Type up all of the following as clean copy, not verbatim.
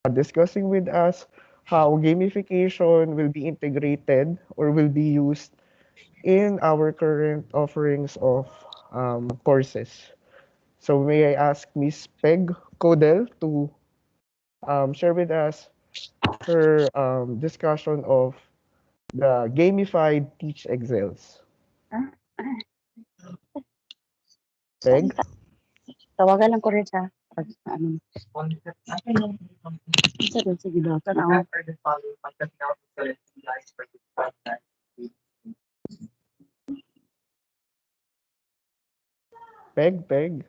discussing with us how gamification will be integrated or will be used in our current offerings of courses. So may I ask Miss Peg Codel to share with us her discussion of the gamified TEACHeXCELS. Ah, Peg? tawagan lang ko rin sa ano. Sige daw, tanaw. Peg? Yeah, Peg.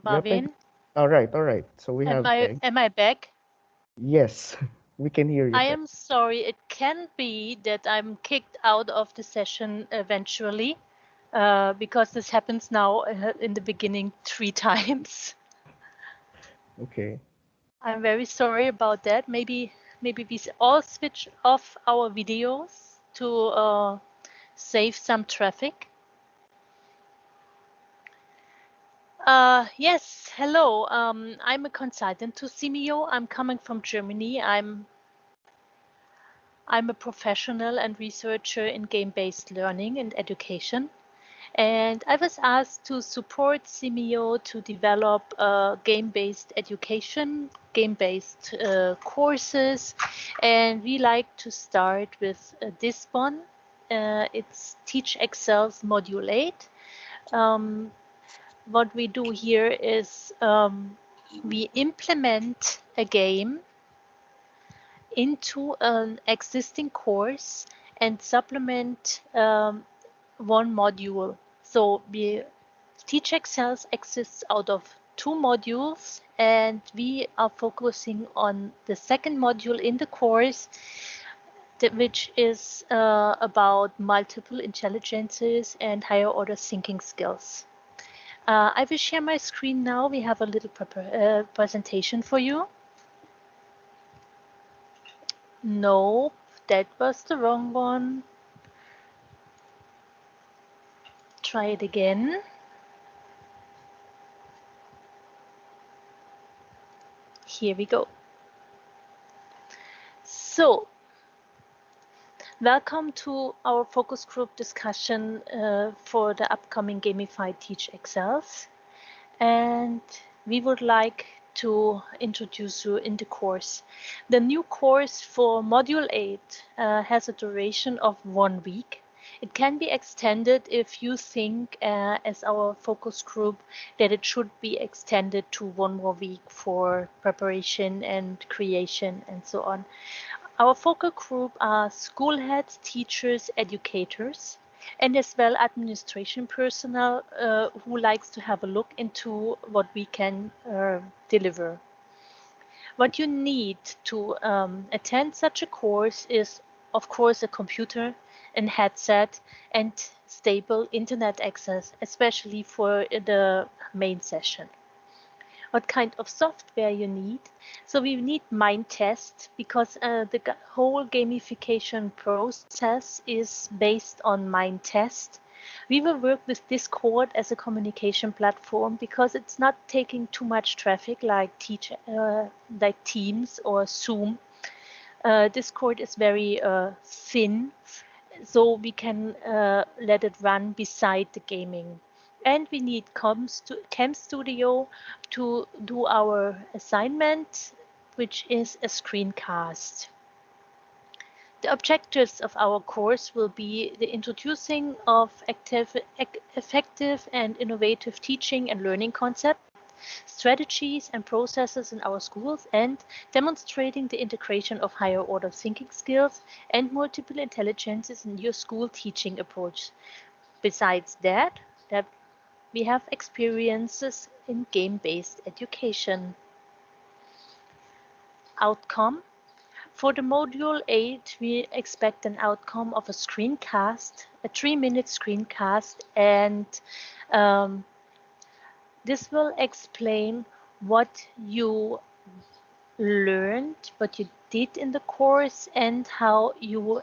Marvin, All right. So we have Peg. am I back? Yes, we can hear you, I Peg. am sorry. It can be that I'm kicked out of the session eventually, because this happens now in the beginning 3 times. Okay. I'm very sorry about that. Maybe we all switch off our videos to save some traffic. Yes, hello. I'm a consultant to Simio. I'm coming from Germany. I'm a professional and researcher in game-based learning and education. And I was asked to support Simio to develop game-based education, game-based courses. And we like to start with this one. It's TEACHeXCELS Module 8. What we do here is we implement a game into an existing course and supplement one module. So we TEACHeXCELS exists out of 2 modules, and we are focusing on the second module in the course, which is about multiple intelligences and higher order thinking skills. I will share my screen now. We have a little presentation for you. Nope, that was the wrong one. Try it again. Here we go. So, welcome to our focus group discussion for the upcoming gamified TEACHeXCELS. And we would like to introduce you in the course. The new course for Module 8 has a duration of 1 week. It can be extended if you think, as our focus group, that it should be extended to 1 more week for preparation and creation and so on. Our focal group are school heads, teachers, educators, and as well administration personnel who likes to have a look into what we can deliver. What you need to attend such a course is, of course, a computer and headset and stable internet access, especially for the main session. What kind of software you need? So we need mind test because the whole gamification process is based on mind test. We will work with Discord as a communication platform because it's not taking too much traffic like Teams or Zoom. Discord is very thin, so we can let it run beside the gaming. And we need Cam Studio to do our assignment, which is a screencast. The objectives of our course will be the introducing of effective and innovative teaching and learning concepts, strategies and processes in our schools, and demonstrating the integration of higher order thinking skills and multiple intelligences in your school teaching approach. Besides that we have experiences in game-based education. Outcome. For the module 8, we expect an outcome of a screencast, a 3-minute screencast, and this will explain what you learned, what you did in the course, and how you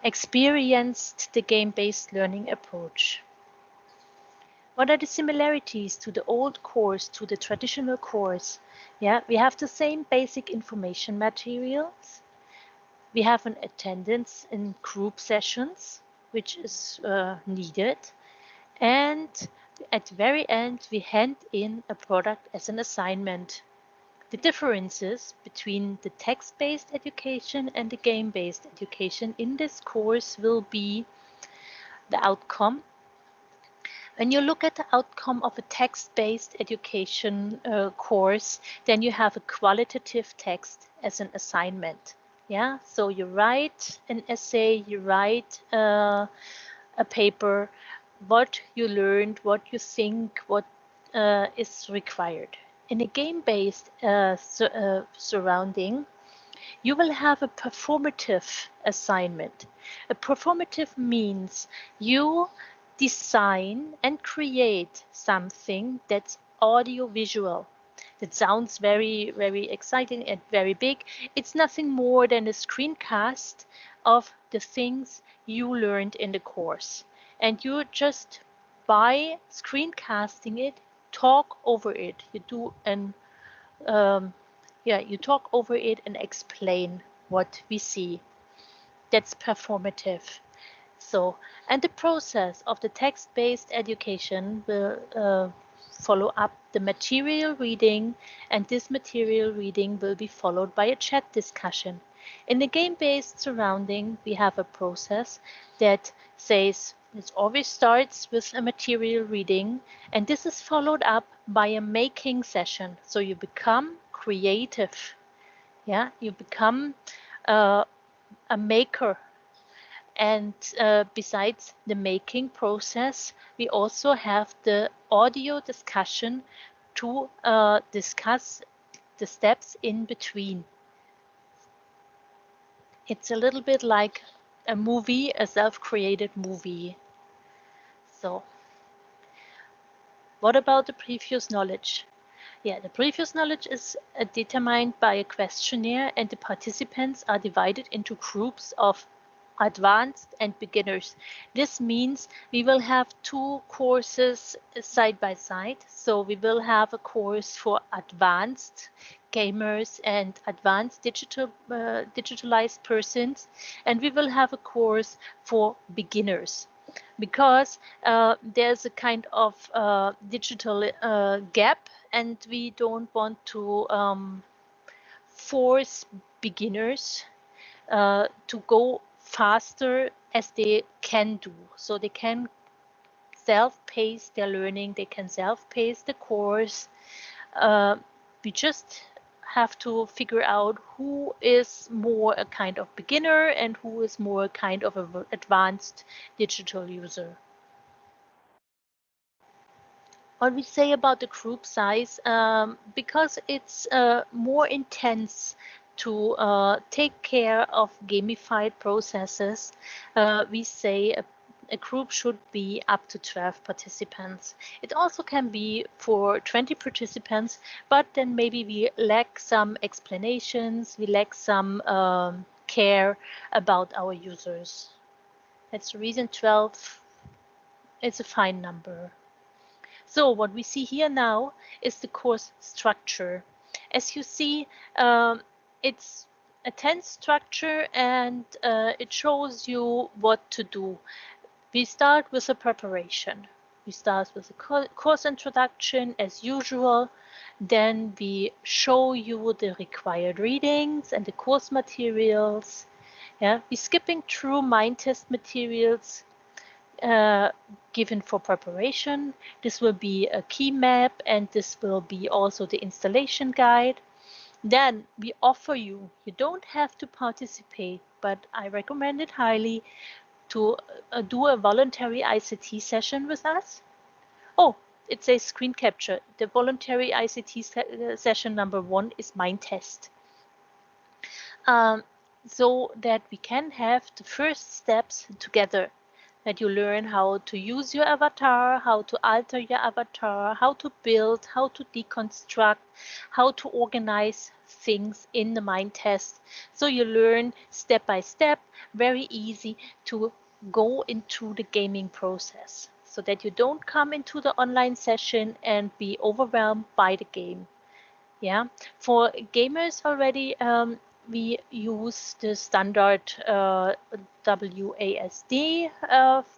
experienced the game-based learning approach. What are the similarities to the old course, to the traditional course? Yeah, we have the same basic information materials. We have an attendance in group sessions, which is needed. And at the very end, we hand in a product as an assignment. The differences between the text-based education and the game-based education in this course will be the outcome. When you look at the outcome of a text-based education course, then you have a qualitative text as an assignment. Yeah, so you write an essay, you write a paper, what you learned, what you think, what is required. In a game-based surrounding, you will have a performative assignment. A performative means you design and create something that's audio-visual. That sounds very, very exciting and very big. It's nothing more than a screencast of the things you learned in the course. And you just, by screencasting it, talk over it. You do an you talk over it and explain what we see. That's performative. So, and the process of the text-based education will follow up the material reading, and this material reading will be followed by a chat discussion. In the game-based surrounding, we have a process that says it always starts with a material reading, and this is followed up by a making session. So you become creative. Yeah, you become a maker. And besides the making process, we also have the audio discussion to discuss the steps in between. It's a little bit like a movie, a self-created movie. So, what about the previous knowledge? Yeah, the previous knowledge is determined by a questionnaire, and the participants are divided into groups of advanced and beginners. This means we will have two courses side by side. So we will have a course for advanced gamers and advanced digitalized persons, and we will have a course for beginners, because there's a kind of digital gap, and we don't want to force beginners to go faster as they can do. So they can self-pace their learning, they can self-pace the course. We just have to figure out who is more a kind of beginner and who is more a kind of an advanced digital user. What we say about the group size, because it's more intense to take care of gamified processes, we say a group should be up to 12 participants. It also can be for 20 participants, but then maybe we lack some explanations, we lack some care about our users. That's the reason 12 is a fine number. So what we see here now is the course structure. As you see, it's a tense structure, and it shows you what to do. We start with a preparation. We start with a course introduction as usual. Then we show you the required readings and the course materials. Yeah, we're skipping through mind test materials given for preparation. This will be a key map, and this will be also the installation guide. Then we offer you, you don't have to participate, but I recommend it highly to do a voluntary ICT session with us. Oh, it says screen capture. The voluntary ICT session number 1 is mind test. So that we can have the first steps together. that you learn how to use your avatar, how to alter your avatar, how to build, how to deconstruct, how to organize things in the mind test. So you learn step by step, very easy to go into the gaming process so that you don't come into the online session and be overwhelmed by the game. Yeah, for gamers already, we use the standard WASD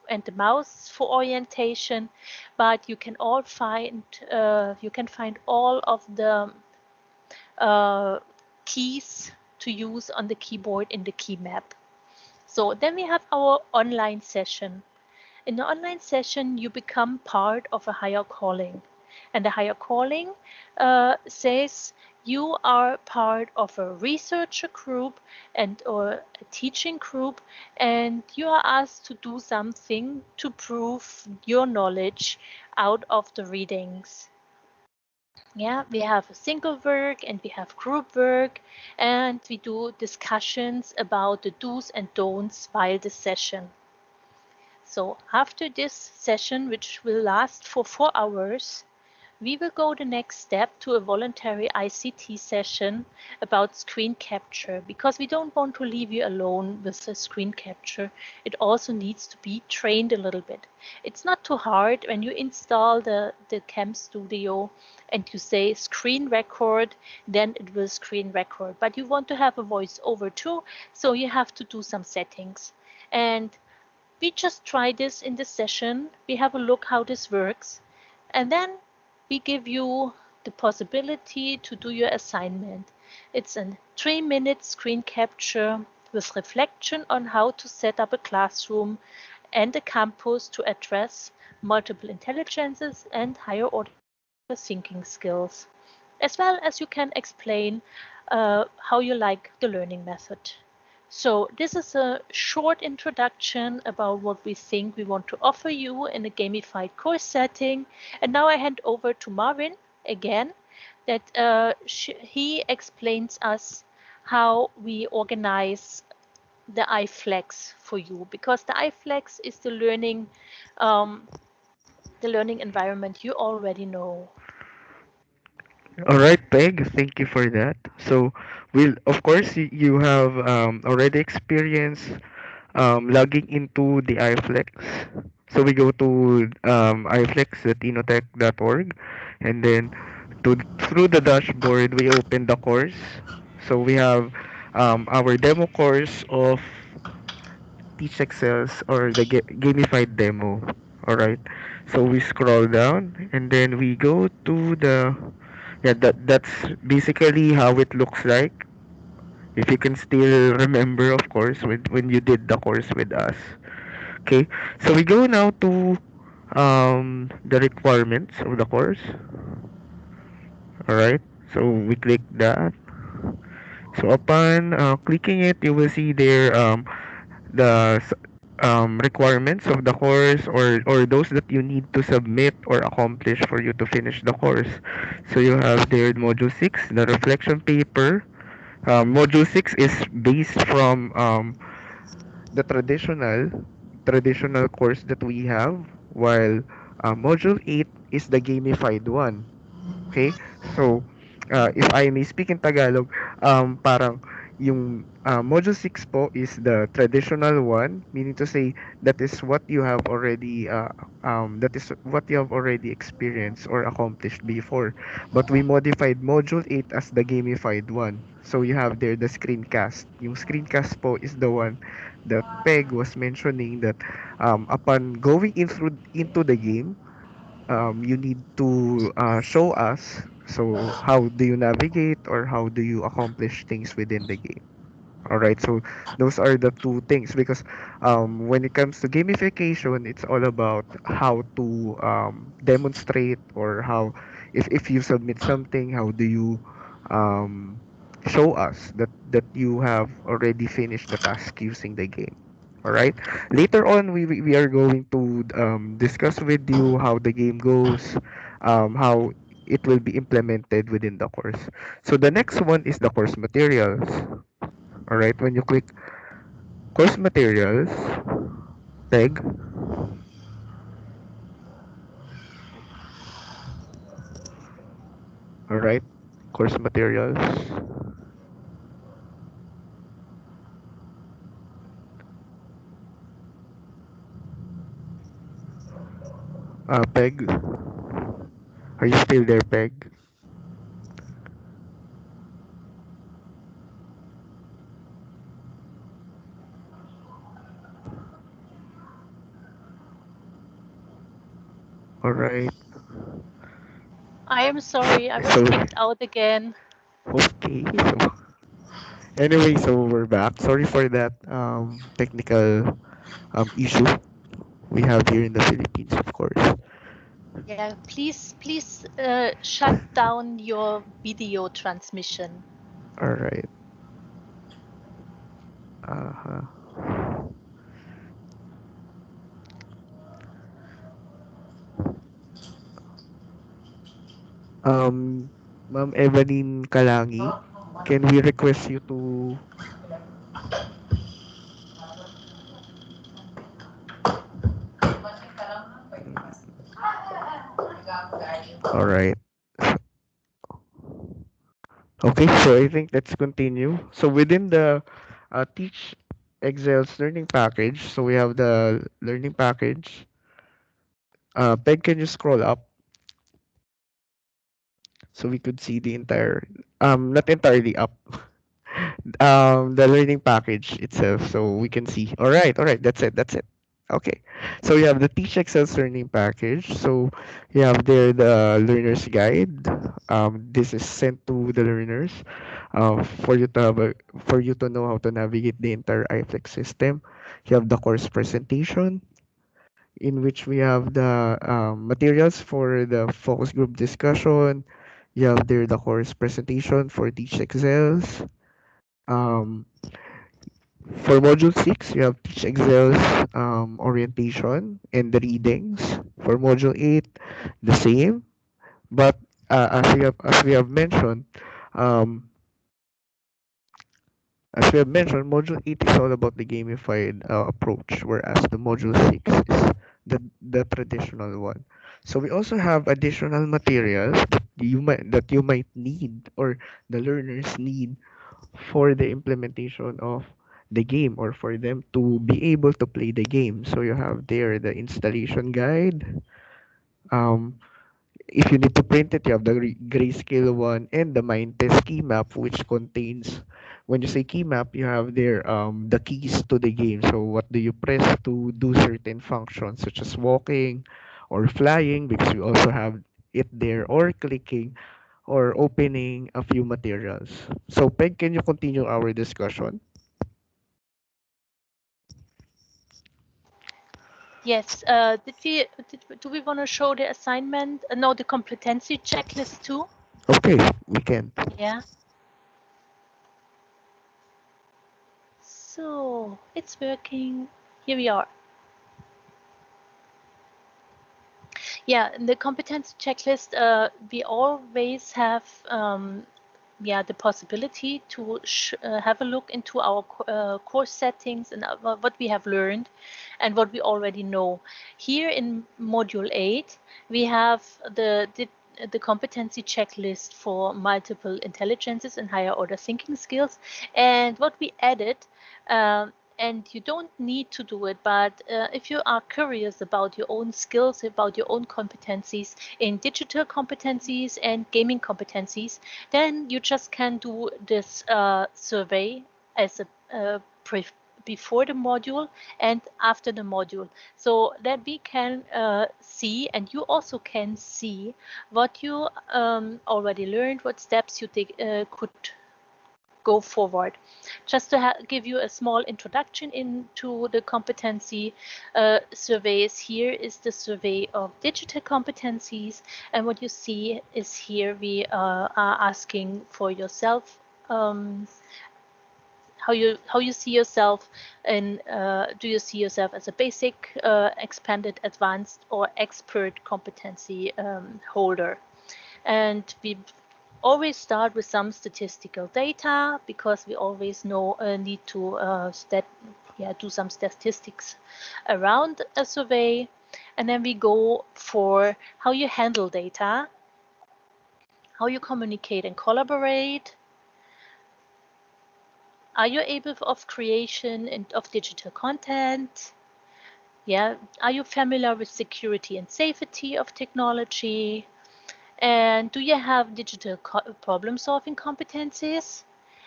and the mouse for orientation, but you can find all of the uh, keys to use on the keyboard in the key map. So then we have our online session. In the online session, you become part of a higher calling. And the higher calling says you are part of a researcher group and or a teaching group, and you are asked to do something to prove your knowledge out of the readings. Yeah, we have single work and we have group work, and we do discussions about the do's and don'ts while the session. So after this session, which will last for 4 hours, we will go the next step to a voluntary ICT session about screen capture, because we don't want to leave you alone with the screen capture. It also needs to be trained a little bit. It's not too hard when you install the Cam Studio and you say screen record, then it will screen record. But you want to have a voice over too, so you have to do some settings. And we just try this in the session. We have a look how this works. And then we give you the possibility to do your assignment. It's a 3-minute screen capture with reflection on how to set up a classroom and a campus to address multiple intelligences and higher order thinking skills, as well as you can explain how you like the learning method. So this is a short introduction about what we think we want to offer you in a gamified course setting. And now I hand over to Marvin again, that he explains us how we organize the iFlex for you, because the iFlex is um, the learning environment you already know. All right, Peg, thank you for that. So, will of course you have already experienced logging into the iFlex. So we go to iflex.inotech.org, and then through the dashboard we open the course. So we have our demo course of TEACHeXCELS, or the gamified demo. All right. So we scroll down and then we go to the, yeah, that's basically how it looks like. If you can still remember, of course, when you did the course with us. Okay. So we go now to the requirements of the course. All right. So we click that. So upon clicking it, you will see there the requirements of the course, or those that you need to submit or accomplish for you to finish the course. So you have there module 6, the reflection paper. Module 6 is based from the traditional course that we have, while module 8 is the gamified one. Okay? So, if I may speak in Tagalog, parang yung Module 6 po is the traditional one, meaning to say that is what you have already that is what you have already experienced or accomplished before. But we modified Module 8 as the gamified one. So you have there the screencast. Yung screencast po is the one that Peg was mentioning, that upon going in through into the game, you need to show us, so how do you navigate or how do you accomplish things within the game. All right, so those are the two things, because when it comes to gamification, it's all about how to demonstrate, or how, if you submit something, how do you um, show us that you have already finished the task using the game. All right. Later on, we are going to discuss with you how the game goes, how it will be implemented within the course. So the next one is the course materials. All right. When you click course materials, Peg. All right. Course materials. Peg, are you still there, Peg? All right. I am sorry, I was So, kicked out again. okay. So, anyway, so we're back. Sorry for that technical issue we have here in the Philippines, of course. Yeah, please shut down your video transmission. All right. Uh-huh. Um, Ma'am Evelyn Kalangi, can we request you to... All right. Okay, so I think let's continue. So within the Teach Excel's learning package, so we have the learning package. Peg, can you scroll up so we could see the entire, not entirely up, the learning package itself, so we can see. All right, that's it. Okay, so we have the Teach Excel's learning package. So you have there the learner's guide. This is sent to the learners, for you to have for you to know how to navigate the entire iFlex system. You have the course presentation, in which we have the materials for the focus group discussion. You have there the course presentation for Teach Excels. Um, for Module 6, you have Teach Excel's orientation and the readings. For Module 8, the same. But as we have mentioned, um, Module 8 is all about the gamified approach, whereas the Module 6 is the traditional one. So we also have additional materials that you might need, or the learners need, for the implementation of the game, or for them to be able to play the game. So you have there the installation guide. Um, if you need to print it, you have the grayscale one and the mind test key map, which contains, when you say key map, you have there the keys to the game. So what do you press to do certain functions, such as walking or flying, because we also have it there, or clicking or opening a few materials. So Peg, can you continue our discussion? Yes, do we want to show the assignment? No, the competency checklist too? Okay, we can. Yeah. So it's working. Here we are. Yeah, in the competency checklist, we always have the possibility to have a look into our course settings and what we have learned and what we already know. Here in Module 8, we have the competency checklist for multiple intelligences and higher order thinking skills. And what we added, and you don't need to do it, but if you are curious about your own skills, about your own competencies in digital competencies and gaming competencies, then you just can do this survey as a before the module and after the module, so that we can see, and you also can see what you already learned, what steps you could go forward. Just to give you a small introduction into the competency surveys, here is the survey of digital competencies. And what you see is here we are asking for yourself, how you see yourself, and do you see yourself as a basic, expanded, advanced, or expert competency holder. And we always start with some statistical data, because we always need to do some statistics around a survey. And then we go for how you handle data, how you communicate and collaborate. Are you able of creation and of digital content? Yeah, are you familiar with security and safety of technology? And do you have digital problem-solving competencies?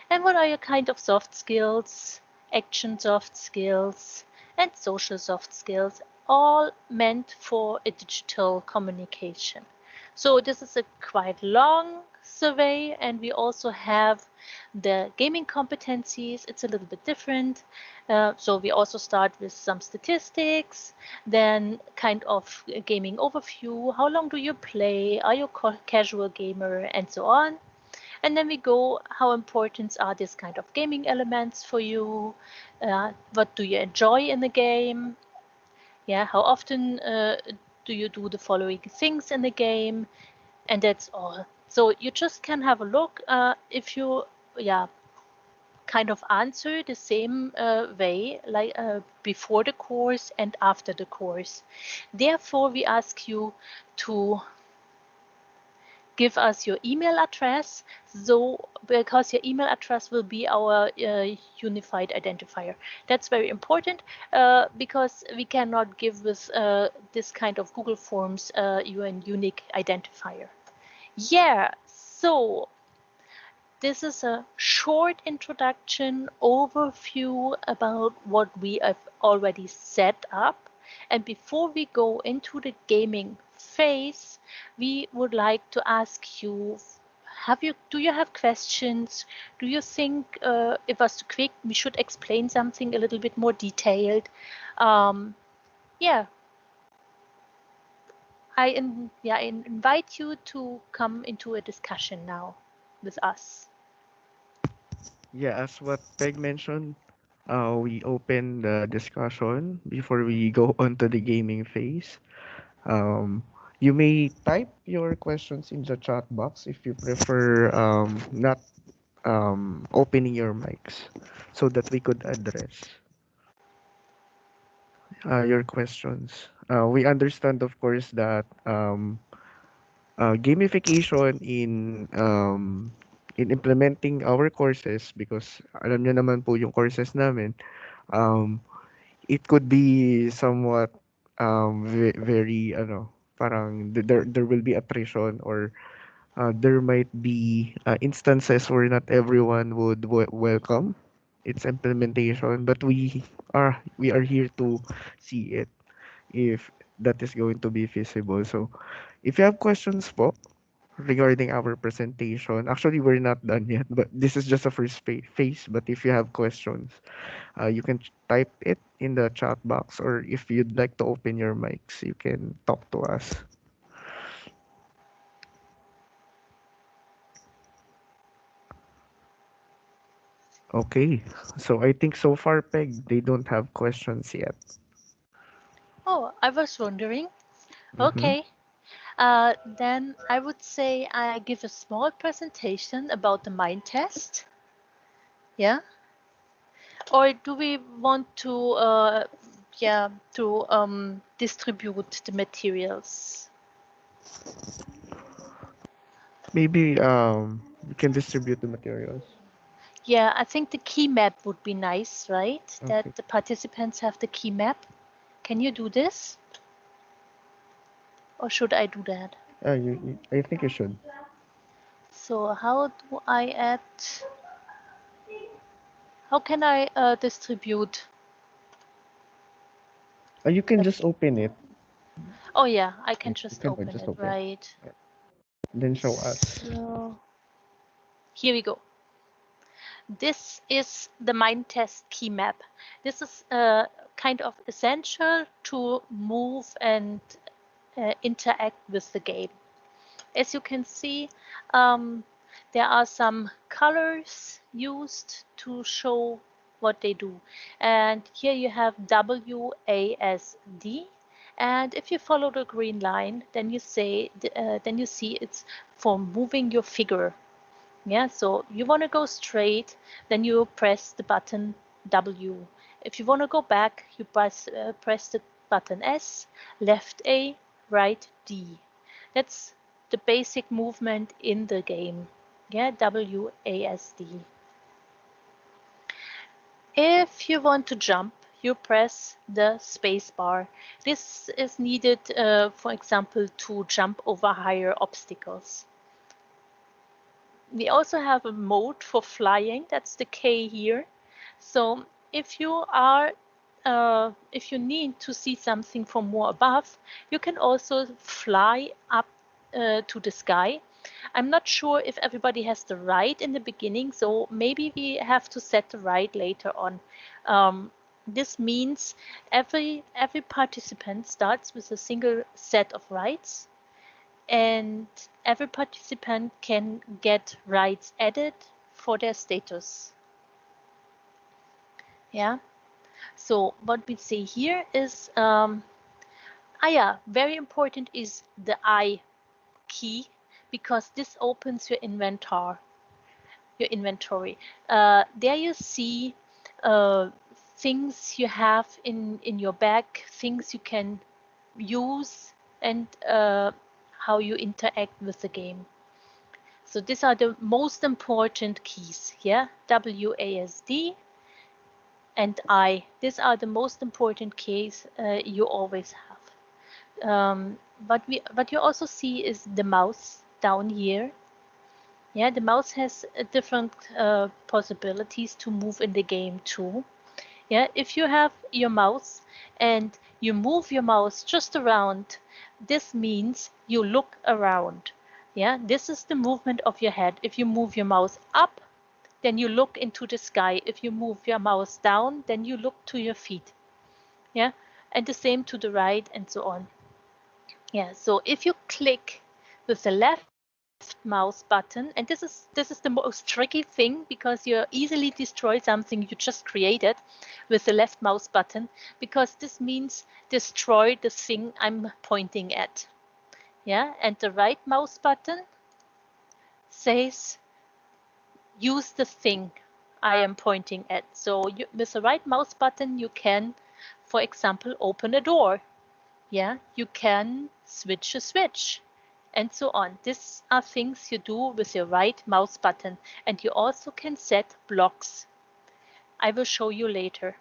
And what are your kind of soft skills, action soft skills, and social soft skills, all meant for a digital communication? So this is a quite long survey, and we also have the gaming competencies. It's a little bit different. So we also start with some statistics, then kind of a gaming overview. How long do you play? Are you a casual gamer? And so on. And then we go, how important are these kind of gaming elements for you? What do you enjoy in the game? Yeah, how often do you do the following things in the game? And that's all. So you just can have a look if you, yeah, kind of answer the same way like before the course and after the course. Therefore, we ask you to give us your email address, so because your email address will be our unified identifier. That's very important because we cannot give with this kind of Google Forms you a unique identifier. Yeah, so this is a short introduction overview about what we have already set up. And before we go into the gaming phase, we would like to ask you, do you have questions? Do you think if us to quick, we should explain something a little bit more detailed? Yeah, I invite you to come into a discussion now with us. Yeah, as what Peg mentioned, we open the discussion before we go on to the gaming phase. Um, you may type your questions in the chat box if you prefer not opening your mics so that we could address your questions. We understand, of course, that gamification in implementing our courses, because alam niyo naman po yung courses namin, um, it could be somewhat very ano, parang there will be attrition, or there might be instances where not everyone would welcome its implementation, but we are here to see it if that is going to be feasible. So if you have questions po regarding our presentation, actually we're not done yet, but this is just a first phase. But if you have questions, you can type it in the chat box, or if you'd like to open your mics, you can talk to us. Okay, so I think so far, Peg, they don't have questions yet. Oh, I was wondering. Mm-hmm. Okay, then I would say I give a small presentation about the mind test. Yeah, or do we want to, yeah, to distribute the materials? Maybe we can distribute the materials. Yeah, I think the key map would be nice, right? Okay. That the participants have the key map. Can you do this, or should I do that? I think you should. So how do I add? How can I distribute? You can The, just open it. oh yeah, I Yeah, can you just can open just it, open. right? Yeah. Then show us. So here we go. This is the mind test key map. This is kind of essential to move and interact with the game. As you can see, um, there are some colors used to show what they do. And here you have WASD. And if you follow the green line, then then you see it's for moving your figure. Yeah, so you want to go straight, then you press the button W. If you want to go back, you press the button S, left A, right D. That's the basic movement in the game. Yeah, WASD. If you want to jump, you press the space bar. This is needed, for example, to jump over higher obstacles. We also have a mode for flying. That's the K here. So if you are if you need to see something from more above, you can also fly up to the sky. I'm not sure if everybody has the right in the beginning, so maybe we have to set the right later on. This means every participant starts with a single set of rights, and every participant can get rights added for their status. Yeah. So what we say here is, yeah, very important is the I key, because this opens your inventory. There you see things you have in your bag, things you can use, and how you interact with the game. So these are the most important keys. Yeah, WASD and I. These are the most important keys you always have. What you also see is the mouse down here. Yeah, the mouse has different possibilities to move in the game too. Yeah, if you have your mouse and you move your mouse just around, this means you look around. Yeah, this is the movement of your head. If you move your mouse up, then you look into the sky. If you move your mouse down, then you look to your feet. Yeah, and the same to the right and so on. Yeah, so if you click with the left mouse button, and this is the most tricky thing, because you easily destroy something you just created with the left mouse button, because this means destroy the thing I'm pointing at. Yeah, and the right mouse button says use the thing I am pointing at. So with the right mouse button, you can, for example, open a door. Yeah, you can switch a switch, and so on. These are things you do with your right mouse button, and you also can set blocks. I will show you later.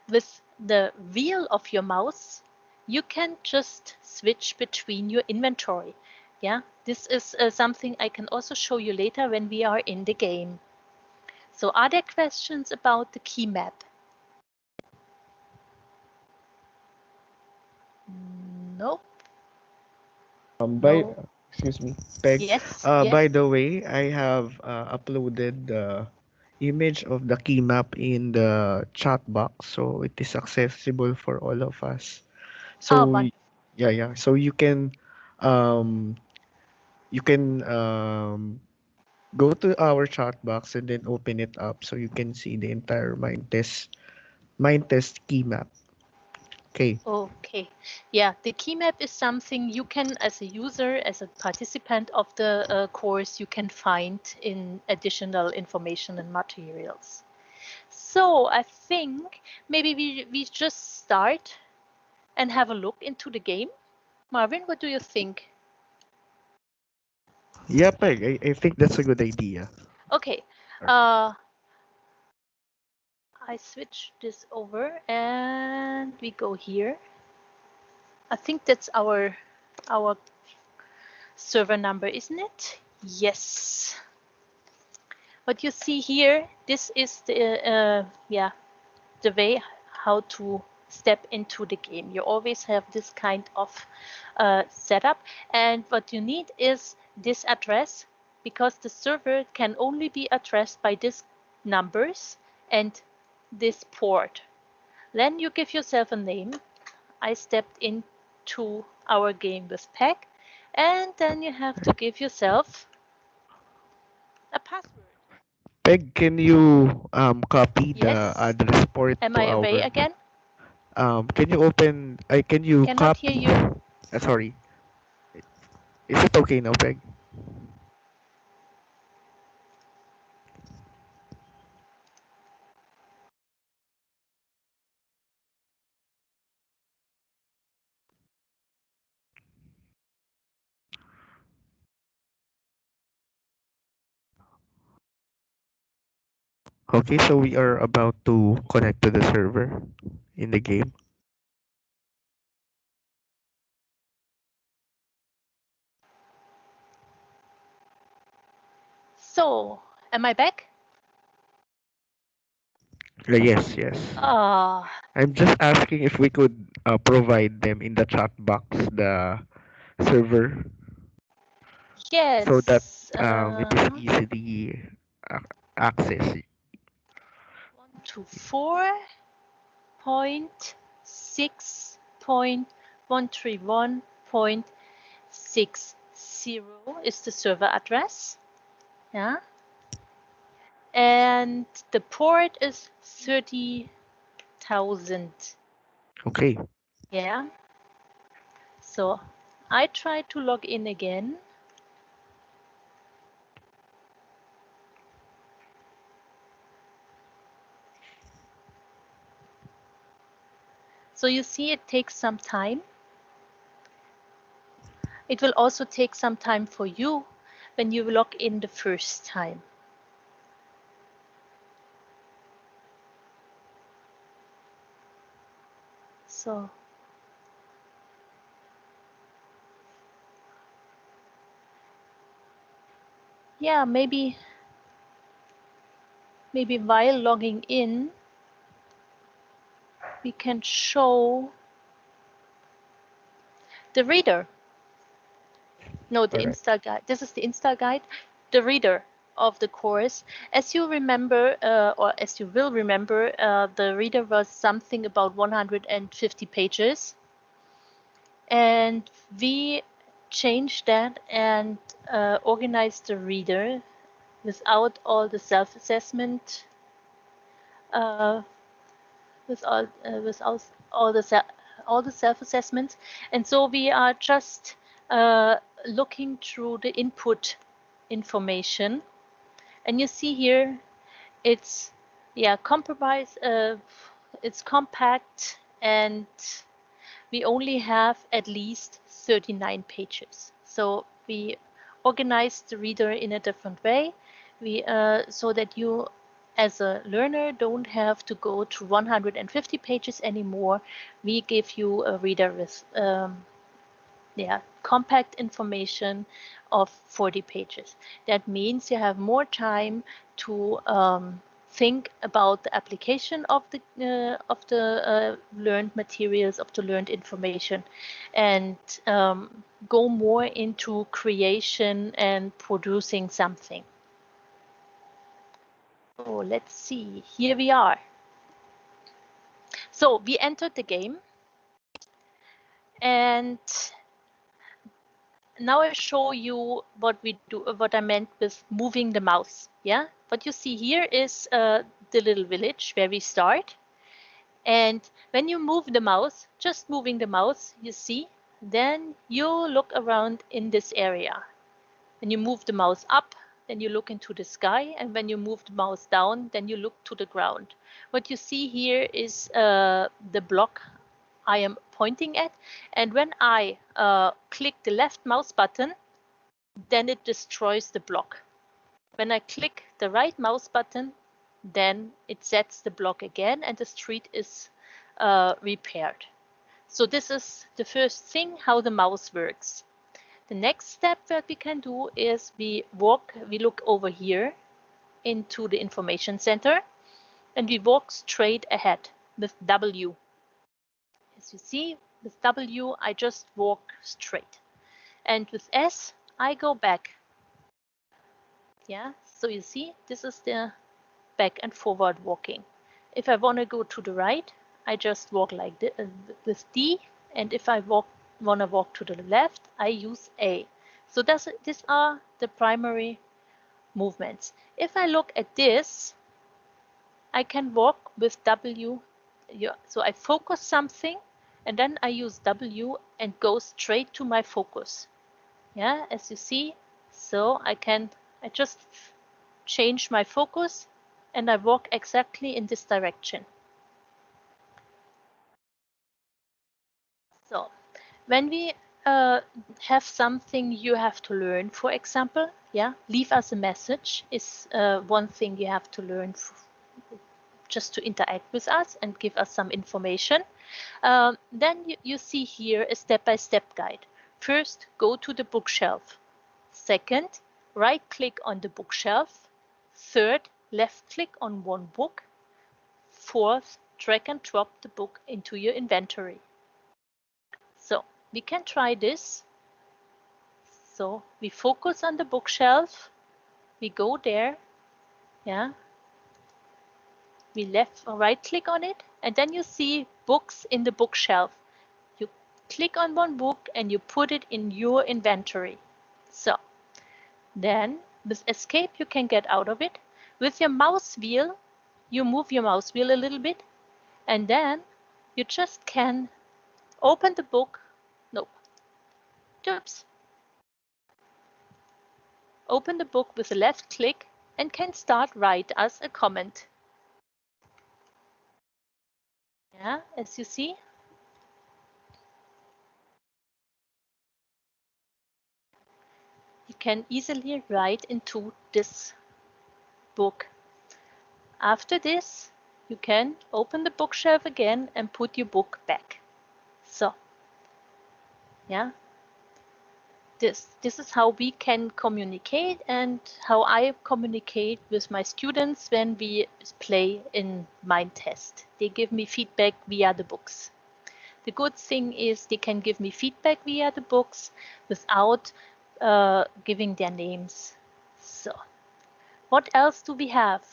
With the wheel of your mouse, you can just switch between your inventory. Yeah, this is something I can also show you later when we are in the game. So are there questions about the key map? Nope. By No. excuse me, Peg. Yes, By yes. the way, I have uploaded the image of the key map in the chat box, so it is accessible for all of us. Oh, So wonderful. yeah, yeah. So um you can go to our chat box and then open it up so you can see the entire mind test key map. Okay. Okay. Yeah, the key map is something you can, as a user, as a participant of the course, you can find in additional information and materials. So I think maybe we just start and have a look into the game. Marvin, what do you think? Yeah, Peg. I think that's a good idea. Okay. Alright. Uh, I switch this over and we go here. I think that's our server number, isn't it? Yes. What you see here, this is the way how to step into the game. You always have this kind of setup, and what you need is this address, because the server can only be addressed by these numbers and this port. Then you give yourself a name. I stepped into our game with Peg, and then you have to give yourself a password. Peg, can you copy the Yes. address port Am to I away our again? can you open can you Cannot hear copy you. sorry. Is it okay now, Peg? Okay, so we are about to connect to the server in the game. So, am I back? Yes, yes. Ah, I'm just asking if we could provide them in the chat box the server so that yes. it is easily uh, accessed. 124.6.131.60 is the server address. Yeah. And the port is 30,000. Okay. Yeah. So I try to log in again. So you see it takes some time. It will also take some time for you when you log in the first time. So yeah, maybe while logging in, we can show the reader. No, the All right. install guide. This is the install guide, the reader of the course. As you remember, or as you will remember, the reader was something about 150 pages. And we changed that and organized the reader without all the self-assessment, uh, without all the self-assessments, and so we are just looking through the input information, and you see here it's compromise. It's compact, and we only have at least 39 pages. So we organized the reader in a different way, so that you as a learner don't have to go to 150 pages anymore. We give you a reader with compact information of 40 pages. That means you have more time to think about the application of the learned materials, of the learned information, and go more into creation and producing something. So let's see, here we are. So we entered the game, and now I show you what we do, what I meant with moving the mouse. Yeah, what you see here is the little village where we start. And when you move the mouse, just moving the mouse, you see, then you look around in this area. When you move the mouse up, then you look into the sky. And when you move the mouse down, then you look to the ground. What you see here is the block I am pointing at. And when I click the left mouse button, then it destroys the block. When I click the right mouse button, then it sets the block again and the street is repaired. So this is the first thing, how the mouse works. The next step that we can do is we look over here into the information center, and we walk straight ahead with W. As you see, with W, I just walk straight. And with S, I go back. Yeah, so you see, this is the back and forward walking. If I want to go to the right, I just walk like this, with D, and if I want to walk to the left, I use A. So these are the primary movements. If I look at this, I can walk with W. So I focus something, and then I use W and go straight to my focus. Yeah, as you see, so I just change my focus and I walk exactly in this direction. So when we have something you have to learn, for example, yeah, leave us a message is one thing you have to learn just to interact with us and give us some information. Then you see here a step-by-step guide. First, go to the bookshelf. Second, right-click on the bookshelf. Third, left-click on one book. Fourth, drag and drop the book into your inventory. So we can try this. So we focus on the bookshelf. We go there. Yeah. We left or right click on it, and then you see books in the bookshelf. You click on one book and you put it in your inventory. So then with escape you can get out of it. With your mouse wheel, you move your mouse wheel a little bit, and then you just can open the book. No, oops. Open the book with a left click and can start write us a comment. Yeah, as you see. You can easily write into this book. After this, you can open the bookshelf again and put your book back. So, yeah, this is how we can communicate and how I communicate with my students when we play in Mind Test. They give me feedback via the books. The good thing is they can give me feedback via the books without giving their names. So, what else do we have?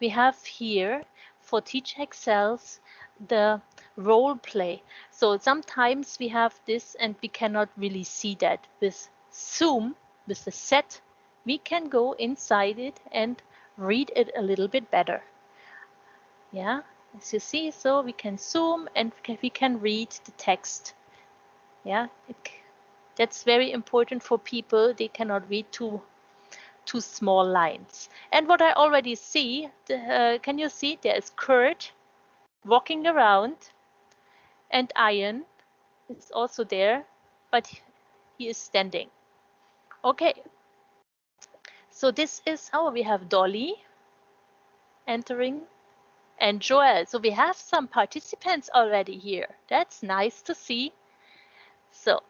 We have here for TEACHeXCELS the role play. So sometimes we have this and we cannot really see that. With Zoom, with the set, we can go inside it and read it a little bit better. Yeah, as you see, so we can zoom and we can read the text. Yeah, that's very important for people. They cannot read too small lines. And what I already see, can you see there is Kurt walking around, and Ian is also there, but he is standing. Okay, so this is how we have Dolly entering and Joel. So we have some participants already here. That's nice to see. So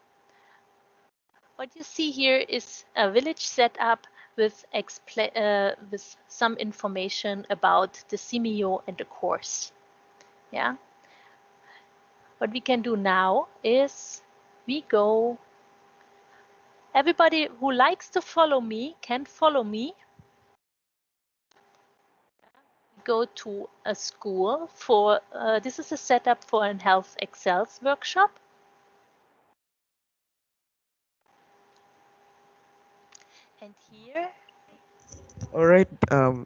what you see here is a village setup with some information about the Simio and the course. Yeah. What we can do now is we go. Everybody who likes to follow me can follow me. Go to a school for this is a setup for an Health Excels workshop. And here, All right.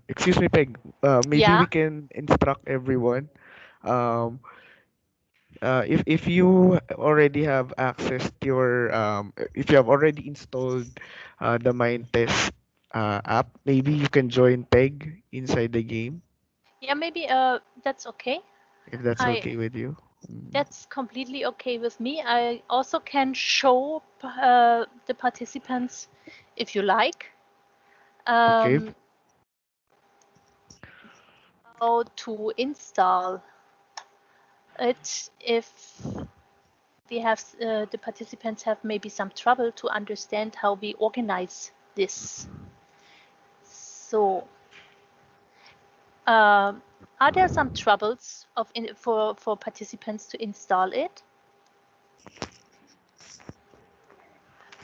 Excuse me, Peg. Maybe yeah, we can instruct everyone. Um, if you already have access to your if you have already installed the Mind Test app, maybe you can join Peg inside the game yeah, maybe that's okay. if that's I okay with you. Mm. That's completely okay with me. I also can show the participants if you like Okay. um, how to install it if we have the participants have maybe some trouble to understand how we organize this. So, are there some troubles for participants to install it?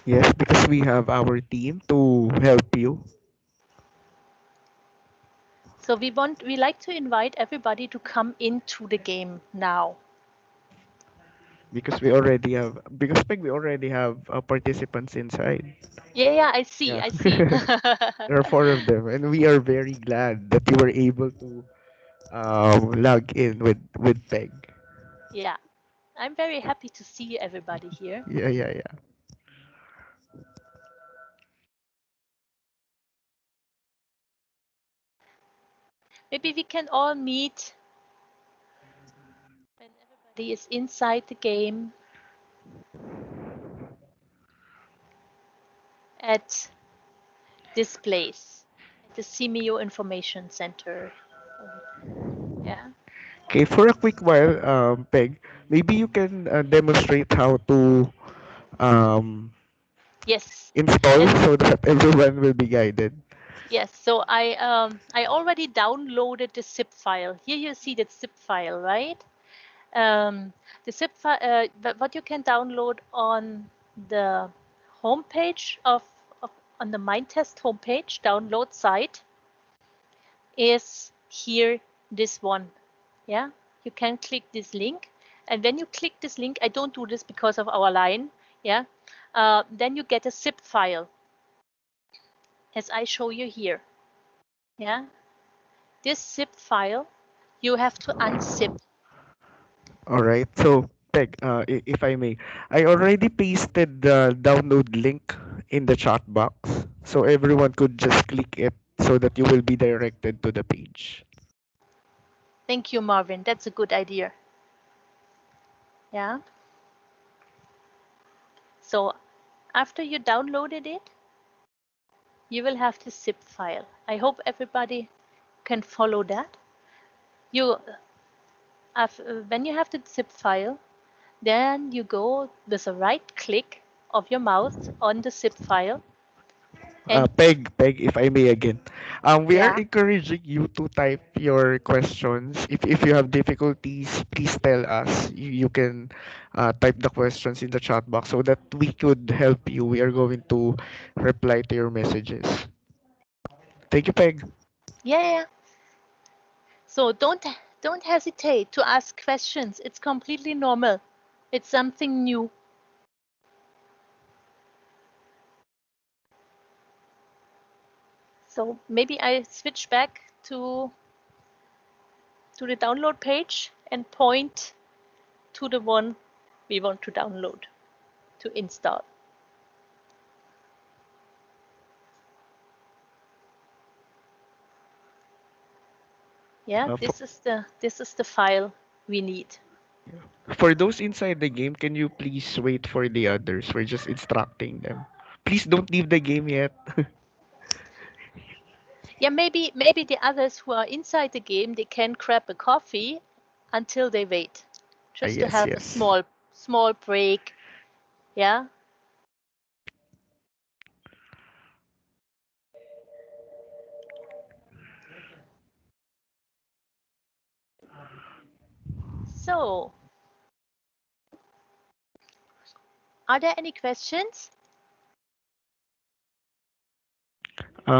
Yes, because we have our team to help you So we like to invite everybody to come into the game now. because we already have because Peg we already have participants inside. Yeah, yeah, I see, Yeah. I see. There are four of them, and we are very glad that you were able to log in with Peg. Yeah, I'm very happy to see everybody here. Yeah, yeah, yeah. Maybe we can all meet when everybody is inside the game at this place, at the CMU Information Center. Yeah. Okay, for a quick while, Peg, maybe you can demonstrate how to um, Yes. install Let so that everyone will be guided. Yes. So I already downloaded the zip file. Here you see the zip file, right? The zip file, what you can download on the homepage of on the Mindtest homepage download site is here this one. Yeah, you can click this link, and when you click this link, I don't do this because of our line. Yeah, then you get a zip file as I show you here. Yeah, this zip file you have to unzip. All right. So, Peg, if I may, I already pasted the download link in the chat box, so everyone could just click it so that you will be directed to the page. Thank you, Marvin. That's a good idea. Yeah. So after you downloaded it, you will have the zip file. I hope everybody can follow that. You when you have the zip file, then you go with a right click of your mouse on the zip file and Peg, if I may again. We are yeah, encouraging you to type your questions. If you have difficulties, please tell us. You can type the questions in the chat box so that we could help you. We are going to reply to your messages. Thank you, Peg. yeah, yeah. So don't hesitate to ask questions. It's completely normal. It's something new. So maybe I switch back to the download page and point to the one we want to download to install. Yeah, Uh, for, this is the file we need. for those inside the game, can you please wait for the others? We're just instructing them. Please don't leave the game yet. Yeah, maybe the others who are inside the game they can grab a coffee until they wait, just to Yes, have a yes. small break. Yeah. So, are there any questions?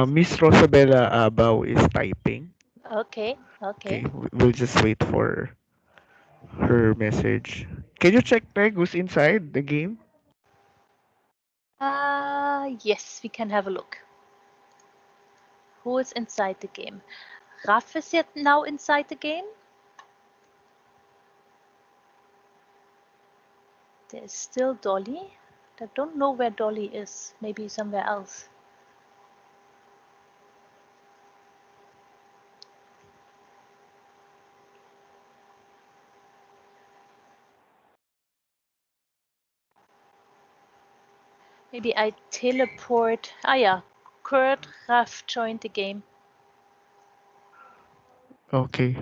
Miss Rosabella Abao is typing. Okay, Okay, okay. we'll just wait for her message. Can you check Peg who's inside the game? Yes, we can have a look. Who is inside the game? Raf is yet now inside the game. There's still Dolly. I don't know where Dolly is. Maybe somewhere else. Maybe I teleport. Ah, yeah. Kurt Raf joined the game. Okay.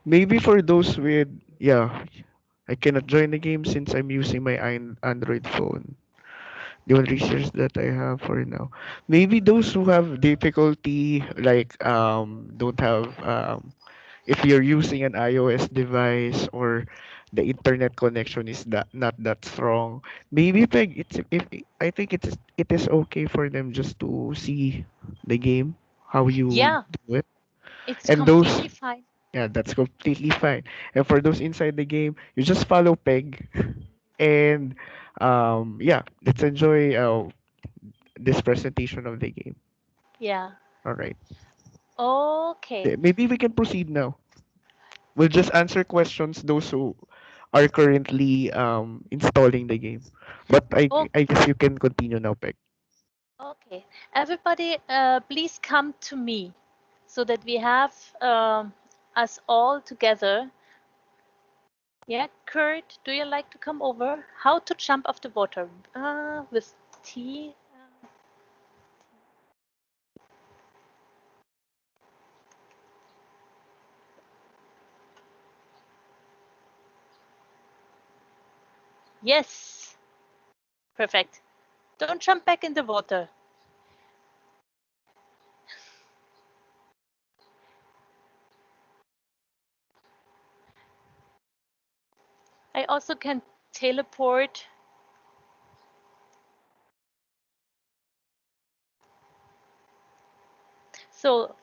Maybe for those with, yeah, I cannot join the game since I'm using my Android phone. The only research that I have for now. Maybe those who have difficulty, like don't have if you're using an iOS device or the internet connection is that not that strong, maybe Peg, it's if I think it is okay for them just to see the game, how you Yeah, do it, it's and those, completely fine. yeah, that's completely fine. And for those inside the game, you just follow Peg, and yeah, let's enjoy this presentation of the game. Yeah. All right. Okay. Maybe we can proceed now. We'll just answer questions those who are currently installing the game. But Oh, I guess you can continue now, Peg. okay. Everybody, please come to me so that we have us all together. Yeah, Kurt, do you like to come over? How to jump off the water? With T. Yes. Perfect. Don't jump back in the water. I also can teleport. So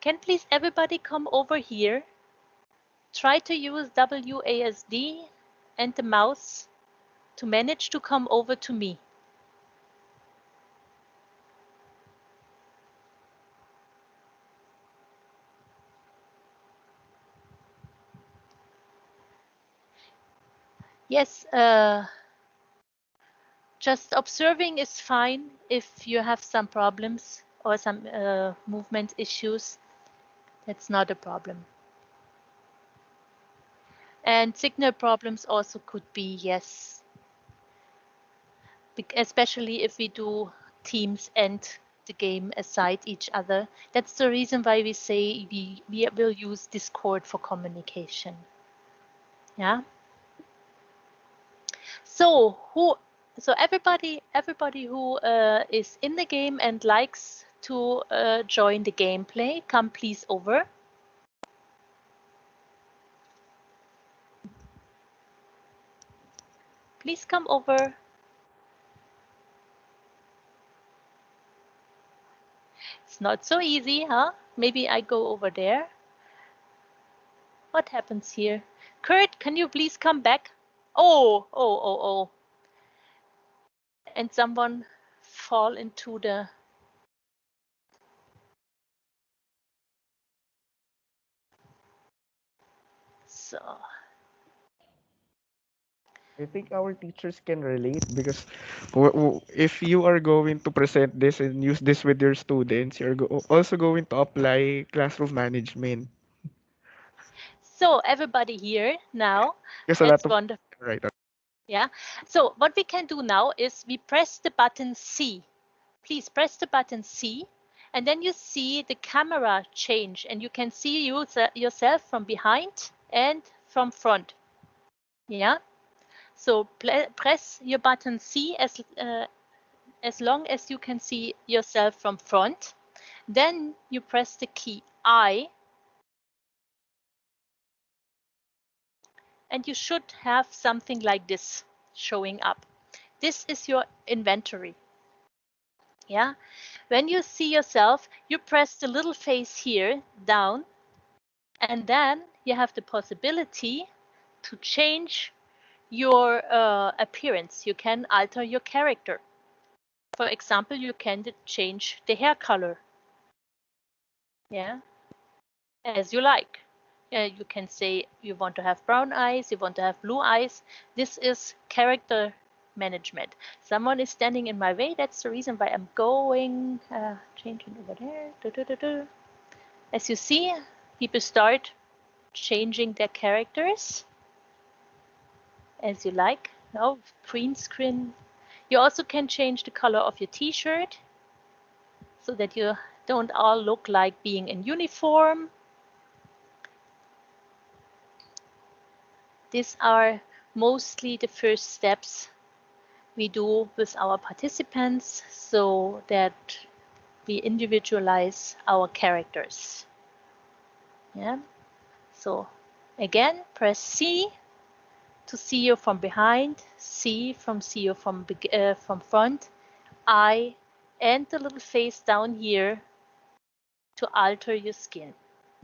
can please everybody come over here? Try to use WASD and the mouse to manage to come over to me. Yes, just observing is fine if you have some problems or some movement issues. That's not a problem. And signal problems also could be, yes, especially if we do teams and the game aside each other. That's the reason why we say we will use Discord for communication. Yeah. So everybody who is in the game and likes to join the gameplay, come please over. Please come over. It's not so easy, huh? Maybe I go over there. What happens here? Kurt, can you please come back? Oh. And someone fall into the... So, I think our teachers can relate because if you are going to present this and use this with your students, you're also going to apply classroom management. so everybody here now, There's a lot that's of wonderful. right. Yeah. So what we can do now is we press the button C. Please press the button C, and then you see the camera change, and you can see yourself from behind and from front. Yeah. So press your button C as long as you can see yourself from front. Then you press the key I, and you should have something like this showing up. This is your inventory. Yeah. When you see yourself, you press the little face here down, and then you have the possibility to change your appearance. You can alter your character. For example, you can change the hair color. Yeah, as you like. You can say you want to have brown eyes, you want to have blue eyes. This is character management. Someone is standing in my way. That's the reason why I'm going, changing over there. As you see, people start changing their characters as you like. Now, green screen. You also can change the color of your t-shirt so that you don't all look like being in uniform. These are mostly the first steps we do with our participants so that we individualize our characters. Yeah. So again, press C to see you from behind, C from see you from front, I, and the little face down here to alter your skin.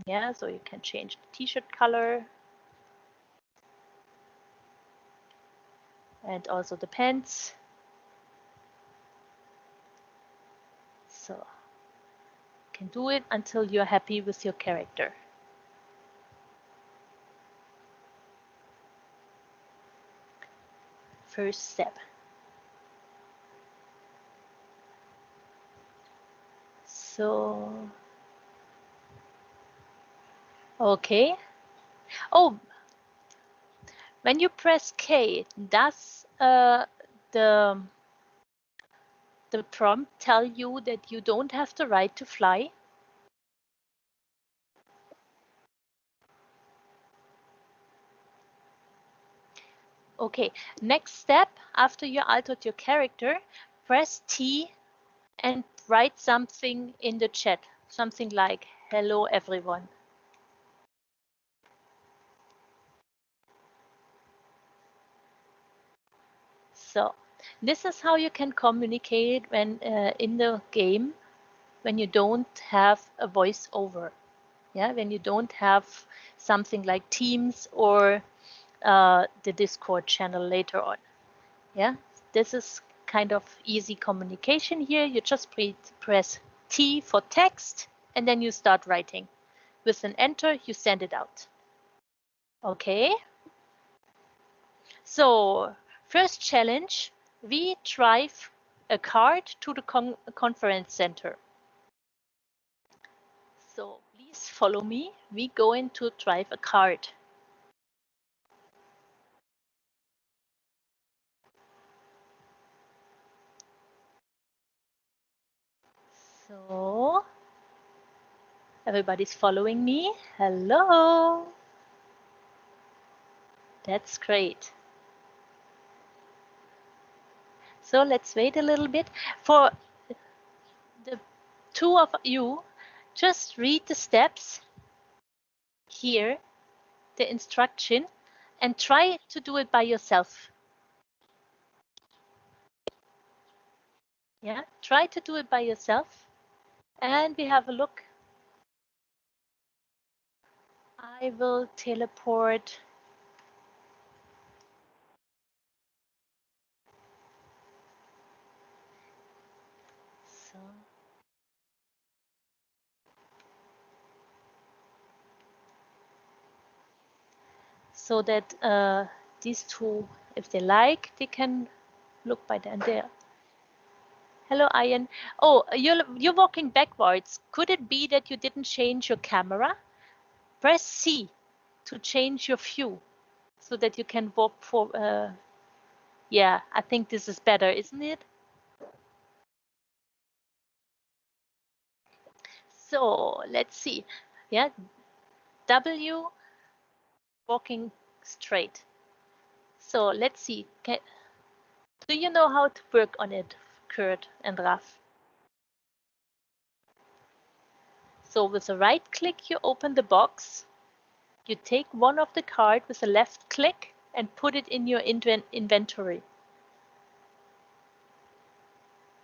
Yeah, so you can change the t-shirt color and also the pants. So you can do it until you're happy with your character. First step. So, okay. Oh, when you press K, does the the prompt tell you that you don't have the right to fly? Okay, next step, after you altered your character, press T and write something in the chat. Something like, hello everyone. So this is how you can communicate when in the game, when you don't have a voiceover. Yeah, when you don't have something like Teams or the Discord channel later on. Yeah, this is kind of easy communication here. You just press T for text and then you start writing. With an enter, you send it out. Okay. So first challenge, we drive a card to the conference center. So please follow me. We go in to drive a card. So everybody's following me. Hello. That's great. So let's wait a little bit. For the two of you, just read the steps here, the instruction, and try to do it by yourself. Yeah, try to do it by yourself. And we have a look. I will teleport. So, so that these two, if they like, they can look by then there. Hello, Ian. Oh, you're walking backwards. Could it be that you didn't change your camera? Press C to change your view so that you can walk for. Yeah, I think this is better, isn't it? So let's see. Yeah, W walking straight. So let's see. Do you know how to work on it, Kurt and Raf? So with a right click, you open the box. You take one of the card with a left click and put it in your inventory.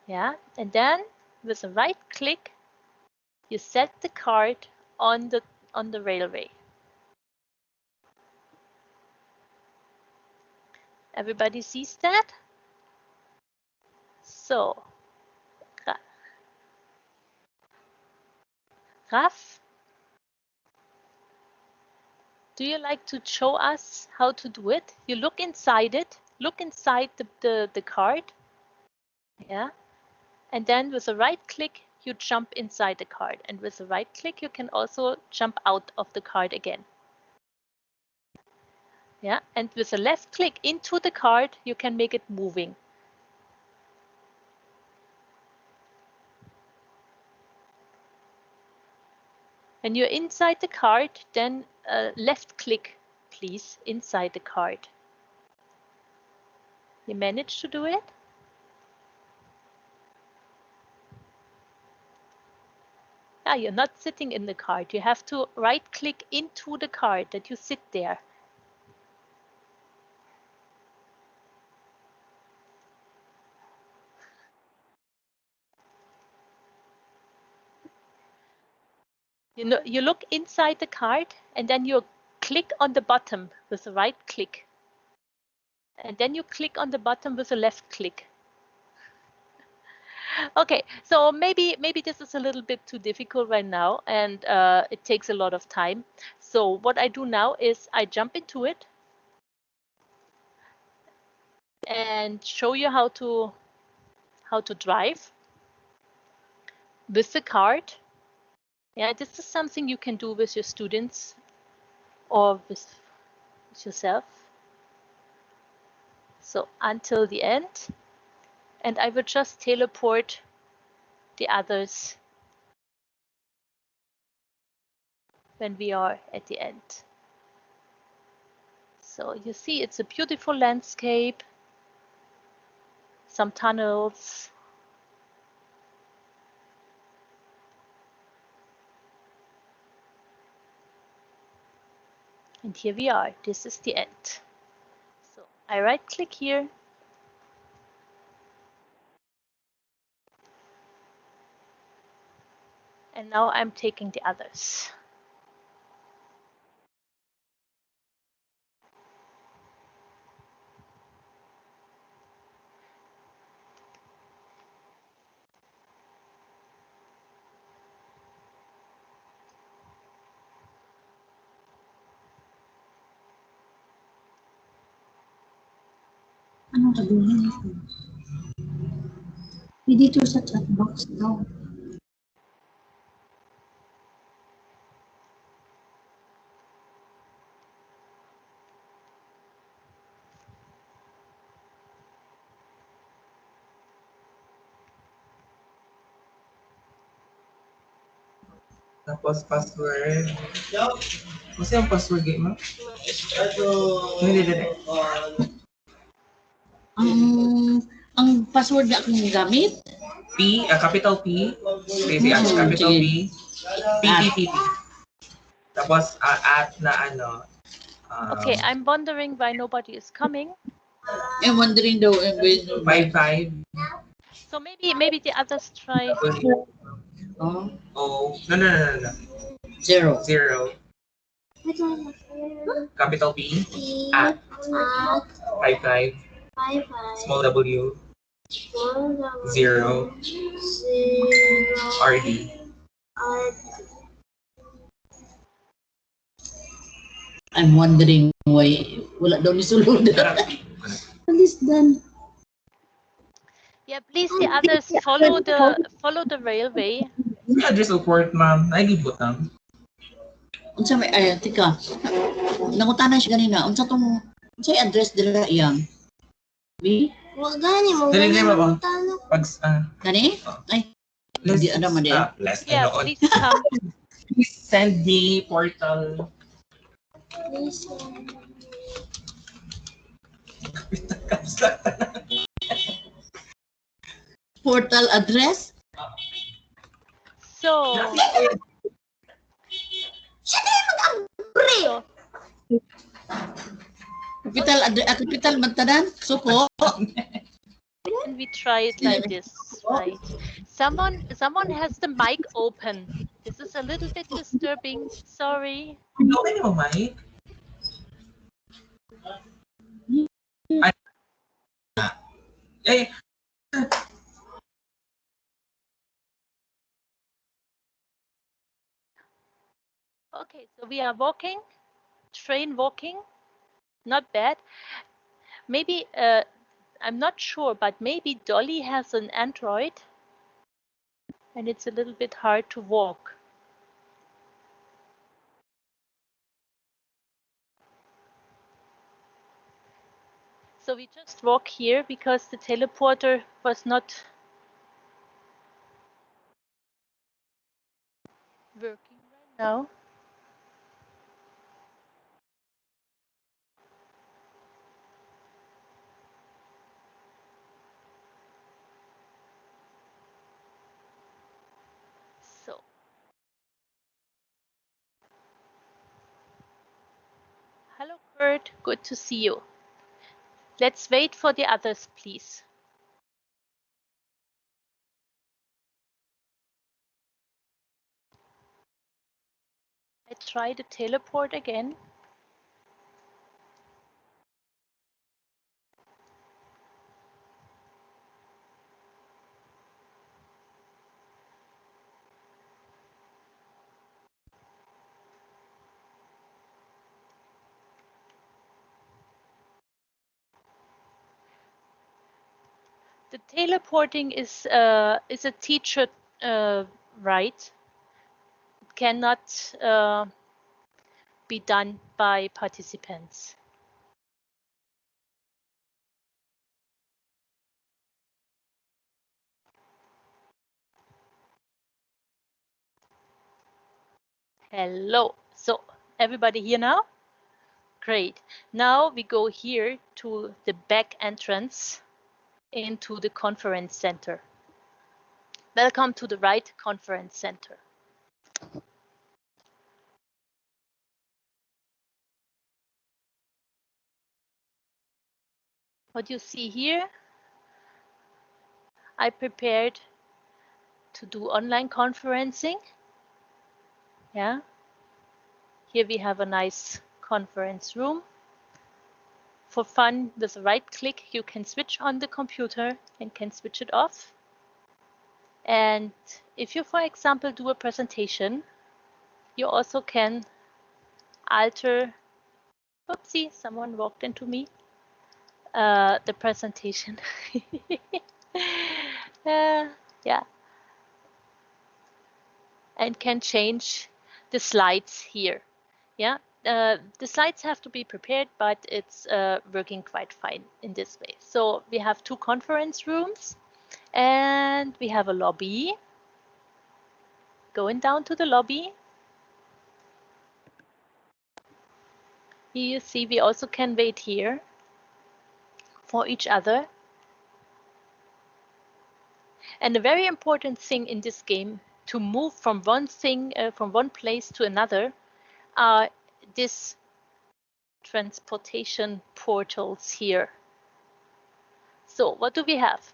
Yeah, and then with a right click, you set the card on the railway. Everybody sees that? So, Raf, do you like to show us how to do it? You look inside it, look inside the card. Yeah. And then with a right click, you jump inside the card. And with a right click, you can also jump out of the card again. Yeah. And with a left click into the card, you can make it moving. When you're inside the card, then left click, please, inside the card. You managed to do it? Yeah, you're not sitting in the card. You have to right click into the card that you sit there. You know, you look inside the card and then you click on the bottom with the right click. And then you click on the bottom with a left click. Okay, so maybe this is a little bit too difficult right now and it takes a lot of time. So what I do now is I jump into it and show you how to drive with the card. Yeah, this is something you can do with your students or with yourself. So until the end, and I will just teleport the others when we are at the end. So you see, it's a beautiful landscape, some tunnels. And here we are. This is the end. So I right click here. And now I'm taking the others. Anong sabihin nito? Dito sa chat box daw. Tapos password. Kasi yung password game mo? Hindi, hindi. Ang password na akong gamit? Capital P, space capital P, P. Tapos at na ano. Okay, I'm wondering why nobody is coming. I'm wondering daw. 55. So maybe the others try. Oh, No. 0. 0. Capital P, at 55, small w, 0, RD. I'm wondering why wala daw ni sulod. Alis dan. Yeah, please the others follow the railway. Address of port, ma'am. Ay, gibutang. Unsa may tika. Nangutanan siya ganina. Unsa tong unsay address dira iyang? B? Wag gani mo. Dali ba? Pag, Kani? Ay, hindi ada man dia. less than Yeah, noon. please come. Please send the portal. Please. Portal address? So, Capital magtanan? Suko? and we try it like this, right? Someone has the mic open. This is a little bit disturbing. Sorry. Okay mo, Mike? Ay, Okay, so we are walking, train walking, not bad. Maybe, I'm not sure, but maybe Dolly has an Android and it's a little bit hard to walk. So we just walk here because the teleporter was not working right now. So, hello Kurt, good to see you. Let's wait for the others, please. I try to teleport again. The teleporting is a teacher right. It cannot be done by participants. Hello. So everybody here now? Great. Now we go here to the back entrance into the conference center. Welcome to the right conference center. What you see here, I prepared to do online conferencing. Yeah. Here we have a nice conference room. For fun, with a right click, you can switch on the computer and can switch it off. And if you, for example, do a presentation, you also can alter, oopsie, someone walked into me, the presentation. Yeah, and can change the slides here. Yeah, the slides have to be prepared, but it's working quite fine in this way. So we have two conference rooms and we have a lobby. Going down to the lobby. Here you see we also can wait here for each other. And a very important thing in this game to move from one thing, from one place to another, are these transportation portals here. So what do we have?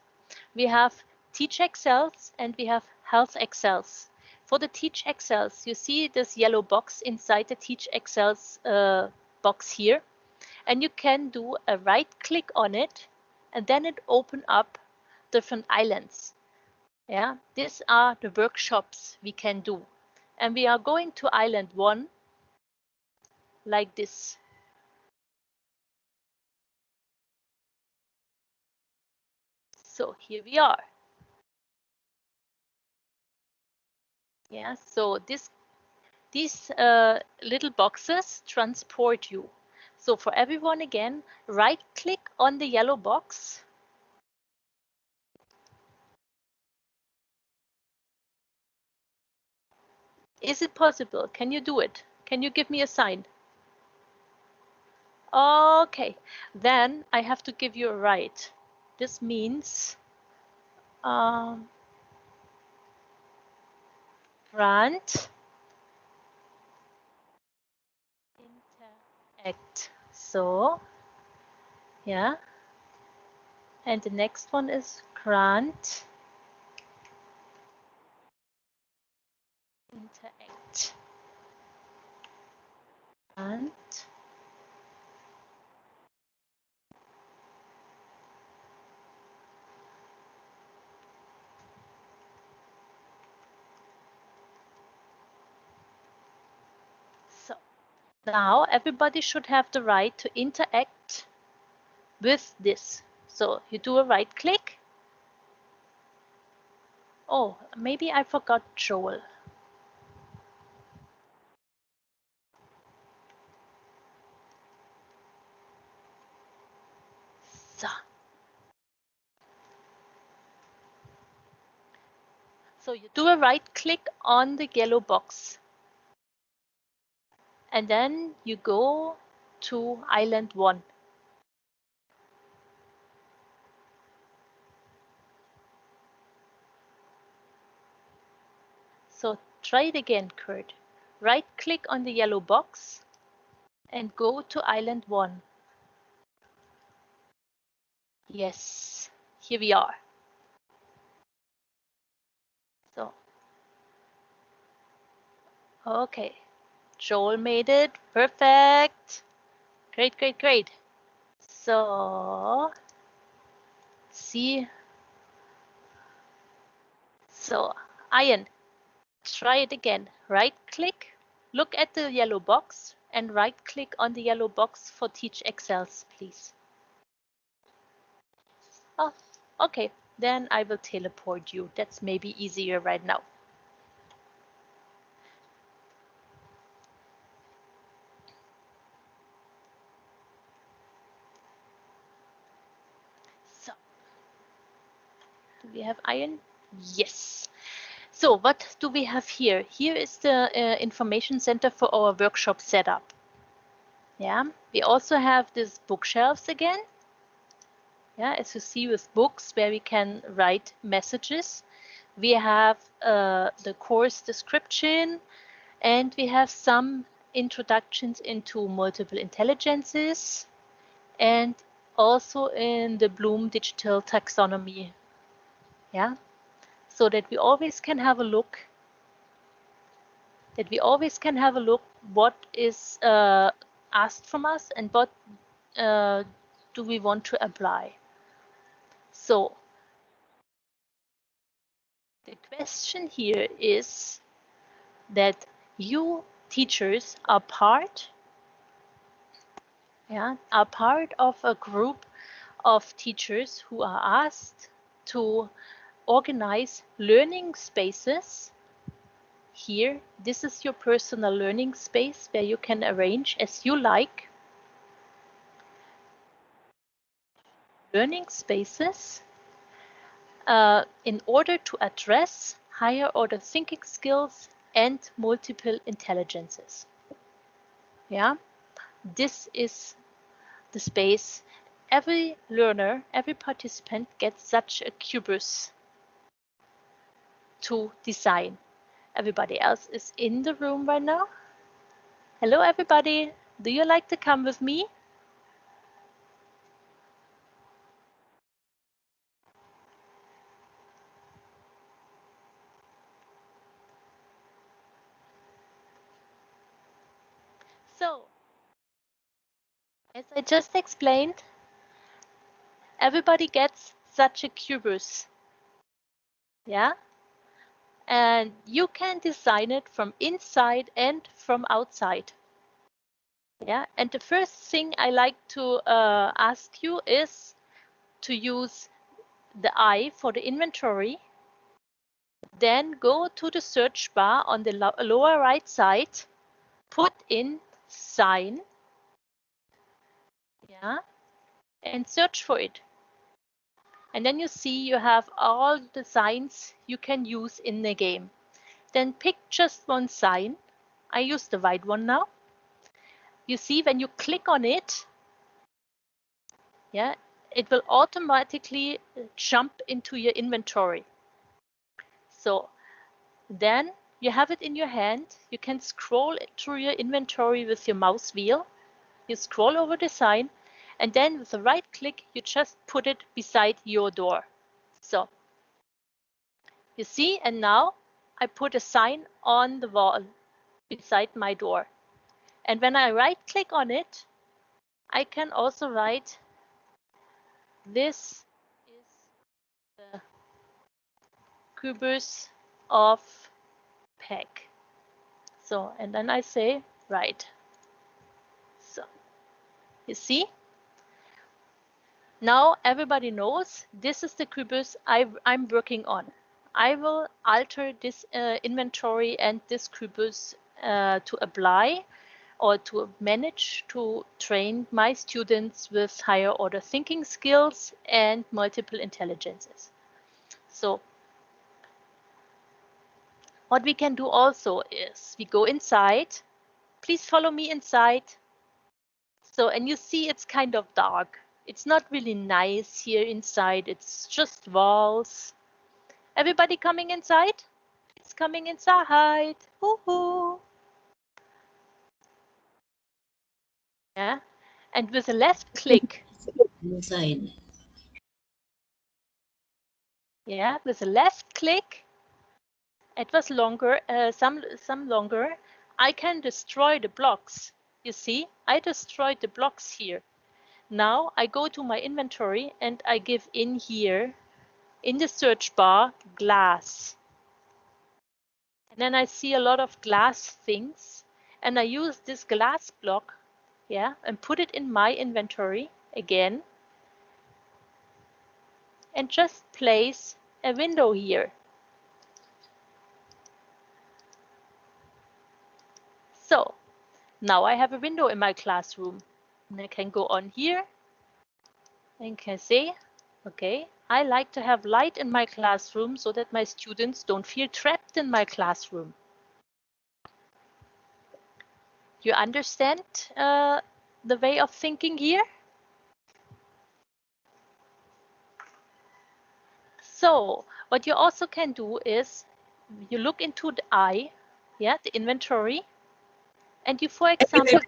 We have TEACHeXCELS and we have HealthEXCELS. For the TEACHeXCELS, you see this yellow box inside the TEACHeXCELS box here, and you can do a right click on it, and then it open up different islands. Yeah, these are the workshops we can do, and we are going to island 1 like this. So here we are. Yeah, so these little boxes transport you. So for everyone again, right click on the yellow box. Is it possible? Can you do it? Can you give me a sign? Okay, then I have to give you a right. This means grant, interact. So, yeah. And the next one is grant, interact. Grant. So now everybody should have the right to interact with this. So you do a right click. Oh, maybe I forgot Joel. So you do a right click on the yellow box. And then you go to island 1. So try it again, Kurt. Right click on the yellow box and go to island 1. Yes, here we are. So, okay, Joel made it. Perfect. Great, great, great. So, see. So, Ian, try it again. Right click, look at the yellow box and right click on the yellow box for TEACHeXCELS, please. Oh, okay, then I will teleport you. That's maybe easier right now. So, do we have iron? Yes. So what do we have here? Here is the information center for our workshop setup. Yeah, we also have these bookshelves again. Yeah, as you see with books where we can write messages. We have the course description, and we have some introductions into multiple intelligences, and also in the Bloom digital taxonomy. Yeah, so that we always can have a look. What is asked from us and what do we want to apply. So the question here is that you teachers are part of a group of teachers who are asked to organize learning spaces. Here, this is your personal learning space where you can arrange as you like learning spaces in order to address higher order thinking skills and multiple intelligences. Yeah, this is the space. Every learner, every participant gets such a cubus to design. Everybody else is in the room right now. Hello, everybody. Do you like to come with me? So, as I just explained, everybody gets such a cubus. Yeah? And you can design it from inside and from outside. Yeah, and the first thing I like to ask you is to use the I for the inventory. Then go to the search bar on the lower right side, put in sign, yeah, and search for it. And then you see you have all the signs you can use in the game. Then pick just one sign. I use the white one now. You see when you click on it, yeah, it will automatically jump into your inventory. So then you have it in your hand. You can scroll through your inventory with your mouse wheel. You scroll over the sign, and then with the right click, you just put it beside your door. So you see, and now I put a sign on the wall beside my door. And when I right click on it, I can also write, this is the cubus of peg. So, and then I say, right. So, you see? Now everybody knows this is the cubus I'm working on. I will alter this inventory and this cubus to apply or to manage to train my students with higher order thinking skills and multiple intelligences. So what we can do also is we go inside. Please follow me inside. So, and you see it's kind of dark. It's not really nice here inside. It's just walls. Everybody coming inside? It's coming inside. Woohoo! Yeah. And with a left click. Inside. Yeah, with a left click. It was longer, some longer. I can destroy the blocks. You see, I destroyed the blocks here. Now I go to my inventory and I give in here in the search bar glass. And then I see a lot of glass things, and I use this glass block, yeah, and put it in my inventory again, and just place a window here. So now I have a window in my classroom, and I can go on here and can say, okay, I like to have light in my classroom so that my students don't feel trapped in my classroom. You understand the way of thinking here? So what you also can do is you look into the eye, yeah, the inventory, and you, for example,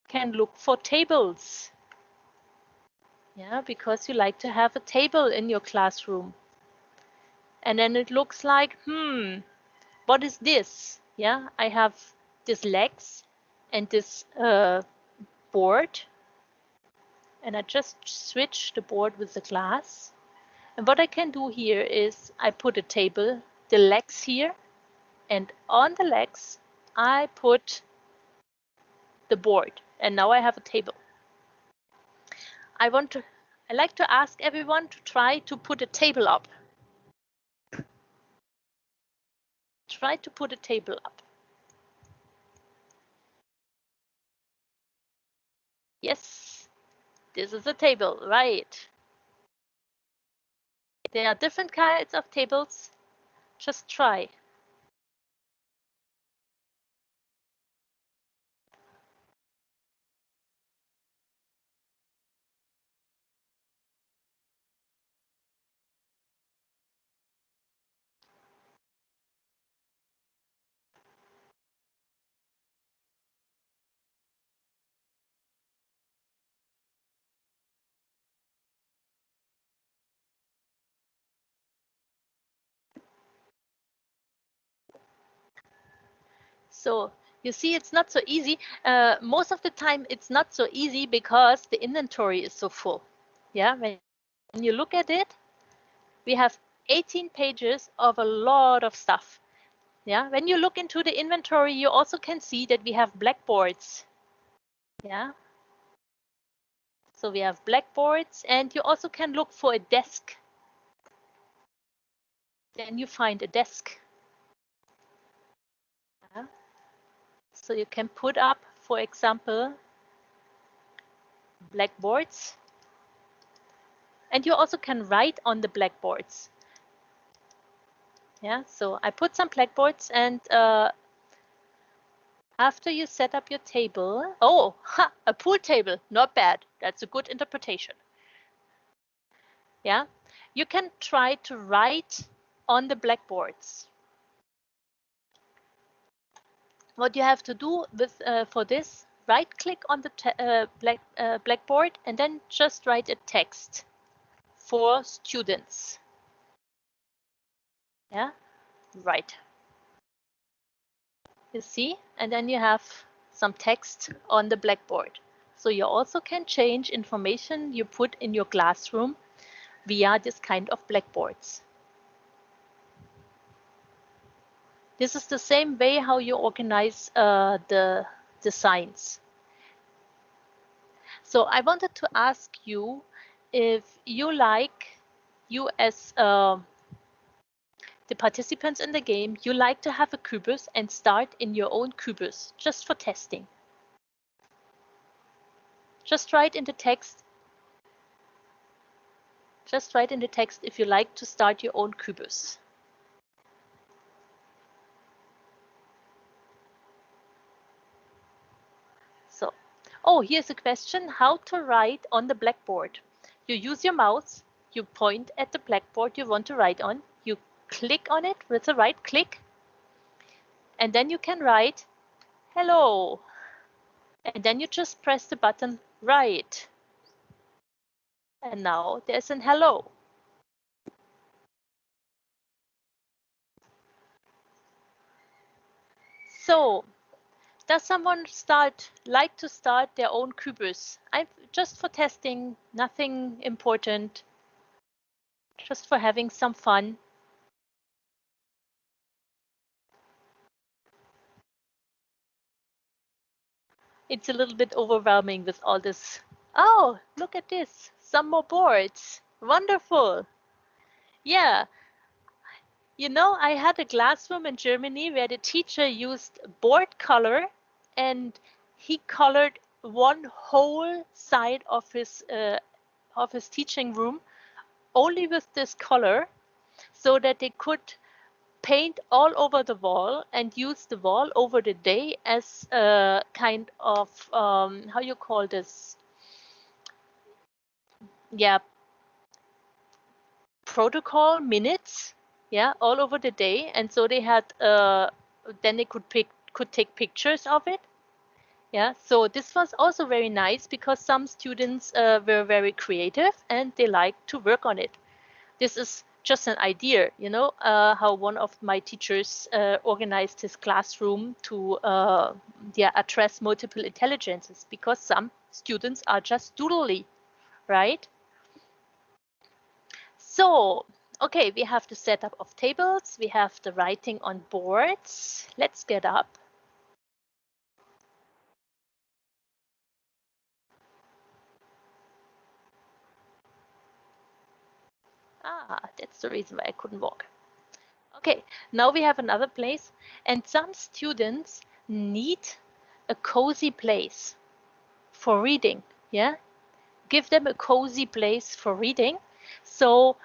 can look for tables. Yeah, because you like to have a table in your classroom. And then it looks like, what is this? Yeah, I have this legs and this board. And I just switch the board with the glass. And what I can do here is I put a table, the legs here, and on the legs, I put the board. And now I have a table. I like to ask everyone to try to put a table up. Try to put a table up. Yes, this is a table, right? There are different kinds of tables. Just try. So you see, it's not so easy. Most of the time, it's not so easy because the inventory is so full. Yeah, when you look at it, we have 18 pages of a lot of stuff. Yeah, when you look into the inventory, you also can see that we have blackboards. Yeah, so we have blackboards, and you also can look for a desk. Then you find a desk. Yeah. So you can put up, for example, blackboards. And you also can write on the blackboards. Yeah, so I put some blackboards, and after you set up your table, a pool table, not bad. That's a good interpretation. Yeah, you can try to write on the blackboards. What you have to do with for this, right-click on the blackboard and then just write a text for students. Yeah, right. You see, and then you have some text on the blackboard. So you also can change information you put in your classroom via this kind of blackboards. This is the same way how you organize the signs. So I wanted to ask you if you as the participants in the game, you like to have a Cubus and start in your own Cubus just for testing. Just write in the text. Just write in the text if you like to start your own Cubus. So, here's a question: how to write on the blackboard. You use your mouse, you point at the blackboard you want to write on, you click on it with the right click, and then you can write hello. And then you just press the button write. And now there's an hello. So, does someone like to start their own Cubus? Just for testing, nothing important, just for having some fun. It's a little bit overwhelming with all this. Oh, look at this, some more boards. Wonderful. Yeah, you know, I had a classroom in Germany where the teacher used board color, and he colored one whole side of his teaching room only with this color, so that they could paint all over the wall and use the wall over the day as a kind of how you call this? Yeah, protocol minutes. Yeah, all over the day, and so they had then they could take pictures of it. Yeah, so this was also very nice because some students were very creative and they liked to work on it. This is just an idea, you know, how one of my teachers organized his classroom to address multiple intelligences, because some students are just doodly, right? So, okay, we have the setup of tables, we have the writing on boards. Let's get up. Ah, that's the reason why I couldn't walk. Okay, now we have another place, and some students need a cozy place for reading. Yeah, give them a cozy place for reading. So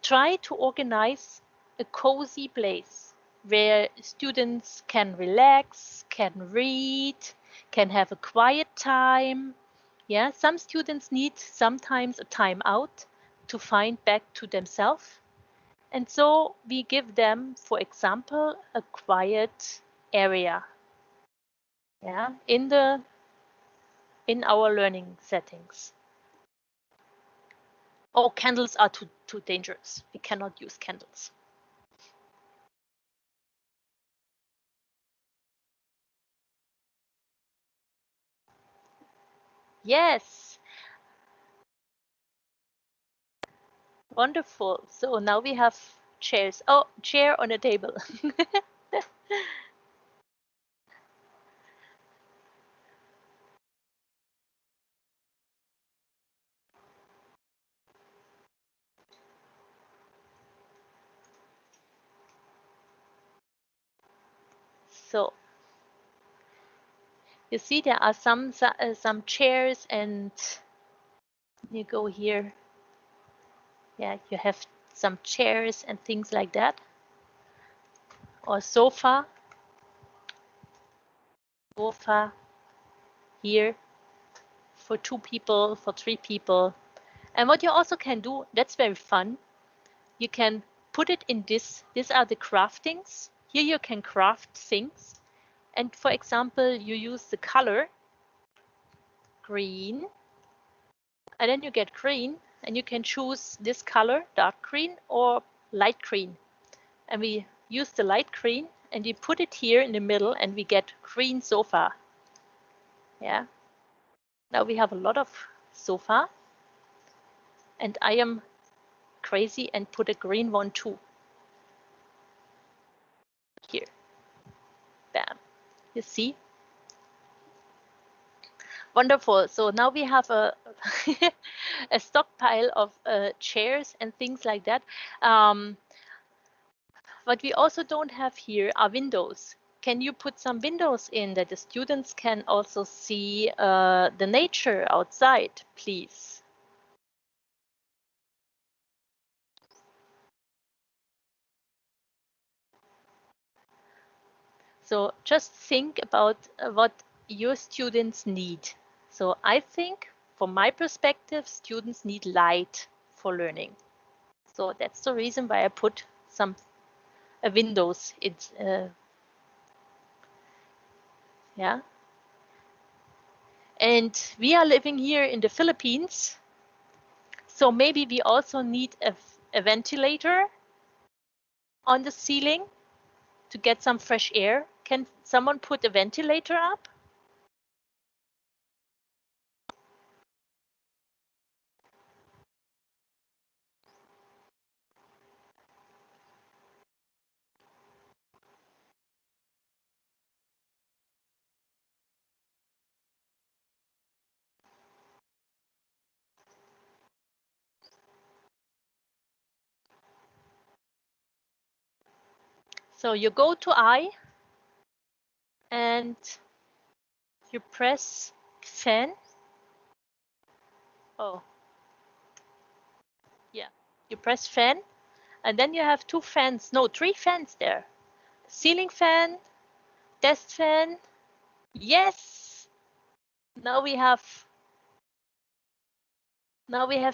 try to organize a cozy place where students can relax, can read, can have a quiet time. Yeah, some students need sometimes a time out to find back to themselves. And so we give them, for example, a quiet area, yeah, in our learning settings. Oh, candles are too dangerous. We cannot use candles. Yes, wonderful. So now we have chairs. Oh, chair on a table. So you see there are some chairs, and you go here. Yeah, you have some chairs and things like that, or sofa here for 2 people, for 3 people. And what you also can do, that's very fun, you can put it in these are the craftings. Here you can craft things. And for example, you use the color green, and then you get green, and you can choose this color, dark green or light green. And we use the light green, and we put it here in the middle, and we get green sofa. Yeah. Now we have a lot of sofa, and I am crazy and put a green one too. Here. Bam. You see? Wonderful. So now we have a a stockpile of chairs and things like that. What we also don't have here are windows. Can you put some windows in that the students can also see the nature outside, please? So just think about what your students need. So I think, from my perspective, students need light for learning. So that's the reason why I put some windows. It's yeah. And we are living here in the Philippines, so maybe we also need a ventilator on the ceiling to get some fresh air. Can someone put a ventilator up? So you go to I and you press fan. Oh, yeah. You press fan, And then you have 2 fans, no, 3 fans there. Ceiling fan, desk fan. Yes. Now we have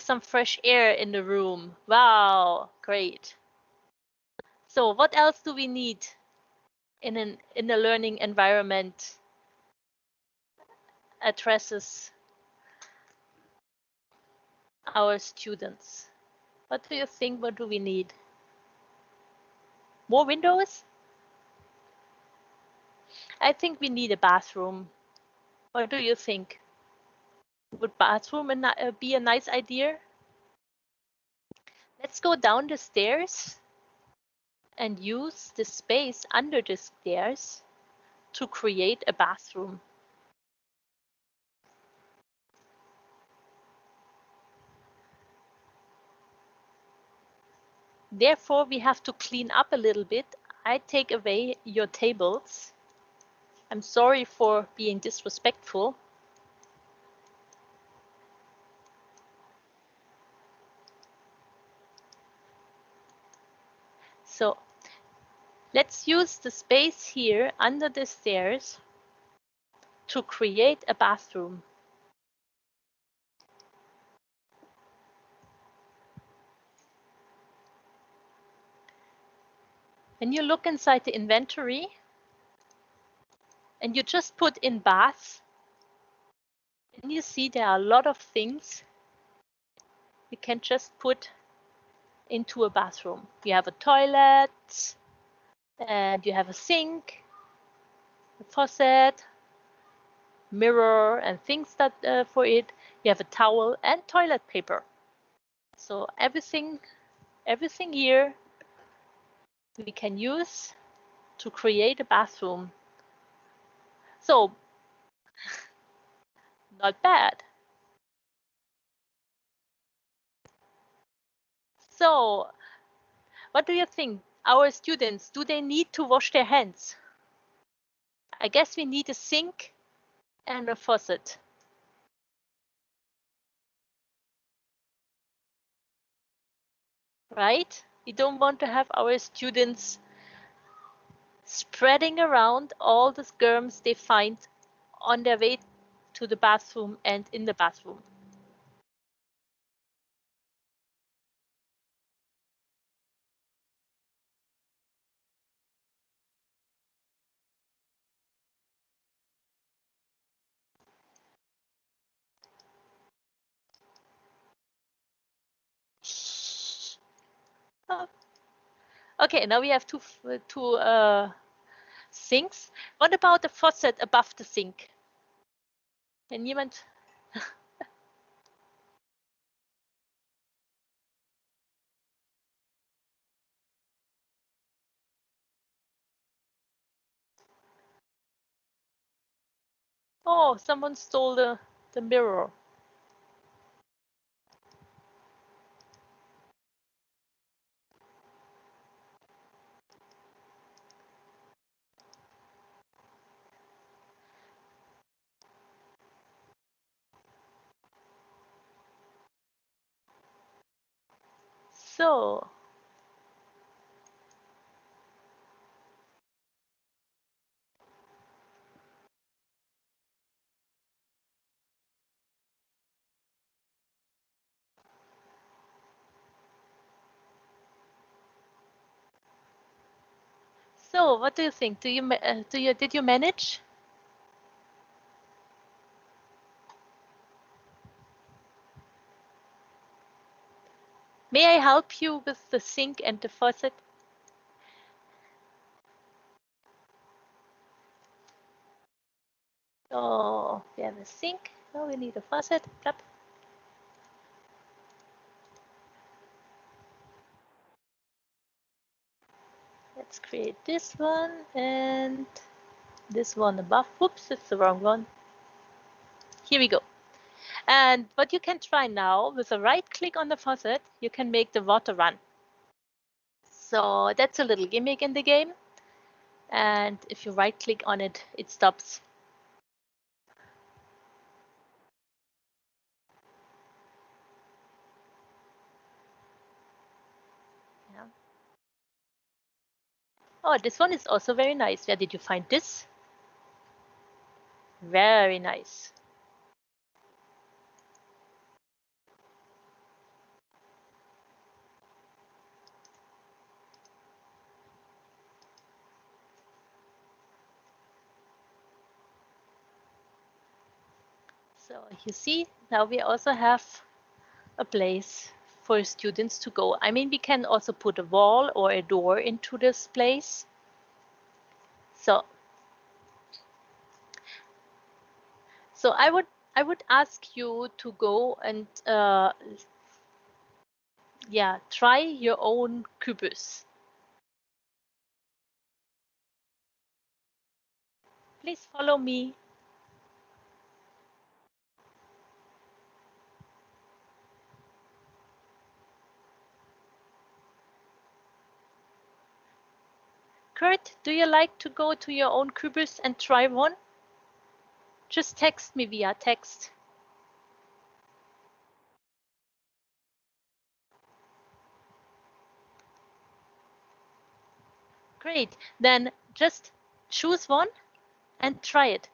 some fresh air in the room. Wow, great. So what else do we need in a learning environment addresses our students? What do you think? What do we need? More windows? I think we need a bathroom. What do you think? Would bathroom be a nice idea? Let's go down the stairs and use the space under the stairs to create a bathroom. Therefore, we have to clean up a little bit. I take away your tables. I'm sorry for being disrespectful. So let's use the space here under the stairs to create a bathroom. When you look inside the inventory and you just put in bath, and you see there are a lot of things you can just put into a bathroom. You have a toilet, and you have a sink, a faucet, mirror, and things that for it. You have a towel and toilet paper. So everything here we can use to create a bathroom. So not bad. So what do you think? Our students, do they need to wash their hands? I guess we need a sink and a faucet. Right? We don't want to have our students spreading around all the germs they find on their way to the bathroom and in the bathroom. Oh, okay, now we have two sinks. What about the faucet above the sink? Can jemand? Oh, someone stole the mirror. So what do you think? Did you manage? May I help you with the sink and the faucet? Oh, we have a sink. Oh, we need a faucet. Plop. Let's create this one and this one above. Whoops, it's the wrong one. Here we go. And what you can try now, with a right click on the faucet, you can make the water run. So that's a little gimmick in the game. And if you right click on it, it stops. Yeah. Oh, this one is also very nice. Where did you find this? Very nice. So you see, now we also have a place for students to go. I mean, we can also put a wall or a door into this place. So I would ask you to go and yeah, try your own kubus. Please follow me. Kurt, do you like to go to your own kubus and try one? Just text me via text. Great. Then just choose one and try it.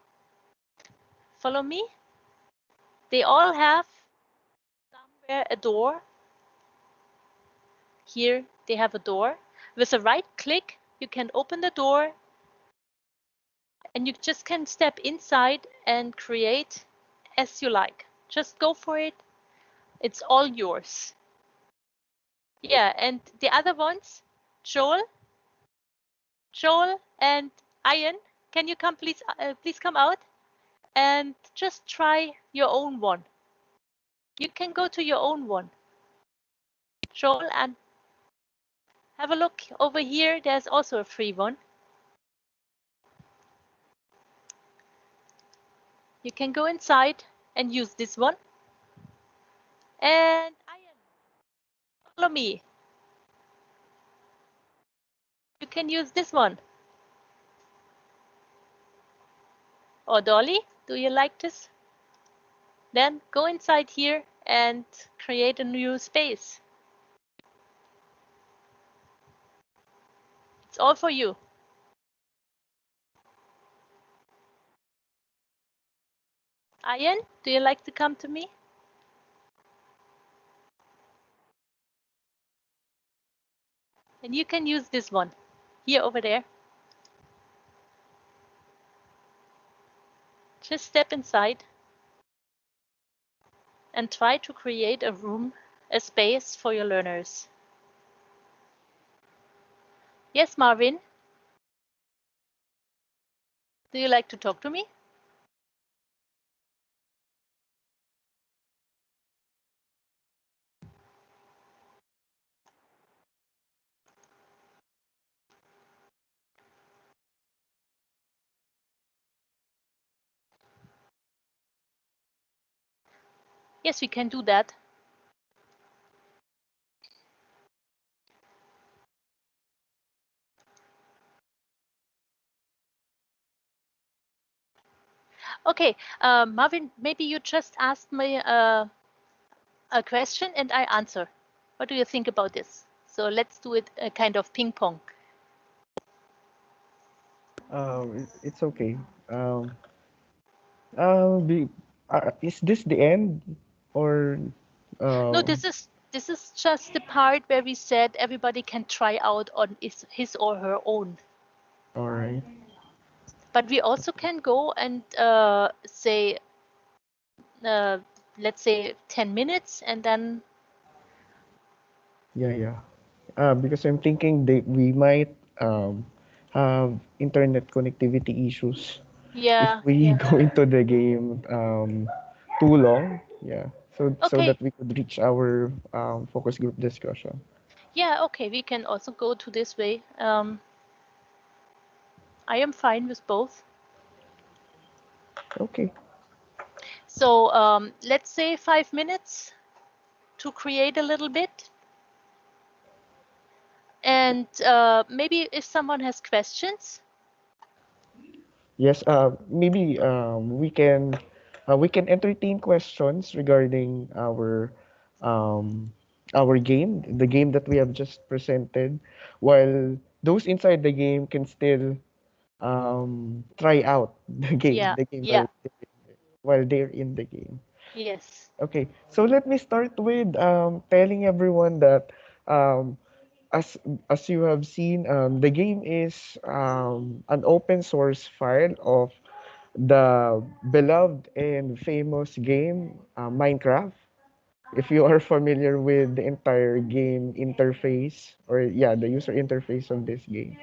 Follow me. They all have somewhere a door. Here they have a door. With a right click, you can open the door and you just can step inside and create as you like. Just go for it. It's all yours. Yeah, and the other ones, Joel, and Ian, can you come please come out and just try your own one. You can go to your own one. Joel, and have a look over here. There's also a free one. You can go inside and use this one. And Ian, follow me. You can use this one. Or Dolly, do you like this? Then go inside here and create a new space. It's all for you. Ian, do you like to come to me? And you can use this one here over there. Just step inside and try to create a room, a space for your learners. Yes, Marvin, do you like to talk to me? Yes, we can do that. Okay, Marvin, maybe you just asked me a question and I answer. What do you think about this? So let's do it a kind of ping pong. It's okay. The is this the end or No, uh, this is just the part where we said everybody can try out on his or her own. all right? But we also can go and say, uh, let's say 10 minutes and then, Yeah, yeah. Because I'm thinking that we might have internet connectivity issues if yeah, we yeah. go into the game too long. Yeah. So Okay, that we could reach our focus group discussion. yeah, okay, we can also go to this way. I am fine with both. Okay. So let's say 5 minutes to create a little bit. And maybe if someone has questions. Yes. Maybe we can entertain questions regarding our um our game, the game that we have just presented, while those inside the game can still try out Yeah, the game yeah, while they're in the game. yes. Okay, so let me start with telling everyone that um, as as you have seen, the game is an open source file of the beloved and famous game Minecraft. If you are familiar with the entire game interface, or yeah, the user interface of this game.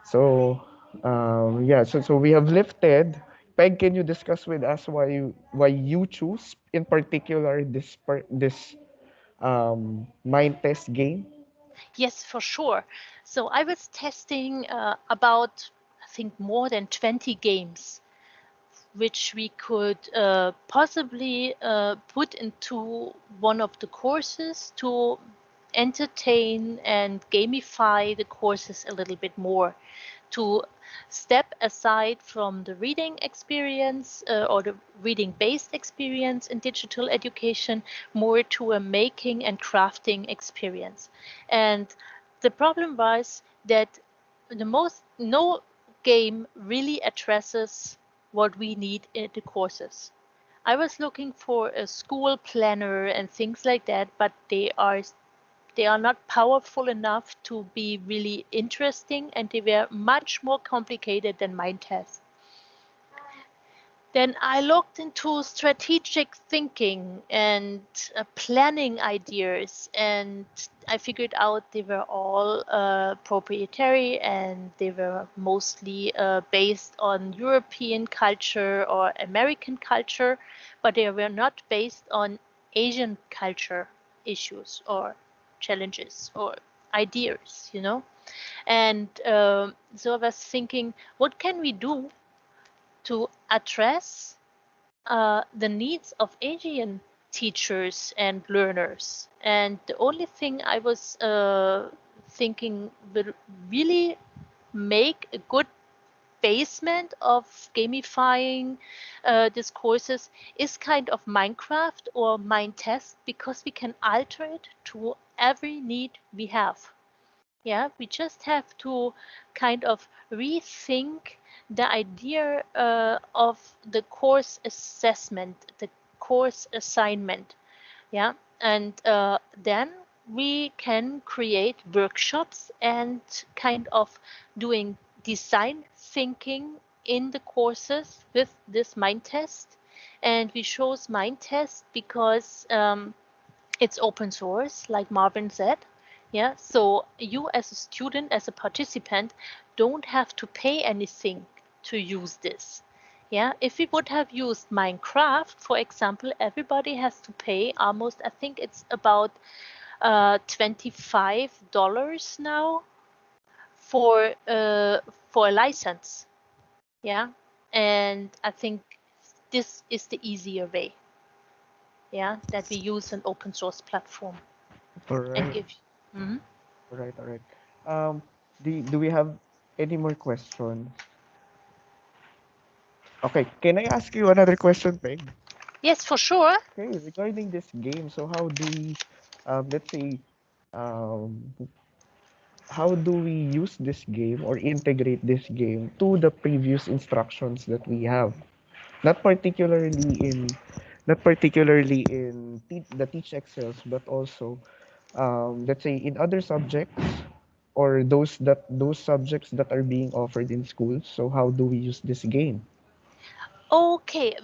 So yeah, so we have lifted. Peg, can you discuss with us why you choose in particular this mind test game? Yes, for sure. So I was testing about, I think, more than 20 games which we could possibly put into one of the courses to entertain and gamify the courses a little bit more, to step aside from the reading experience or the reading based experience in digital education more to a making and crafting experience. And the problem was that no game really addresses what we need in the courses. I was looking for a school planner and things like that, but they are not powerful enough to be really interesting, and they were much more complicated than mine test. Then I looked into strategic thinking and planning ideas, and I figured out they were all proprietary, and they were mostly based on European culture or American culture, but they were not based on Asian culture issues or challenges or ideas. And so I was thinking, what can we do to address the needs of Asian teachers and learners? And the only thing I was thinking will really make a good basement of gamifying these courses is kind of Minecraft or Mindtest, because we can alter it to every need we have. Yeah, we just have to kind of rethink the idea of the course assessment, the course assignment. Yeah, and then we can create workshops and kind of doing design thinking in the courses with this mind test. And we chose mind test because it's open source, like Marvin said. Yeah, so you as a student, as a participant, don't have to pay anything to use this. Yeah, if we would have used Minecraft, for example, everybody has to pay almost, I think it's about $25 now for a license. Yeah, and I think this is the easier way. Yeah, that we use an open source platform All and right, give. Mhm. all right, all right. Um, do we have any more questions? Okay, can I ask you another question, Peg? Yes, for sure. Okay, regarding this game, so how do we, let's say, um, how do we use this game or integrate this game to the previous instructions that we have? Not particularly in, not particularly in the TEACHeXCELS, but also, let's say, in other subjects or those subjects that are being offered in schools. So how do we use this game? Okay,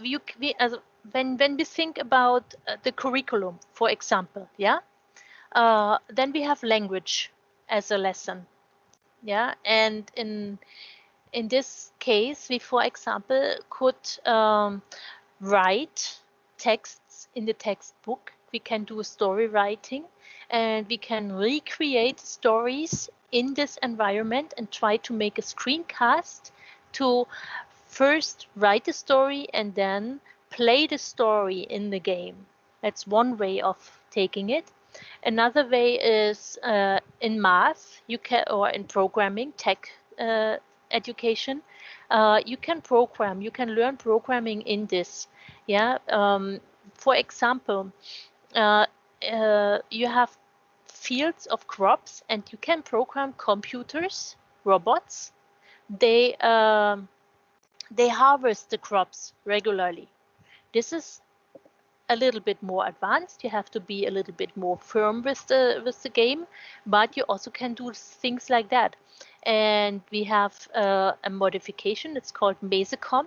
when we think about the curriculum, for example, yeah, then we have language as a lesson, yeah, and in this case, we, for example, could write texts in the textbook. We can do story writing, and we can recreate stories in this environment and try to make a screencast to first write the story and then play the story in the game. That's one way of taking it. Another way is in math, you can, or in programming, tech education, you can program, you can learn programming in this. Yeah, For example, you have fields of crops, and you can program computers, robots. They harvest the crops regularly. This is a little bit more advanced. You have to be a little bit more firm with the game, but you also can do things like that. And we have a modification. It's called Mesecom,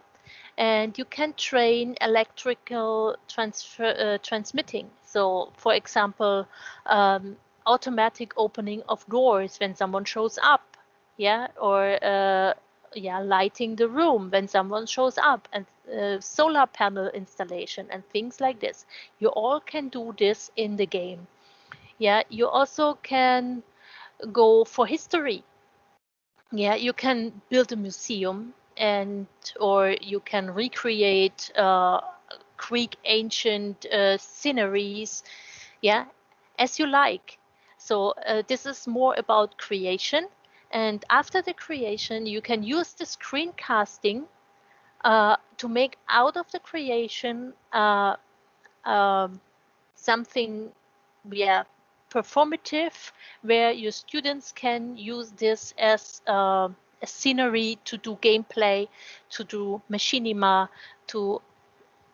and you can train electrical transmitting. So, for example, automatic opening of doors when someone shows up, yeah, or yeah, lighting the room when someone shows up, and solar panel installation and things like this. You all can do this in the game. Yeah, you also can go for history. Yeah, you can build a museum, and or you can recreate Greek ancient sceneries, yeah, as you like. So this is more about creation, and after the creation you can use the screencasting to make out of the creation um, something, yeah, performative, where your students can use this as a scenery to do gameplay, to do machinima, to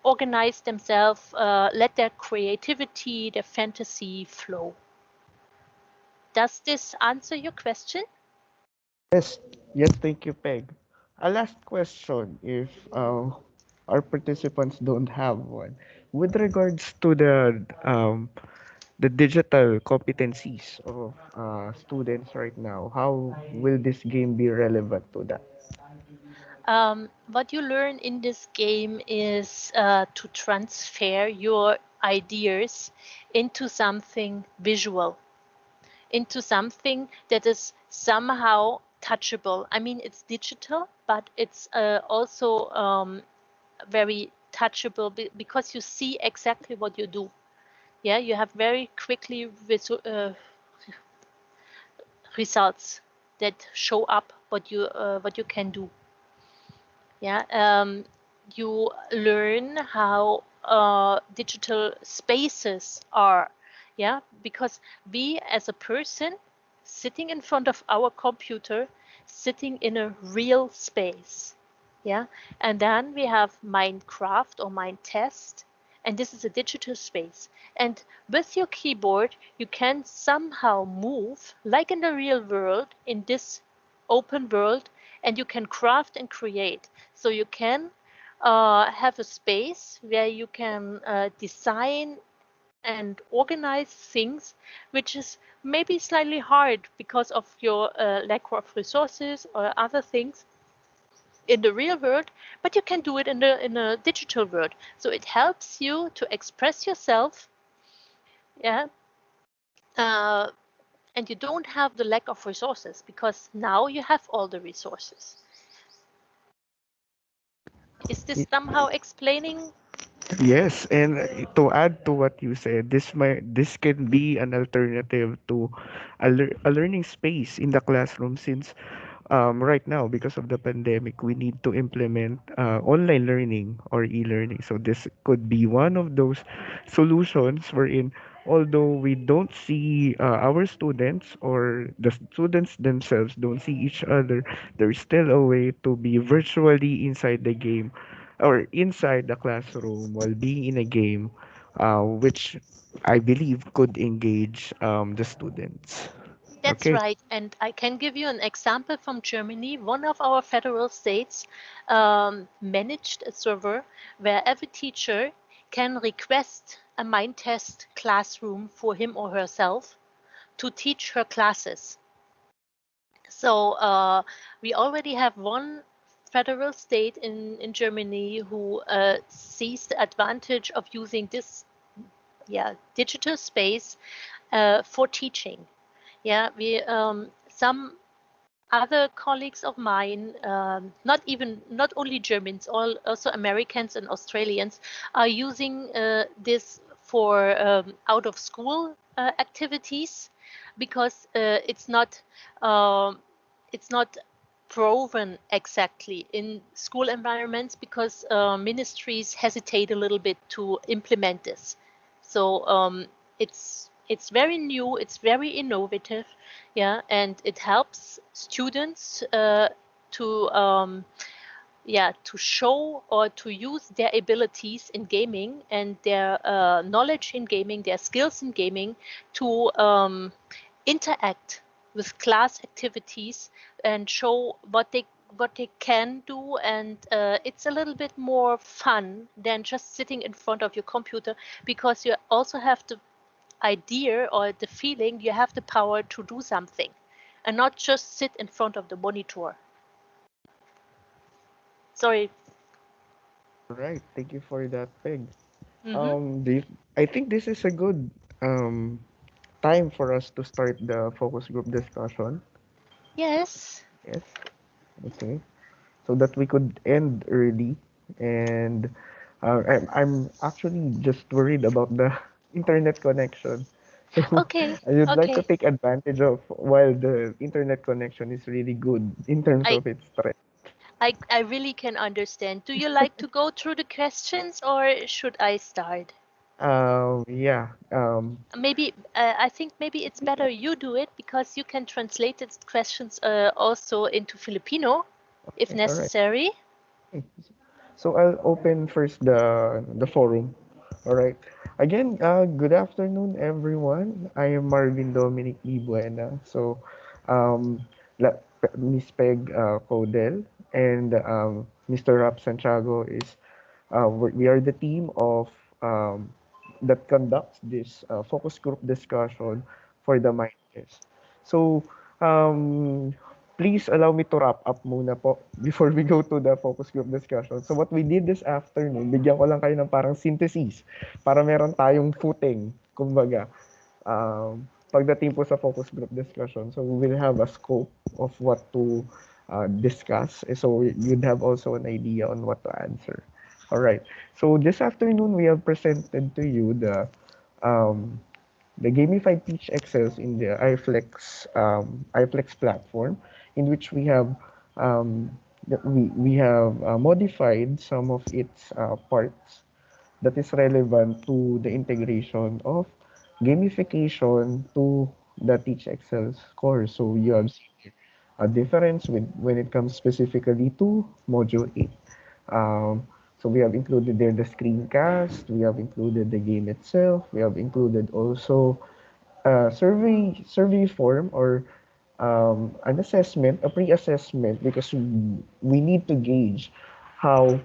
organize themselves, let their creativity, their fantasy flow. Does this answer your question? Yes, yes, thank you, Peg. A last question, if our participants don't have one, with regards to the digital competencies of students right now, how will this game be relevant to that? What you learn in this game is to transfer your ideas into something visual, into something that is somehow touchable. I mean, it's digital, but it's also very touchable because you see exactly what you do. Yeah, you have very quickly results that show up what you can do. Yeah, you learn how digital spaces are. Yeah, because we as a person sitting in front of our computer, sitting in a real space. Yeah, and then we have Minecraft or Mind Test, and this is a digital space. And with your keyboard, you can somehow move like in the real world, in this open world, and you can craft and create. So you can have a space where you can design and organize things, which is maybe slightly hard because of your lack of resources or other things in the real world, but you can do it in the digital world. So it helps you to express yourself, yeah, uh, and you don't have the lack of resources because now you have all the resources. Is this somehow explaining? Yes, and to add to what you said, this can be an alternative to a learning space in the classroom, since right now, because of the pandemic, we need to implement online learning or e-learning. So this could be one of those solutions wherein, although we don't see our students, or the students themselves don't see each other, there's still a way to be virtually inside the game or inside the classroom while being in a game, which I believe could engage the students. That's Okay. right. And I can give you an example from Germany. One of our federal states managed a server where every teacher can request a mind test classroom for him or herself to teach her classes. So we already have one federal state in Germany who sees the advantage of using this, yeah, digital space for teaching. Yeah, we some other colleagues of mine, not only Germans, also Americans and Australians, are using this for out of school activities because it's not proven exactly in school environments because ministries hesitate a little bit to implement this. So it's very new, it's very innovative, yeah, and it helps students to show or to use their abilities in gaming and their knowledge in gaming, their skills in gaming to interact with class activities and show what they can do, and it's a little bit more fun than just sitting in front of your computer, because you also have the idea or the feeling you have the power to do something and not just sit in front of the monitor. Sorry. All right, thank you for that, Peg. Mm-hmm. I think this is a good um time for us to start the focus group discussion. Yes. Yes, okay. So that we could end early. And I'm actually just worried about the internet connection. So Okay. I would like to Okay. take advantage of while the internet connection is really good in terms I of its strength. I really can understand. Do you like to go through the questions or should I start? Yeah. Maybe I think maybe it's better you do it because you can translate the questions also into Filipino if All right. necessary. So I'll open first the forum. All right. Again, good afternoon, everyone. I am Marvin Dominic E. Buena. So, um, Miss Peg Codel and Mr. Rap Santiago is we are the team of um, that conducts this focus group discussion for the mind test. So, um, please allow me to wrap up muna po before we go to the focus group discussion. So what we did this afternoon, bigyan ko lang kayo ng parang synthesis para meron tayong footing, kumbaga, pagdating po sa focus group discussion. So we will have a scope of what to discuss. So you'd have also an idea on what to answer. All right. So this afternoon, we have presented to you um, the gamified TEACHeXCELS in the iFlex platform, in which we have we have modified some of its parts that is relevant to the integration of gamification to the TEACHeXCELS course. So you have seen here a difference when it comes specifically to Module 8. So we have included there the screencast, we have included the game itself, we have included also a survey form or an assessment, a pre-assessment, because we need to gauge how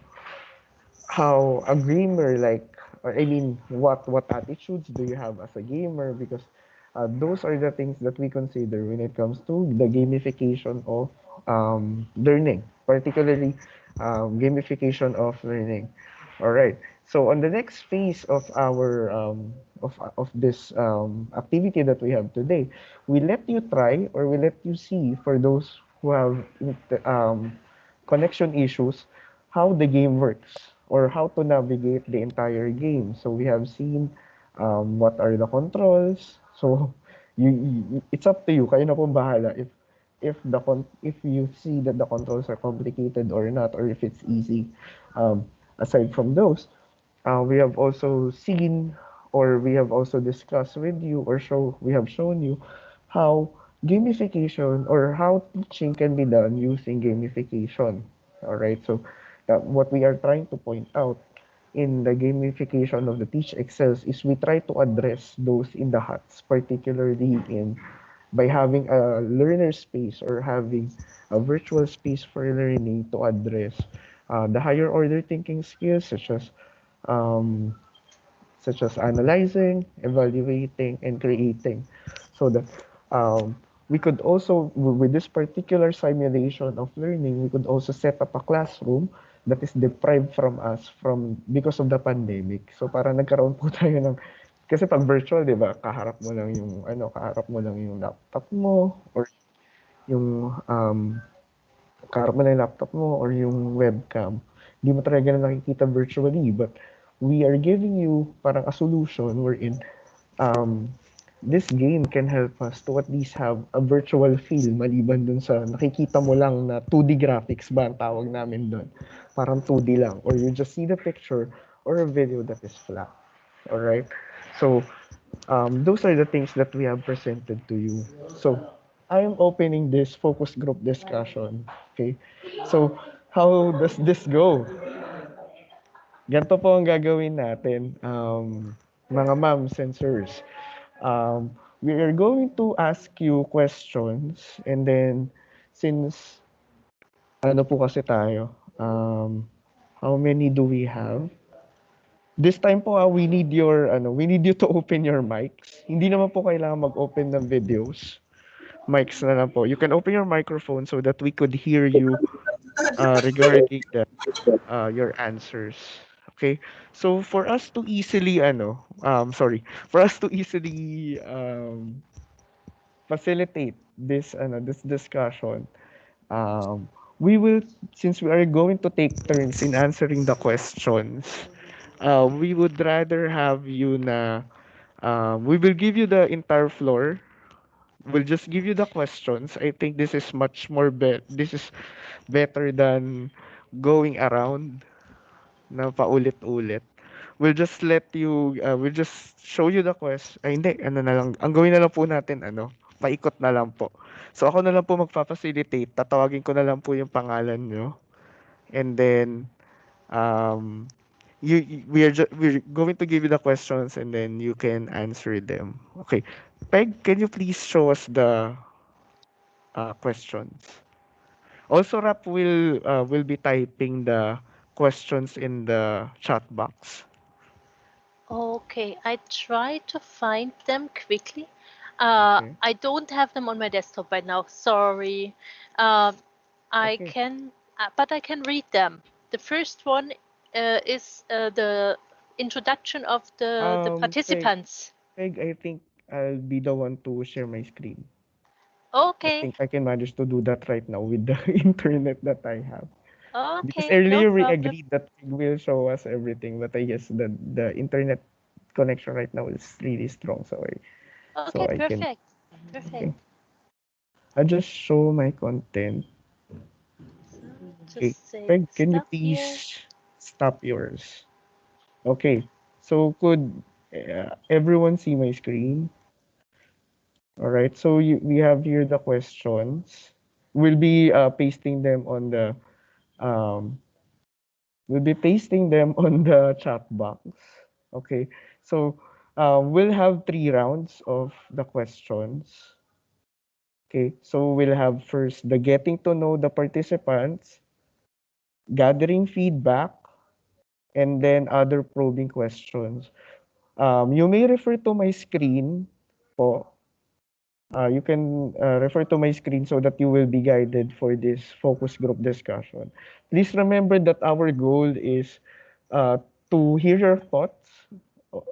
a gamer like, or I mean, what attitudes do you have as a gamer? Because those are the things that we consider when it comes to the gamification of learning, particularly gamification of learning. All right. So on the next phase of our of this activity that we have today, we let you try or we let you see for those who have connection issues how the game works or how to navigate the entire game. So we have seen what are the controls. So it's up to you. Kayo na pong bahala if you see that the controls are complicated or not, or if it's easy. Aside from those, we have also seen or we have also discussed with you or we have shown you how gamification or how teaching can be done using gamification. All right, so what we are trying to point out in the gamification of the Teach Excels is we try to address those in the huts, particularly in by having a learner space or having a virtual space for learning to address the higher order thinking skills um, such as analyzing, evaluating, and creating. So that we could also, with this particular simulation of learning, we could also set up a classroom that is deprived from us because of the pandemic. So para nagkaroon po tayo ng kasi pag virtual, 'di ba, kaharap mo lang yung laptop mo or yung kaharap mo lang yung laptop mo or yung webcam. Hindi mo talaga na nakikita virtually, but we are giving you parang a solution wherein um, this game can help us to at least have a virtual feel maliban dun sa nakikita mo lang na 2D graphics ba ang tawag namin dun. Parang 2D lang. Or you just see the picture or a video that is flat. Alright? So, those are the things that we have presented to you. So, I am opening this focus group discussion. Okay? So, how does this go? Ganito po ang gagawin natin, mga ma'ams and sirs. We are going to ask you questions and then since ano po kasi tayo, how many do we have? This time po, we need you to open your mics. Hindi naman po kailangan mag-open ng videos. Mics na lang po. You can open your microphone so that we could hear you regarding your answers. Okay? So for us to easily for us to easily facilitate this discussion, we will since we are going to take turns in answering the questions, we would rather have you na we will give you the entire floor. We'll just give you the questions. I think this is this is better than going around na paulit-ulit. We'll just show you the quest. Ay, hindi, ano na lang, ang gawin na lang po natin, paikot na lang po. So, ako na lang po magfa-facilitate, tatawagin ko na lang po yung pangalan nyo. And then, um, we're going to give you the questions and then you can answer them. Okay. Peg, can you please show us the questions? Also, Rap will be typing the questions in the chat box. Okay, I try to find them quickly. Okay. I don't have them on my desktop right now. Sorry. Uh, I Okay. can, but I can read them. The first one is the introduction of the Peg, participants. I think I'll be the one to share my screen. I Okay, think I can manage to do that right now with the internet that I have. Because okay, no earlier we problem. agreed that Peg will show us everything, but I guess the internet connection right now is really strong, so Okay, I can. perfect, perfect. Okay. I'll just show my content. So Okay. just say Peg, can you stop here. please stop yours? Okay. So could everyone see my screen? All right. So we have here the questions. We'll be pasting them on the um we'll be pasting them on the chat box. Okay. So we'll have 3 rounds of the questions. Okay. So we'll have first the getting to know the participants, gathering feedback, and then other probing questions. You may refer to my screen po. You can refer to my screen so that you will be guided for this focus group discussion. Please remember that our goal is uh, to hear your thoughts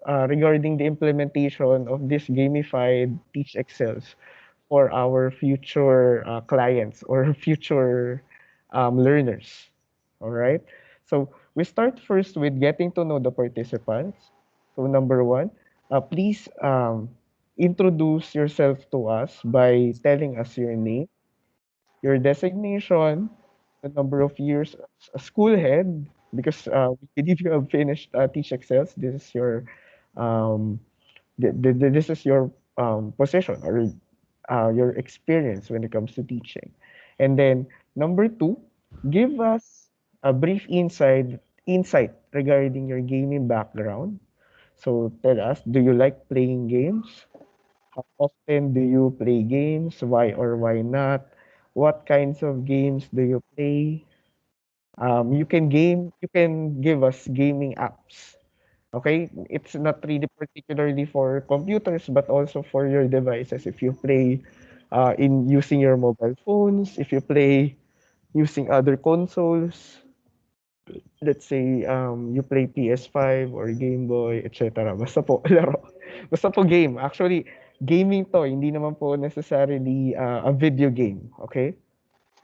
regarding the implementation of this gamified TEACHeXCELS for our future clients or future learners. All right. So we start first with getting to know the participants. So number one, please introduce yourself to us by telling us your name, your designation, the number of years as a school head, because we believe you have finished Teach Excels. This is your um, this is your position or your experience when it comes to teaching. And then number two, give us a brief insight regarding your gaming background. So tell us, do you like playing games? How often do you play games? Why or why not? What kinds of games do you play? You can give us gaming apps. Okay? It's not really particularly for computers, but also for your devices. If you play in using your mobile phones, if you play using other consoles, let's say you play PS5 or Game Boy, etc. Basta po laro. Basta po game. Actually, gaming to, hindi naman po necessarily a video game, okay?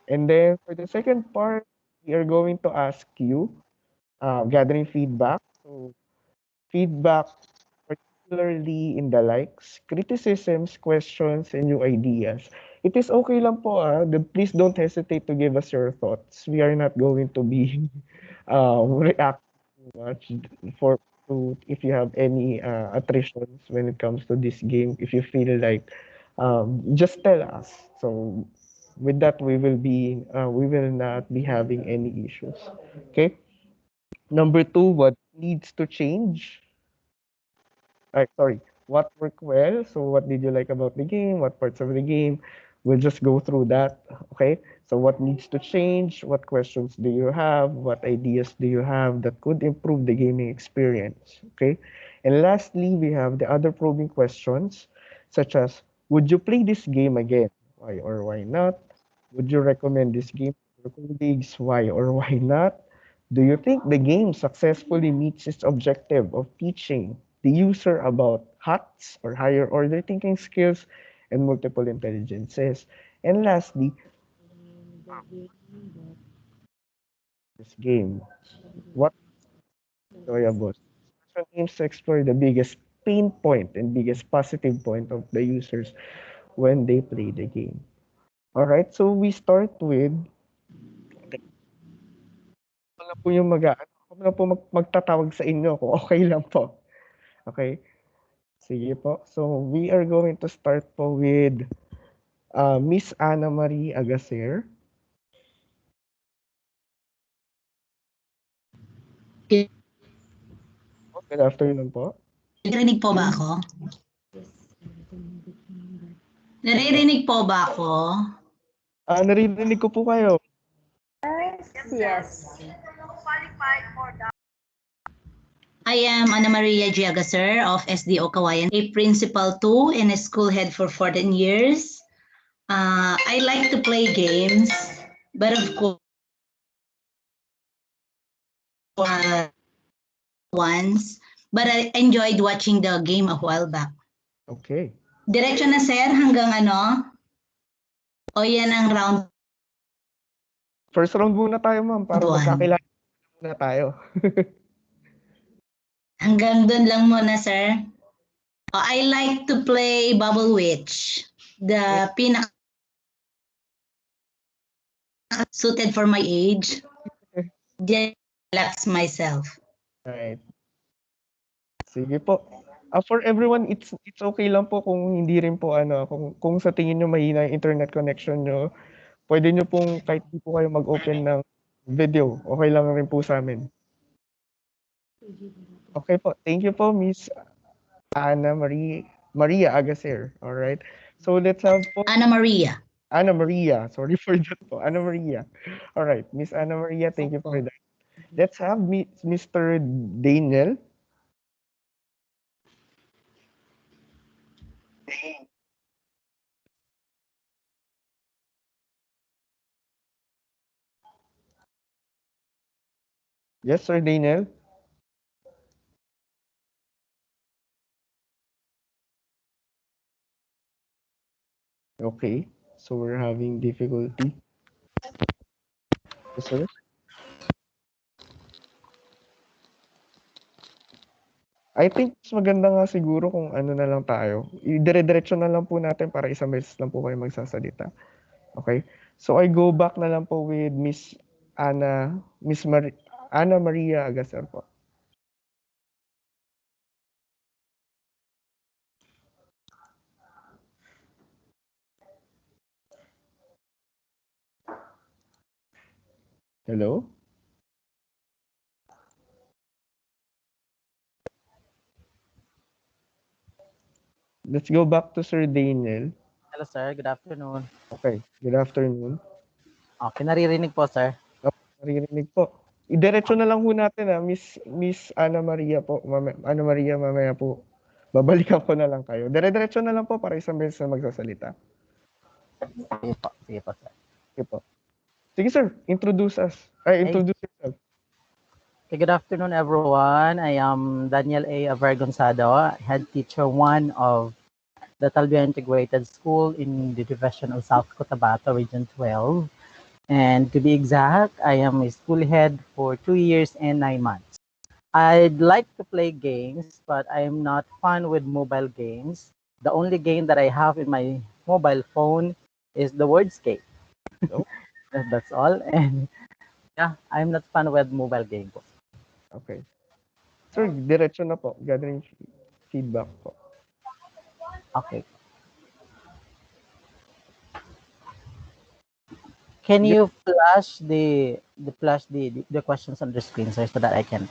And then for the second part, we are going to ask you gathering feedback. So feedback particularly in the likes, criticisms, questions, and new ideas. It is okay lang po, please don't hesitate to give us your thoughts. We are not going to be react too much for to if you have any attritions when it comes to this game. If you feel like, just tell us. So with that, we will not be having any issues. Okay. Number two, what needs to change? Sorry, what worked well? So what did you like about the game? What parts of the game? We'll just go through that. Okay. So what needs to change? What questions do you have? What ideas do you have that could improve the gaming experience? Okay. And lastly, we have the other probing questions, such as, would you play this game again? Why or why not? Would you recommend this game to your colleagues? Why or why not? Do you think the game successfully meets its objective of teaching the user about HATs or higher order thinking skills and multiple intelligences? And lastly, this game, what is enjoyable? Special aims to explore the biggest pain point and biggest positive point of the users when they play the game. All right, so we start with ako na po yung ako na po magtatawag sa inyo kung okay lang po. Okay? Sige po. So we are going to start po with Miss Ana Marie Agacer. Good afternoon po. Naririnig po ba ako? Naririnig po ba ako? Naririnig ko po kayo. Yes. I am Ana Maria Giagasser of SDO Kawayan, a principal too and a school head for 14 years. I like to play games, but of course, once, but I enjoyed watching the game a while back. Okay. Diretso na sir hanggang ano? O yan ang round First round muna tayo, ma'am, para One. magkakilala muna tayo. Hanggang doon lang muna, sir. I like to play Bubble Witch. The pinaka suited for my age. Just relax myself. Right. Sige po. For everyone, it's okay lang po kung hindi rin po kung sa tingin niyo mahina yung internet connection niyo, pwede niyo pong kahit di po kayo mag-open ng video, okay lang rin po sa amin. Okay po. Thank you po, Miss Ana Maria Agacer. All right. So let's have po Ana Maria. Ana Maria. Sorry for that po. Ana Maria. All right. Miss Ana Maria, thank you for that. Let's have Mr. Daniel. Yes, Sir Daniel. Okay. So we're having difficulty. Yes, sir. I think mas maganda nga siguro kung ano na lang tayo. Dire-diretso na lang po natin para isang beses lang po kayo magsasalita. Okay? So I go back na lang po with Miss Ana Maria Agacer po. Hello? Let's go back to Sir Daniel. Hello sir, good afternoon. Okay. Good afternoon. Okay, naririnig po sir. Naririnig po. Idiretso na lang po natin Miss Ana Maria po. Ana Maria, mamaya po. Babalikan ko na lang kayo. Dire-diretso na lang po para isang beses na magsasalita. Sige po sir. Okay po. Sige sir, introduce us. Introduce yourself. Okay, good afternoon everyone. I am Daniel A. Avergonzado, head teacher 1 of the Talbia Integrated School in the division of South Cotabato, Region 12. And to be exact, I am a school head for 2 years and 9 months. I'd like to play games, but I'm not fun with mobile games. The only game that I have in my mobile phone is the Wordscape. Oh, That's all. And yeah, I'm not fun with mobile games. okay. Sir, diretso na po. Gathering feedback po. Okay. Can Yes, you flash the questions on the screen, sir, so that I can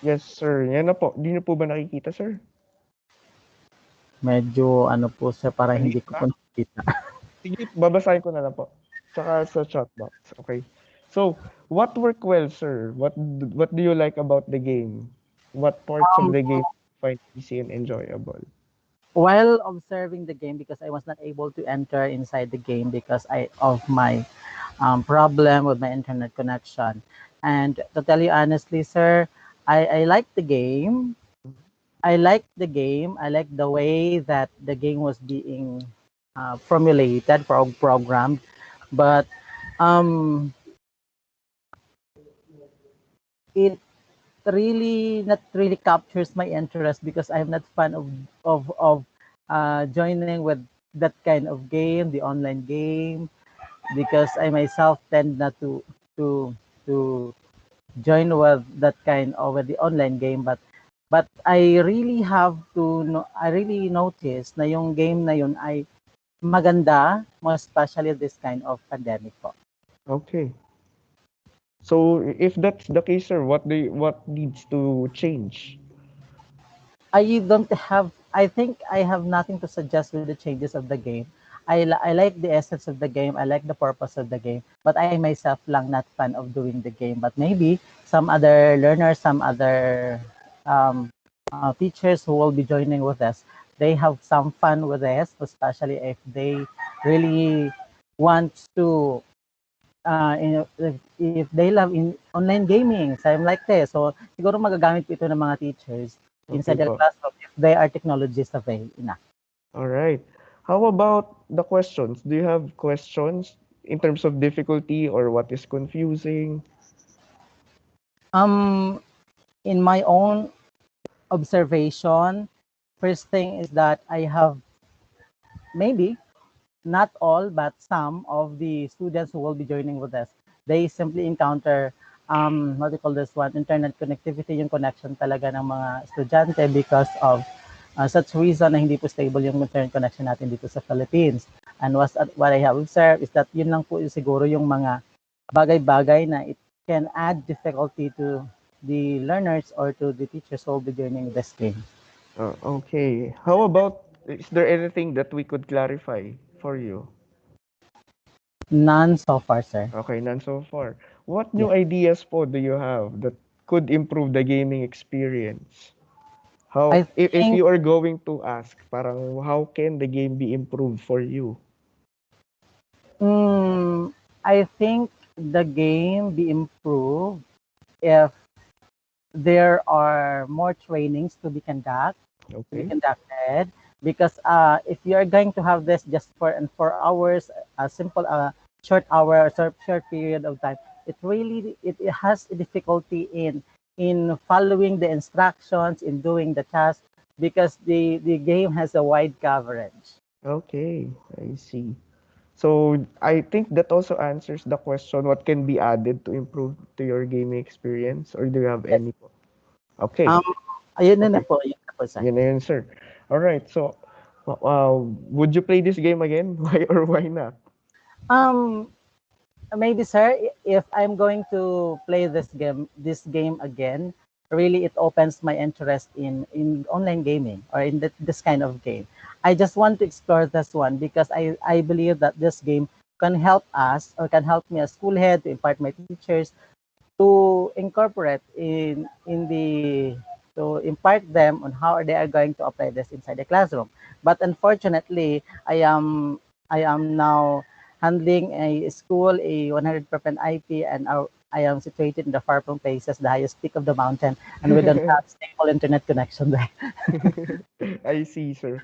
yes, sir. Yan na po. Di niyo po ba nakikita, sir? medyo ano po sir para hindi Maliit ko ba? po nakita. Sige, babasahin ko na lang po. Tsaka sa chat box. Okay. So, what worked well, sir? What do you like about the game? What parts of Um, the game find easy and enjoyable? while observing the game, because I was not able to enter inside the game because of my problem with my internet connection. And to tell you honestly, sir, I like the game. I like the game. I like the way that the game was being formulated, programmed. But um, it really not really captures my interest because I'm not fan of joining with that kind of game, the online game, because I myself tend not to to join with that kind of with the online game, but I really have to know, I really notice na yung game na yun ay maganda, most especially this kind of pandemic po. Okay. So, if that's the case, sir, what needs to change? I think I have nothing to suggest with the changes of the game. I like the essence of the game. I like the purpose of the game. But I myself lang not fan of doing the game. But maybe some other learners, some other teachers who will be joining with us, they have some fun with this, especially if they really want to if they love in online gaming, same like this. So, siguro magagamit po ito ng mga teachers Okay inside the po. classroom if they are technologists avail enough. All right. How about the questions? Do you have questions in terms of difficulty or what is confusing? Um, in my own observation, first thing is that I have maybe not all, but some of the students who will be joining with us, they simply encounter what do you call this one, internet connectivity, yung connection talaga ng mga estudyante because of such reason na hindi po stable yung internet connection natin dito sa Philippines. And what I have observed is that yun lang po siguro yung mga bagay-bagay na it can add difficulty to the learners or to the teachers who will be joining this game. Okay. How about, is there anything that we could clarify for you? None so far, sir. Okay, none so far. What new Yeah. ideas po do you have that could improve the gaming experience? I How, if think you are going to ask, parang how can the game be improved for you? I think the game be improved if there are more trainings to be Okay. conducted because if you are going to have this just for and 4 hours, a simple short hour or short period of time, it has a difficulty in following the instructions in doing the task because the game has a wide coverage. Okay, I see. So I think that also answers the question, what can be added to improve to your gaming experience, or do you have Yes. any po? Okay. Um, ayun Okay. yun na po, sir. Yun na yun, sir. All right. So, would you play this game again? Why or why not? Um, maybe sir, if I'm going to play this game again, really it opens my interest in online gaming or in this kind of game. I just want to explore this one because I believe that this game can help us or can help me as school head to impart my teachers to incorporate in the to impart them on how they are going to apply this inside the classroom. But unfortunately, I am now handling a school, a 100% IP, and I am situated in the far from places, the highest peak of the mountain, and we don't have stable internet connection there. I see, sir.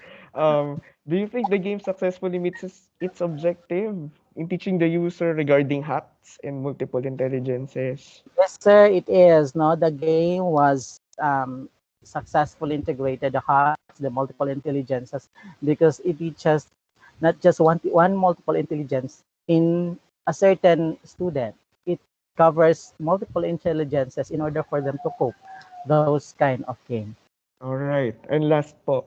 Do you think the game successfully meets its objective in teaching the user regarding hacks and multiple intelligences? Yes, sir, it is. No, the game was successfully integrated the HACs, the multiple intelligences, because it teaches not just one multiple intelligence in a certain student. It covers multiple intelligences in order for them to cope those kind of game. All right. And last po,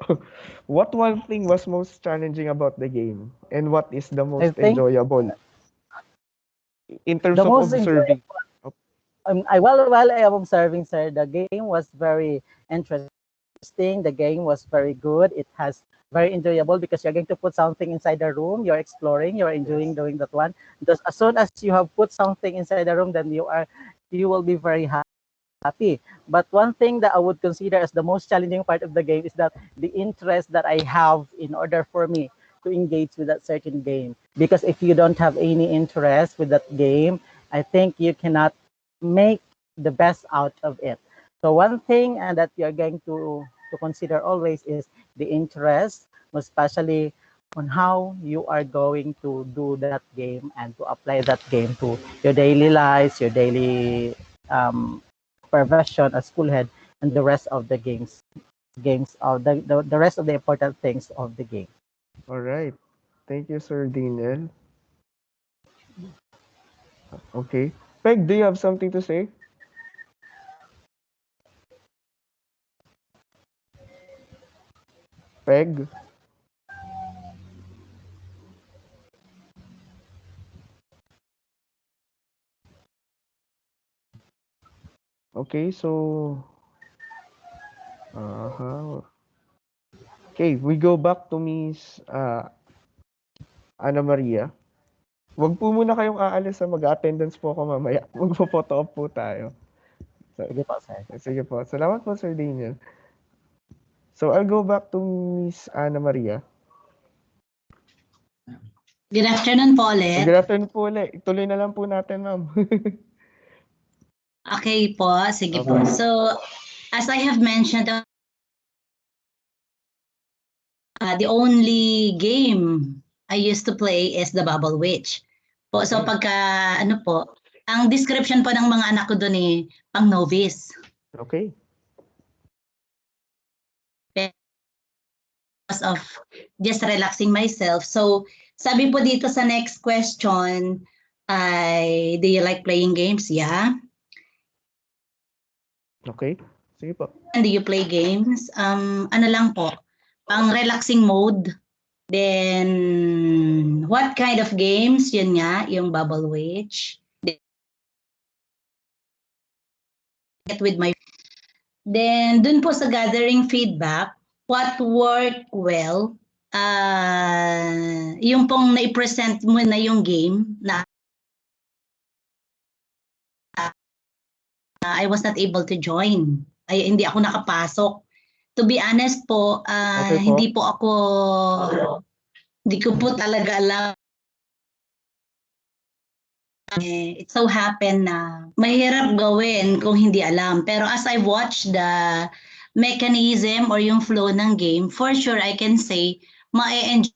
what one thing was most challenging about the game, and what is the I most think enjoyable in terms the of most enjoyable, observing? while I am observing, sir, the game was very interesting. The game was very good. It has very enjoyable because you're going to put something inside the room. You're exploring. You're enjoying doing that one. Because as soon as you have put something inside the room, then you will be very happy. But one thing that I would consider as the most challenging part of the game is that the interest that I have in order for me to engage with that certain game. Because if you don't have any interest with that game, I think you cannot make the best out of it. So one thing that you're going to consider always is the interest, especially on how you are going to do that game and to apply that game to your daily lives, your daily profession as school head, and the rest of the games of the rest of the important things of the game. All right. Thank you, Sir Daniel. Okay. Peg, do you have something to say? Peg? Okay, so uh-huh. Okay, we go back to Miss Ana Maria. Wag po muna kayong aalis sa mag-attendance po ako mamaya. Magpo-photo op po tayo. So, Sige po, sir. sige po. Salamat po, Sir Daniel. So, I'll go back to Miss Ana Maria. Good afternoon po ulit. Good afternoon po ulit. Ituloy na lang po natin, ma'am. Okay po, sige po. Okay. So, as I have mentioned, the only game I used to play is the Bubble Witch. Po, so Okay. pagka, ano po, ang description po ng mga anak ko doon eh, pang novice. Okay. Because of just relaxing myself. So, sabi po dito sa next question, ay, do you like playing games? Yeah. Okay. Sige po. And do you play games? Ano lang po, pang relaxing mode. Then, what kind of games? Yun nga, yung Bubble Witch. With my Then, dun po sa gathering feedback, what worked well, yung pong na-present mo na yung game na I was not able to join. Ay, hindi ako nakapasok. To be honest po, Okay po. hindi ko po talaga alam. It so happened na mahirap gawin kung hindi alam. Pero as I watch the mechanism or yung flow ng game, for sure I can say, ma-enjoy.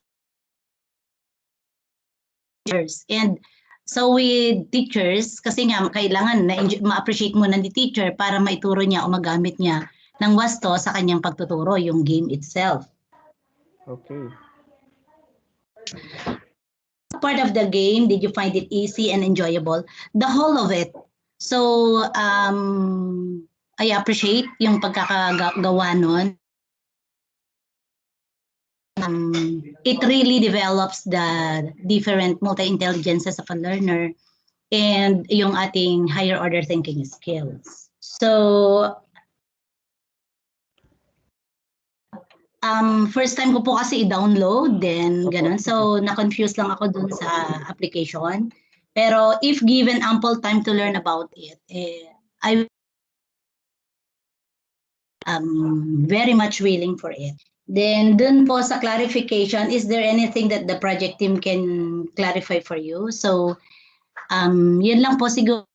And so with teachers, kasi nga kailangan na ma-appreciate mo ng teacher para maituro niya o magamit niya ng wasto sa kanyang pagtuturo, yung game itself. Okay. Part of the game, did you find it easy and enjoyable? The whole of it. So, I appreciate yung pagkakagawa nun. It really develops the different multi-intelligences of a learner and yung ating higher order thinking skills. So, first time ko po kasi i-download, then ganun. So, na-confuse lang ako dun sa application. Pero if given ample time to learn about it, I am very much willing for it. Then dun po sa clarification, is there anything that the project team can clarify for you? So, yun lang po siguro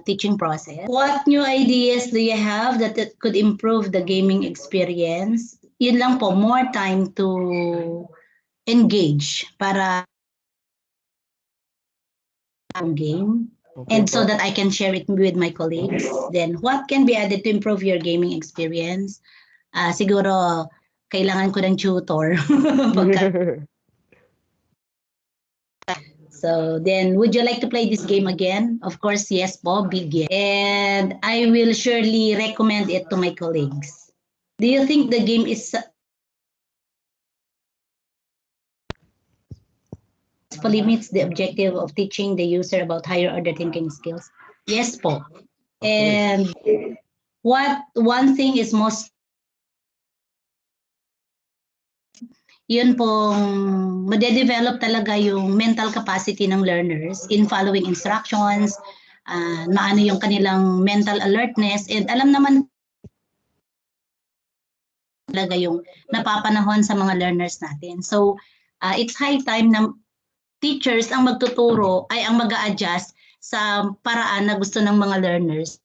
teaching process. What new ideas do you have that could improve the gaming experience? Yun lang po, more time to engage para game. Okay and so po. that I can share it with my colleagues. Then what can be added to improve your gaming experience? Siguro kailangan ko ng tutor pagka. So then, would you like to play this game again? Of course, yes po, big yes. And I will surely recommend it to my colleagues. Do you think the game is successfully meets the objective of teaching the user about higher order thinking skills? Yes po. Okay. And what one thing is most yun pong made-develop talaga yung mental capacity ng learners in following instructions, maano yung kanilang mental alertness, and alam naman talaga yung napapanahon sa mga learners natin. So, it's high time na teachers ang magtuturo ay ang mag-a-adjust sa paraan na gusto ng mga learners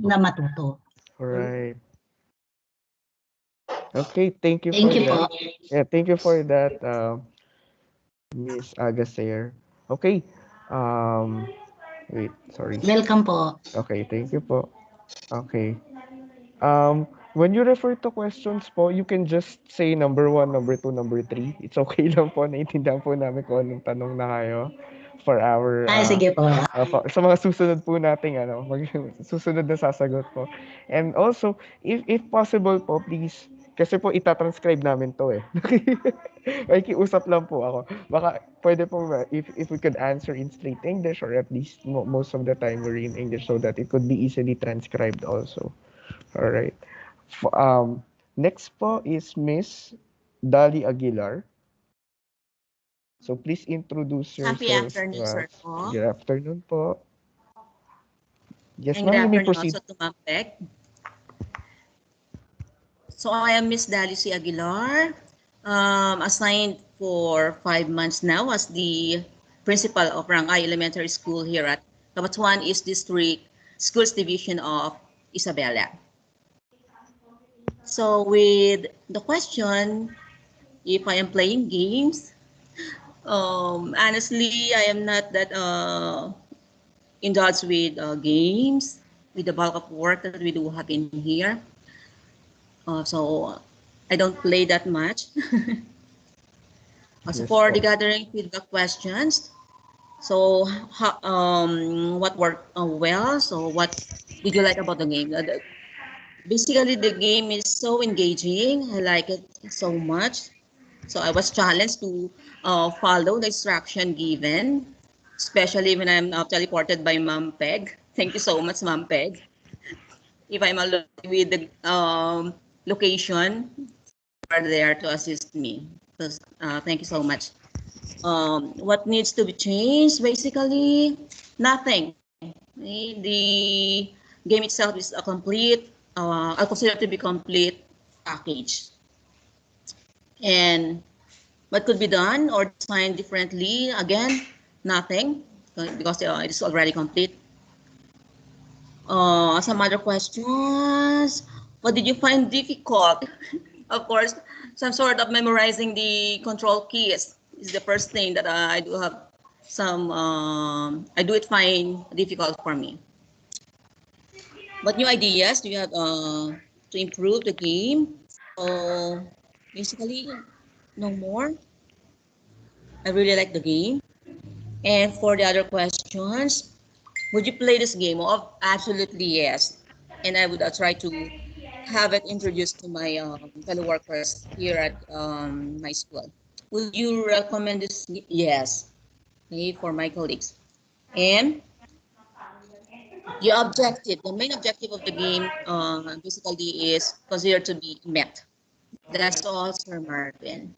na matuto. Alright. Okay, thank you Thank for you that. po. Yeah, thank you for that, Miss Agasair. Okay. Um, wait, sorry. Welcome po. Okay, thank you po. Okay. When you refer to questions po, you can just say number 1, number 2, number 3. It's okay lang po. Naiintindihan po namin kung anong tanong na kayo for our Sige po. sa mga susunod po nating susunod na sasagot po. And also, if possible po, please, kasi po itatranscribe namin to eh. Nakikiusap lang po ako. Baka pwede po if we could answer in straight English or at least most of the time we're in English so that it could be easily transcribed also. All right. Next po is Miss Dali Aguilar. So please introduce Happy yourself afternoon, to sir us. po. Good afternoon po. Yes, And good ma'am, you may afternoon proceed. also to Ma'am Beck. So I am Miss Dalicy Aguilar, assigned for 5 months now as the principal of Rangay Elementary School here at Cabatuan East District Schools Division of Isabela. So with the question, if I am playing games, honestly, I am not that indulged with games, with the bulk of work that we do have in here. So I don't play that much. So Yes for the po. gathering feedback questions, so what worked well? So what did you like about the game? Basically, the game is so engaging. I like it so much. So I was challenged to follow the instruction given, especially when I'm teleported by Ma'am Peg. Thank you so much, Ma'am Peg. If I'm alone with the location, are there to assist me. So, thank you so much. What needs to be changed? Basically, nothing. The game itself is a complete, I consider to be complete package. And what could be done or designed differently? Again, nothing, because it is already complete. Some other questions. What did you find difficult? Of course, some sort of memorizing the control keys is the first thing that I do have some, I do it find difficult for me. But new ideas do you have to improve the game? So basically, no more. I really like the game. And for the other questions, would you play this game? Oh, absolutely yes. And I would try to have it introduced to my fellow workers here at my school. Would you recommend this? Yes, okay, for my colleagues. And the main objective of the game basically is considered to be met. That's all, Sir Marvin.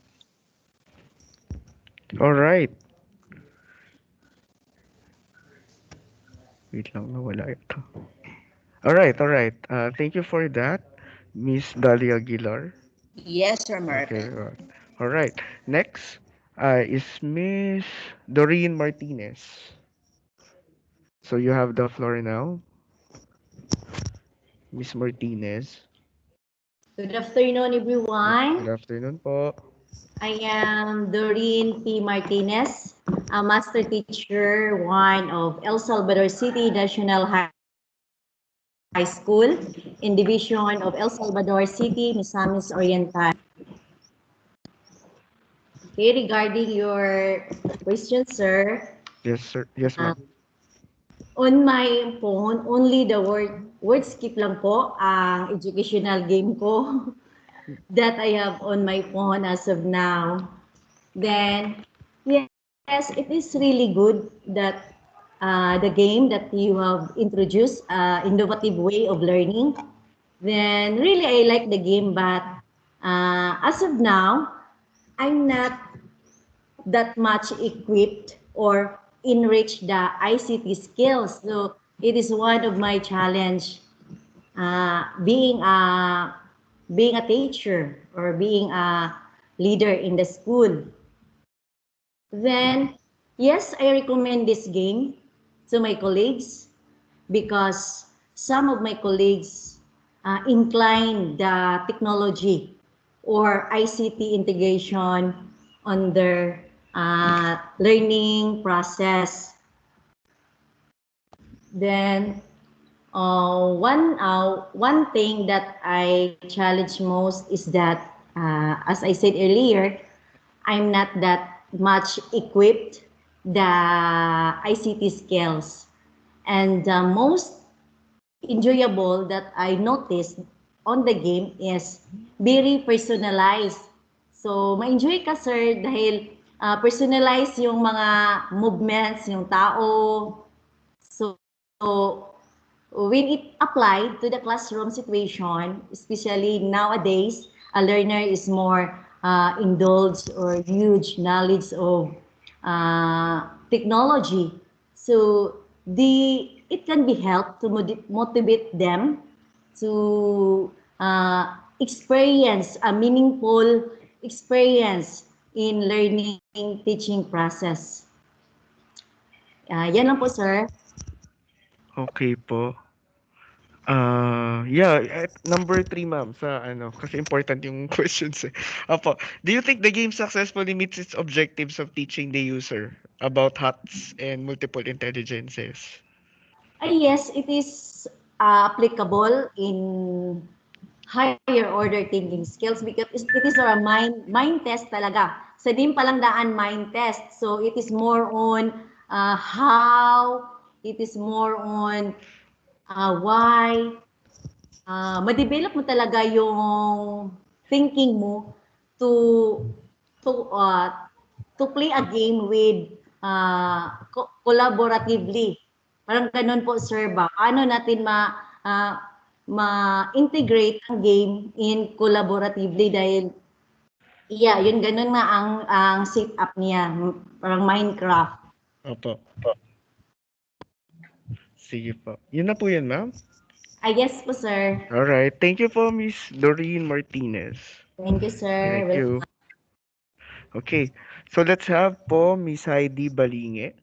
All right. Wait lang, nawala ito. All right, all right. Thank you for that, Miss Dali Aguilar. Yes, Sir Okay, Marvin. all right. Next is Miss Doreen Martinez. So you have the floor now, Miss Martinez. Good afternoon, Good everyone. afternoon po. I am Doreen P. Martinez, a Master Teacher 1 of El Salvador City National High School in Division of El Salvador City, Misamis Oriental. Okay, regarding your question, sir, Yes, sir. Yes, ma'am. on my phone, only the word skip lang po ang educational game ko that I have on my phone as of now. Then, yes, it is really good that the game that you have introduced, innovative way of learning. Then, really, I like the game, but as of now, I'm not that much equipped or enrich the ICT skills. So, it is one of my challenge being a teacher or being a leader in the school. Then, yes, I recommend this game to my colleagues because some of my colleagues incline the technology or ICT integration on their learning process. Then, one thing that I challenge most is that, as I said earlier, I'm not that much equipped the ICT skills. And the most enjoyable that I noticed on the game is very personalized. So, ma-enjoy ka, sir, dahil personalized yung mga movements, yung tao. So, when it applied to the classroom situation, especially nowadays, a learner is more indulged or huge knowledge of technology. So it can be helped to motivate them to experience a meaningful experience in learning teaching process. Yan lang po, sir. Okay po. Yeah, at number 3, ma'am, sa ano, kasi important yung questions eh. Opo. Do you think the game successfully meets its objectives of teaching the user about HATs and multiple intelligences? Yes, it is applicable in higher order thinking skills because it is a mind test talaga. Sa DIM palang daan mind test. So it is more on how, it is more on why, ma-develop mo talaga yung thinking mo to to uh, to play a game with collaboratively. Parang ganun po, sir, ba? Paano natin ma-integrate ang game in collaboratively dahil yun ganun nga ang setup niya, parang Minecraft. Opo. Sige po. Yun na po yun, ma'am. Yes po, sir. Alright. Thank you po, Miss Doreen Martinez. Thank you, sir. Thank you. Okay. So let's have po Miss Heidi Balinge.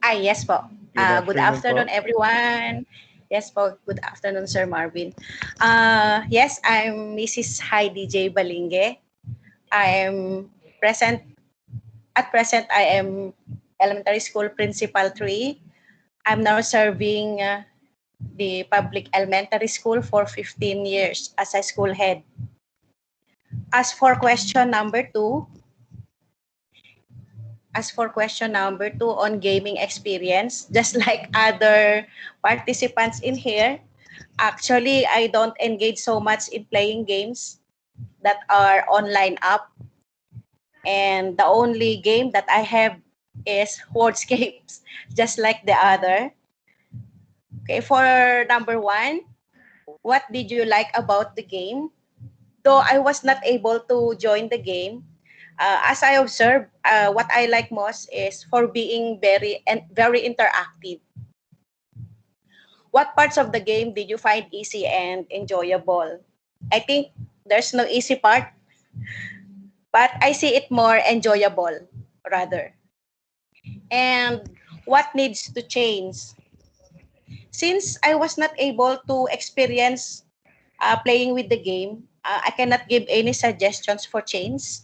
Yes po. Good afternoon, everyone. Yes po, good afternoon, Sir Marvin. Yes, I'm Mrs. Heidi J. Balinge. At present, I am elementary school principal 3. I'm now serving the public elementary school for 15 years as a school head. As for question number 2, on gaming experience, just like other participants in here, actually, I don't engage so much in playing games that are online app. And the only game that I have is wordscapes, just like the other. Okay, for number 1, what did you like about the game? Though I was not able to join the game, as I observed, what I like most is for being very interactive. What parts of the game did you find easy and enjoyable? I think there's no easy part, but I see it more enjoyable rather. And what needs to change? Since I was not able to experience playing with the game, I cannot give any suggestions for change.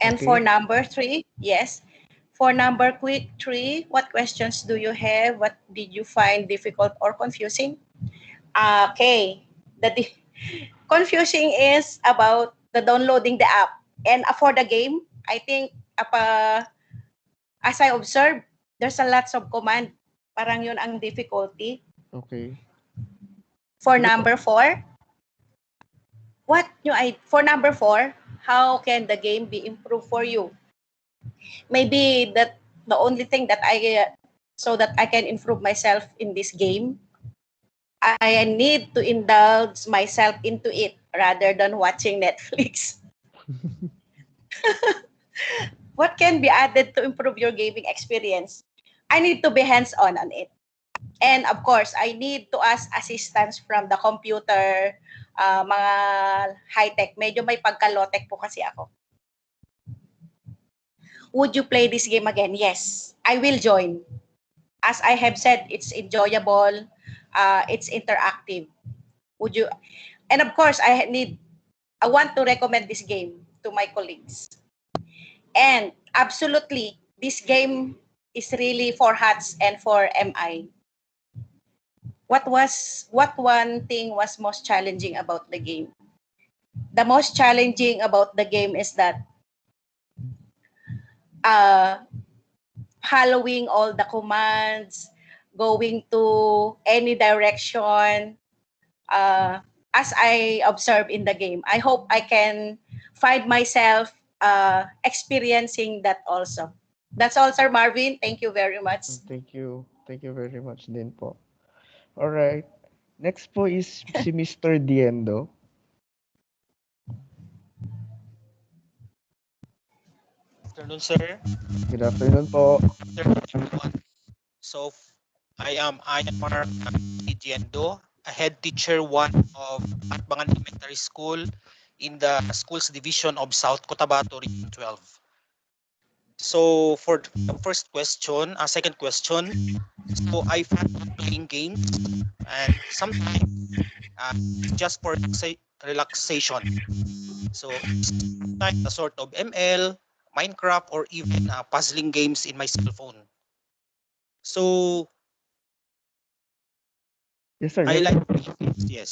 And for Okay. number 3, yes. For number quick 3, what questions do you have? What did you find difficult or confusing? Okay. Confusing is about the downloading the app. And for the game, I think as I observed, there's a lots of command. Parang yun ang difficulty. Okay. For number 4, for number 4, how can the game be improved for you? Maybe that the only thing that so that I can improve myself in this game, I need to indulge myself into it rather than watching Netflix. What can be added to improve your gaming experience? I need to be hands-on on it. And of course, I need to ask assistance from the computer, mga high-tech. Medyo may pagka-low-tech po kasi ako. Would you play this game again? Yes, I will join. As I have said, it's enjoyable, it's interactive. Would you? And of course, I want to recommend this game to my colleagues. And absolutely, this game is really for HATS and for MI. What one thing was most challenging about the game? The most challenging about the game is that following all the commands, going to any direction, as I observe in the game. I hope I can find myself experiencing that also. That's all, Sir Marvin. Thank you very much. Thank you. Thank you very much din po. Alright. Next po is si Mr. Diendo. Afternoon, sir. Good afternoon po. Afternoon, everyone. So, I am Ayamar Giendo, a head teacher 1 of Atbangan Elementary School in the Schools Division of South Cotabato, Region 12. So, for the second question, so I found playing games and sometimes just for relaxation. So, sometimes a sort of ML, Minecraft, or even puzzling games in my cell phone. So Yes, sir. I Yes, like sir. yes.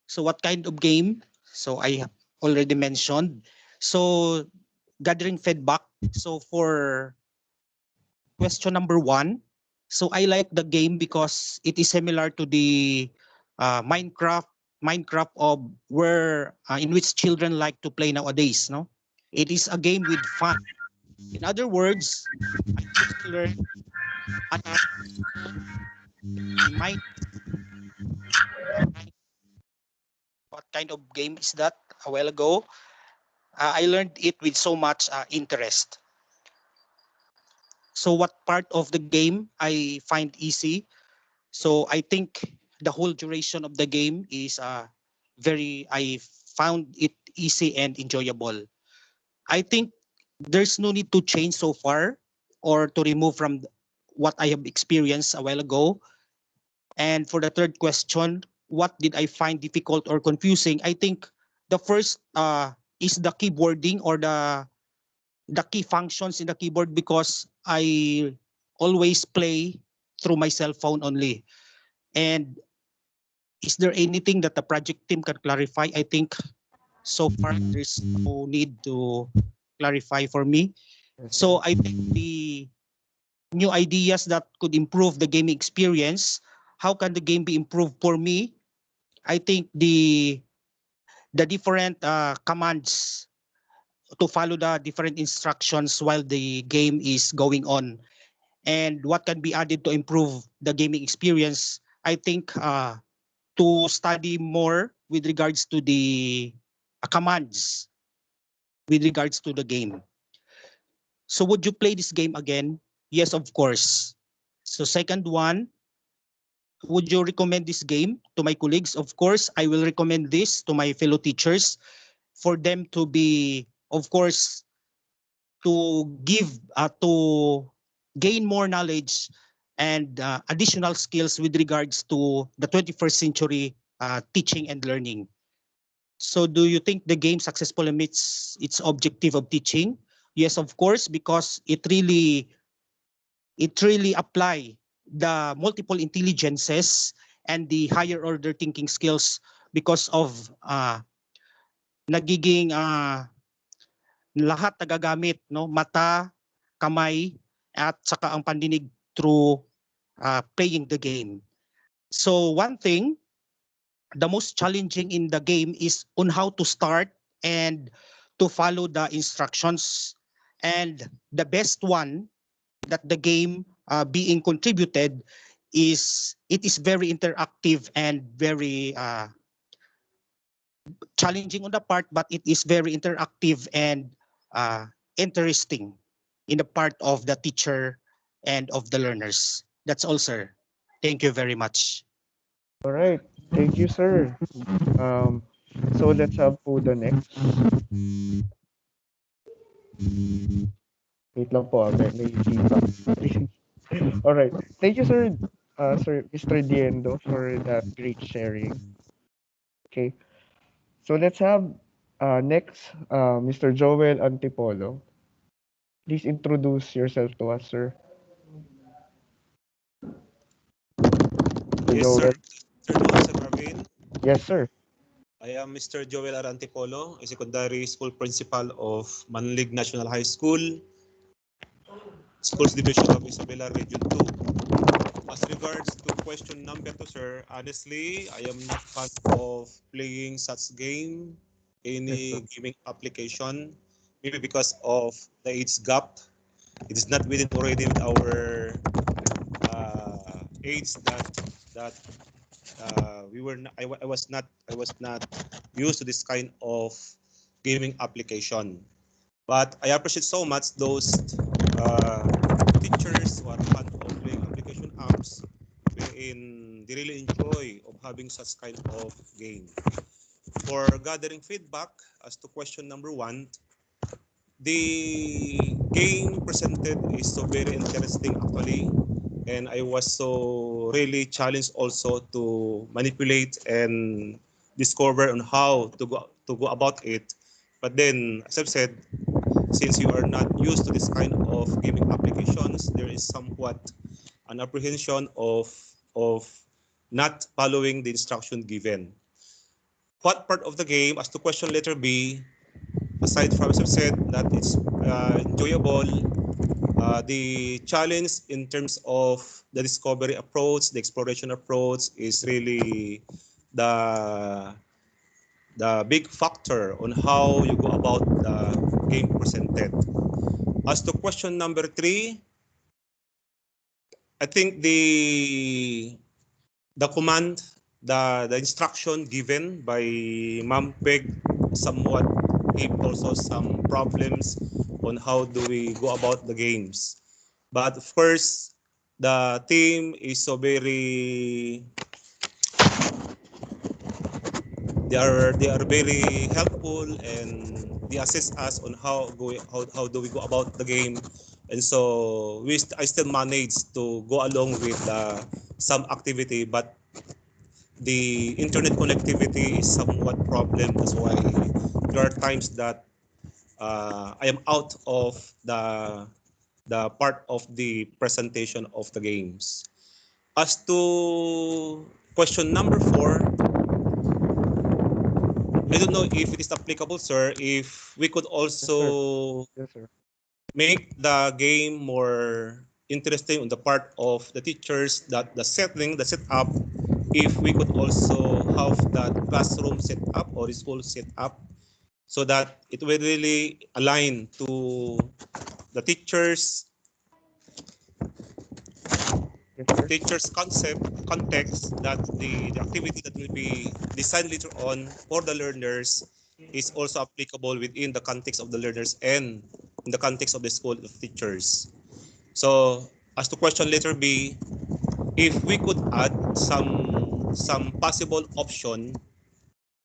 So what kind of game? So I have already mentioned. So gathering feedback. So for question number 1, so I like the game because it is similar to the Minecraft of where in which children like to play nowadays. No, it is a game with fun. In other words, I just learned my what kind of game is that a while ago. I learned it with so much interest. So what part of the game I find easy? So I think the whole duration of the game is I found it easy and enjoyable. I think there's no need to change so far or to remove from what I have experienced a while ago. And for the third question, what did I find difficult or confusing? I think the first is the keyboarding or the key functions in the keyboard because I always play through my cell phone only. And is there anything that the project team can clarify? I think so far there's no need to clarify for me. Yes, So sir. I think the new ideas that could improve the gaming experience, how can the game be improved for me? I think the different commands to follow the different instructions while the game is going on and what can be added to improve the gaming experience. I think to study more with regards to the commands with regards to the game. So would you play this game again? Yes, of course. So second one, would you recommend this game to my colleagues? Of course, I will recommend this to my fellow teachers for them to be, of course, to gain more knowledge and additional skills with regards to the 21st century teaching and learning. So do you think the game successfully meets its objective of teaching? Yes, of course, because it really apply the multiple intelligences and the higher order thinking skills because of nagiging lahat nagagamit, no, mata, kamay at saka ang pandinig through playing the game. So one thing, the most challenging in the game is on how to start and to follow the instructions. And the best one that the game being contributed is it is very interactive and very challenging on the part, but it is very interactive and interesting in the part of the teacher and of the learners. That's all, sir. Thank you very much. All right. Thank you, sir. So let's have po the next. Wait lang po, may feedback. All right. Thank you, sir, Mr. Diendo, for that great sharing. Okay. So let's have next Mr. Joel Antipolo. Please introduce yourself to us, sir. Mr. Yes, sir. Joel. Sir Marvin. Yes, sir. I am Mr. Joel Arantipolo, a secondary school principal of Manlig National High School, Schools Division of Isabela Region 2. As regards to question number 2, sir, honestly, I am not fan of playing such game, any gaming application, maybe because of the age gap. It is not within already with our age that we were not, I was not used to this kind of gaming application. But I appreciate so much those teachers who are fan of playing application apps wherein they really enjoy of having such kind of game. For gathering feedback as to question number 1, the game presented is so very interesting actually, and I was so really challenged also to manipulate and discover on how to go about it. But then, as I've said, since you are not used to this kind of gaming applications, there is somewhat an apprehension of not following the instruction given. What part of the game, as to question letter B, aside from as I've said that it's enjoyable, the challenge in terms of the discovery approach, the exploration approach is really the big factor on how you go about the game presented. As to question number 3, I think the command, the instruction given by Ma'am Peg somewhat gave also some problems on how do we go about the games. But of course, the team is so very they are very helpful and they assist us on how do we go about the game, and so I still managed to go along with some activity, but the internet connectivity is somewhat problem. That's why there are times that I am out of the part of the presentation of the games. As to question number 4, I don't know if it is applicable, sir, if we could also Yes, sir. make the game more interesting on the part of the teachers, that the setup, if we could also have that classroom setup or school setup so that it will really align to the Yes, sir. teacher's context, that the activity that will be designed later on for the learners is also applicable within the context of the learners and in the context of the school of teachers. So as to question letter B, if we could add some possible option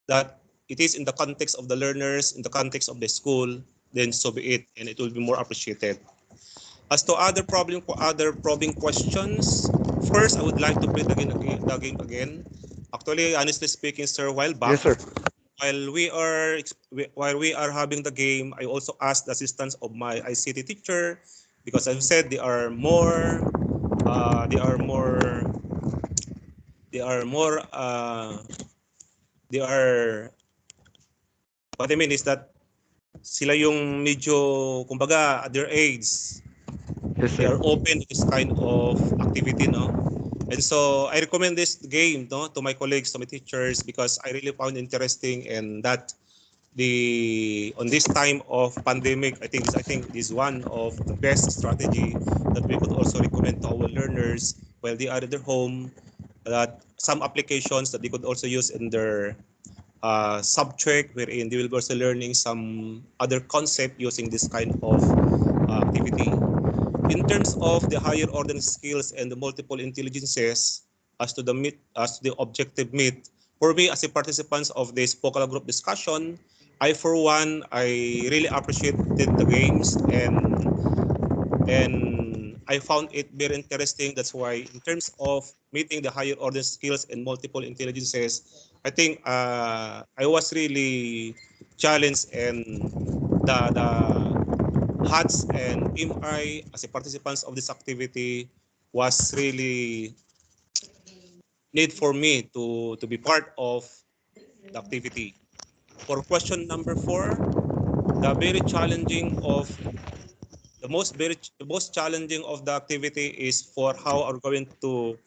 that it is in the context of the learners, in the context of the school, then so be it, and it will be more appreciated. As to other probing questions, first I would like to play the game again. Actually, honestly speaking, sir, a while back, Yes, sir. while we are having the game, I also asked the assistance of my ICT teacher because as I said, they are more they are more they are what I mean is that sila yung medyo kumbaga at their age Yes, they sir. are open to this kind of activity, no? And so I recommend this game, no, to my colleagues, to my teachers, because I really found interesting and that the on this time of pandemic, I think this is one of the best strategy that we could also recommend to our learners while they are at their home. That some applications that they could also use in their subject, wherein they will be also learning some other concept using this kind of activity. In terms of the higher order skills and the multiple intelligences, as to the objective meet, for me as a participant of this focal group discussion, I really appreciated the games and I found it very interesting. That's why in terms of meeting the higher order skills and multiple intelligences, I think I was really challenged and the HATS and MI as a participants of this activity was really need for me to be part of the activity. For question number 4, the very challenging of the most challenging of the activity is for how are we going to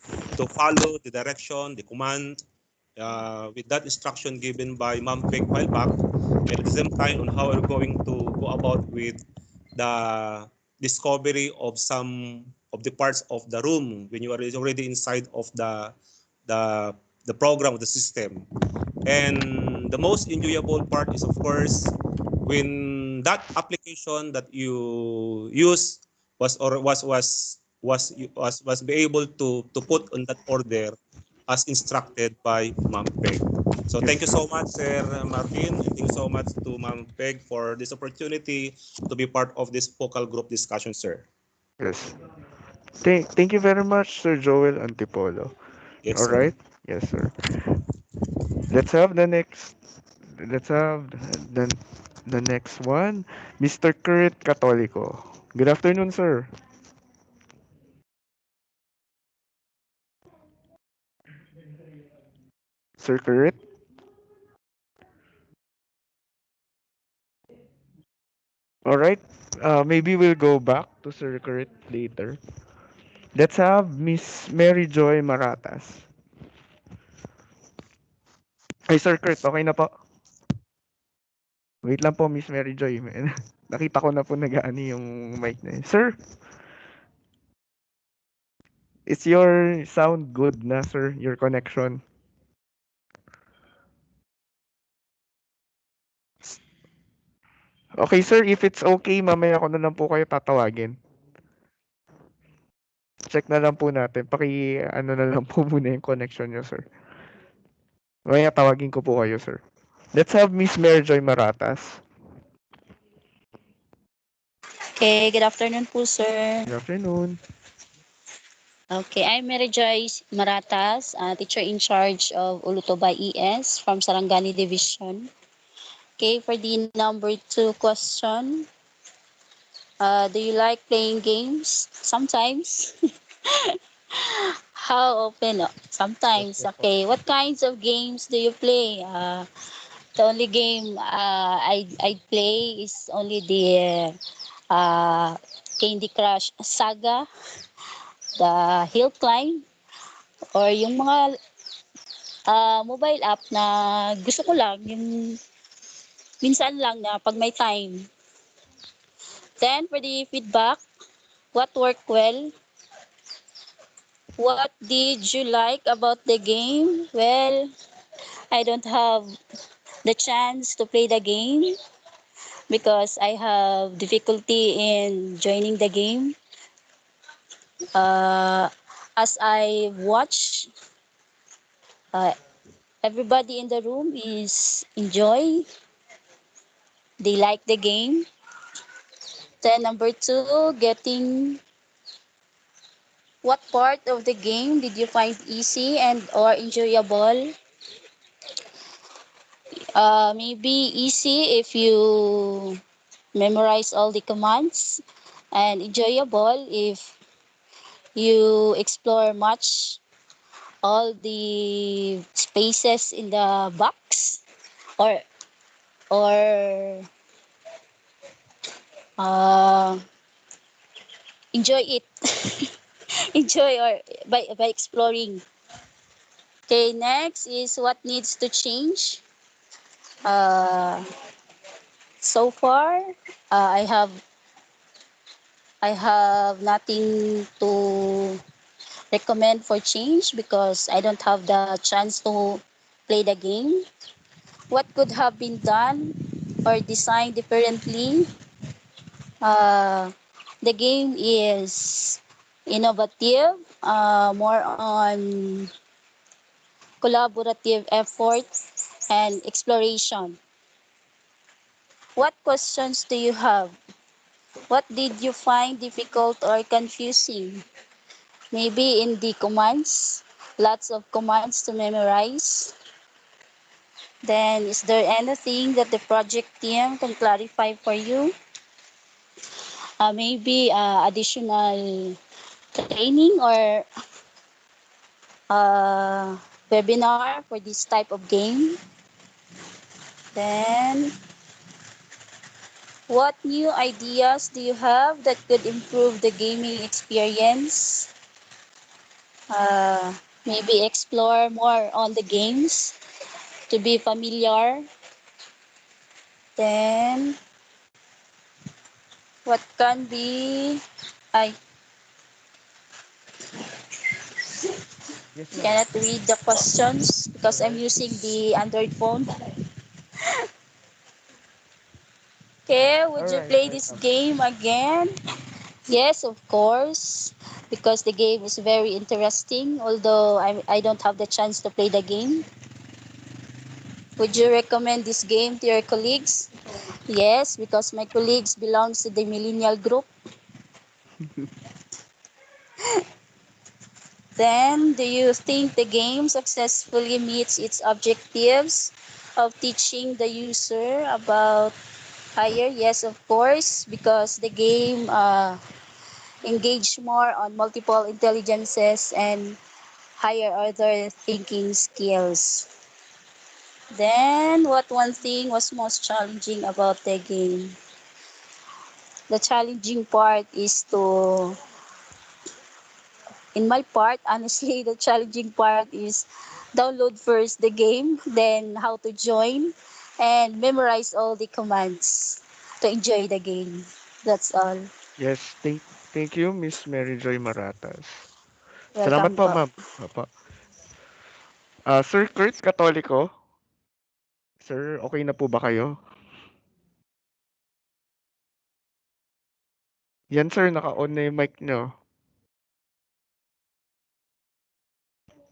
follow the direction, the command, with that instruction given by Ma'am Peg while back, and at the same time on how we're going to go about with the discovery of some of the parts of the room when you are already inside of the the program of the system. And the most enjoyable part is, of course, when that application that you use was or was be able to put on that order as instructed by Ma'am Peg. So Yes, thank you sir. so much, Sir Marvin. And thank you so much to Ma'am Peg for this opportunity to be part of this focal group discussion, sir. Yes. Thank you very much, Sir Joel Antipolo. Yes, All sir. right. Yes, sir. Let's have the next. Let's have the next one, Mr. Kurt Catolico. Good afternoon, sir. Sir Kurt. All right. Maybe we'll go back to Sir Kurt later. Let's have Miss Mary Joy Maratas. Ay, Sir Kurt, okay na po. Wait lang po, Miss Mary Joy. Nakita ko na po nag-ano yung mic na yun. Sir, is your sound good na, sir? Your connection? Okay, sir, if it's okay, mamaya ko na lang po kayo tatawagin. Check na lang po natin. Ano na lang po muna yung connection nyo, sir. Mamaya tawagin ko po kayo, sir. Let's have Miss Mary Joy Maratas. Okay, good afternoon po, sir. Good afternoon. Okay, I'm Mary Joyce Maratas, teacher in charge of Ulutobay ES from Sarangani Division. Okay, for the number 2 question, do you like playing games? Sometimes. How often? Yes, Sometimes. yes po. Okay, what kinds of games do you play? The only game I play is only the Candy Crush Saga, the Hill Climb, or yung mga mobile app na gusto ko lang, yung minsan lang na pag may time. Then, for the feedback, what worked well? What did you like about the game? Well, I don't have the chance to play the game because I have difficulty in joining the game. As I watch, uh, everybody in the room is enjoy. They like the game. Then number 2, getting what part of the game did you find easy and or enjoyable? Maybe easy if you memorize all the commands, and enjoyable if you explore much all the spaces in the box, or or uh, enjoy it. Enjoy or by exploring. Okay, next is what needs to change. uh, so far, I have nothing to recommend for change because I don't have the chance to play the game. What could have been done or designed differently? Uh, the game is innovative, more on collaborative effort and exploration. What questions do you have? What did you find difficult or confusing? Maybe in the commands, lots of commands to memorize. Then, is there anything that the project team can clarify for you? Maybe additional training or webinar for this type of game. Then, what new ideas do you have that could improve the gaming experience? Uh, Maybe explore more on the games to be familiar. Then, what can be? I Yes, ma'am. cannot read the questions because I'm Alright. using the Android phone. Okay, would you Alright, play right, this ma'am. game again? Yes, of course, because the game is very interesting, although I don't have the chance to play the game. Would you recommend this game to your colleagues? Yes, because my colleagues belongs to the millennial group. Then, do you think the game successfully meets its objectives of teaching the user about higher? Yes, of course, because the game engage more on multiple intelligences and higher order thinking skills. Then, what one thing was most challenging about the game? The challenging part is to, in my part, honestly, the challenging part is download first the game, then how to join, and memorize all the commands to enjoy the game. That's all. Yes, thank you, Miss Mary Joy Maratas. Salamat Welcome po, po. ma'am. Opo. Sir Kurt Katoliko. Sir, okay na po ba kayo? Yan, sir, naka-on na yung mic nyo.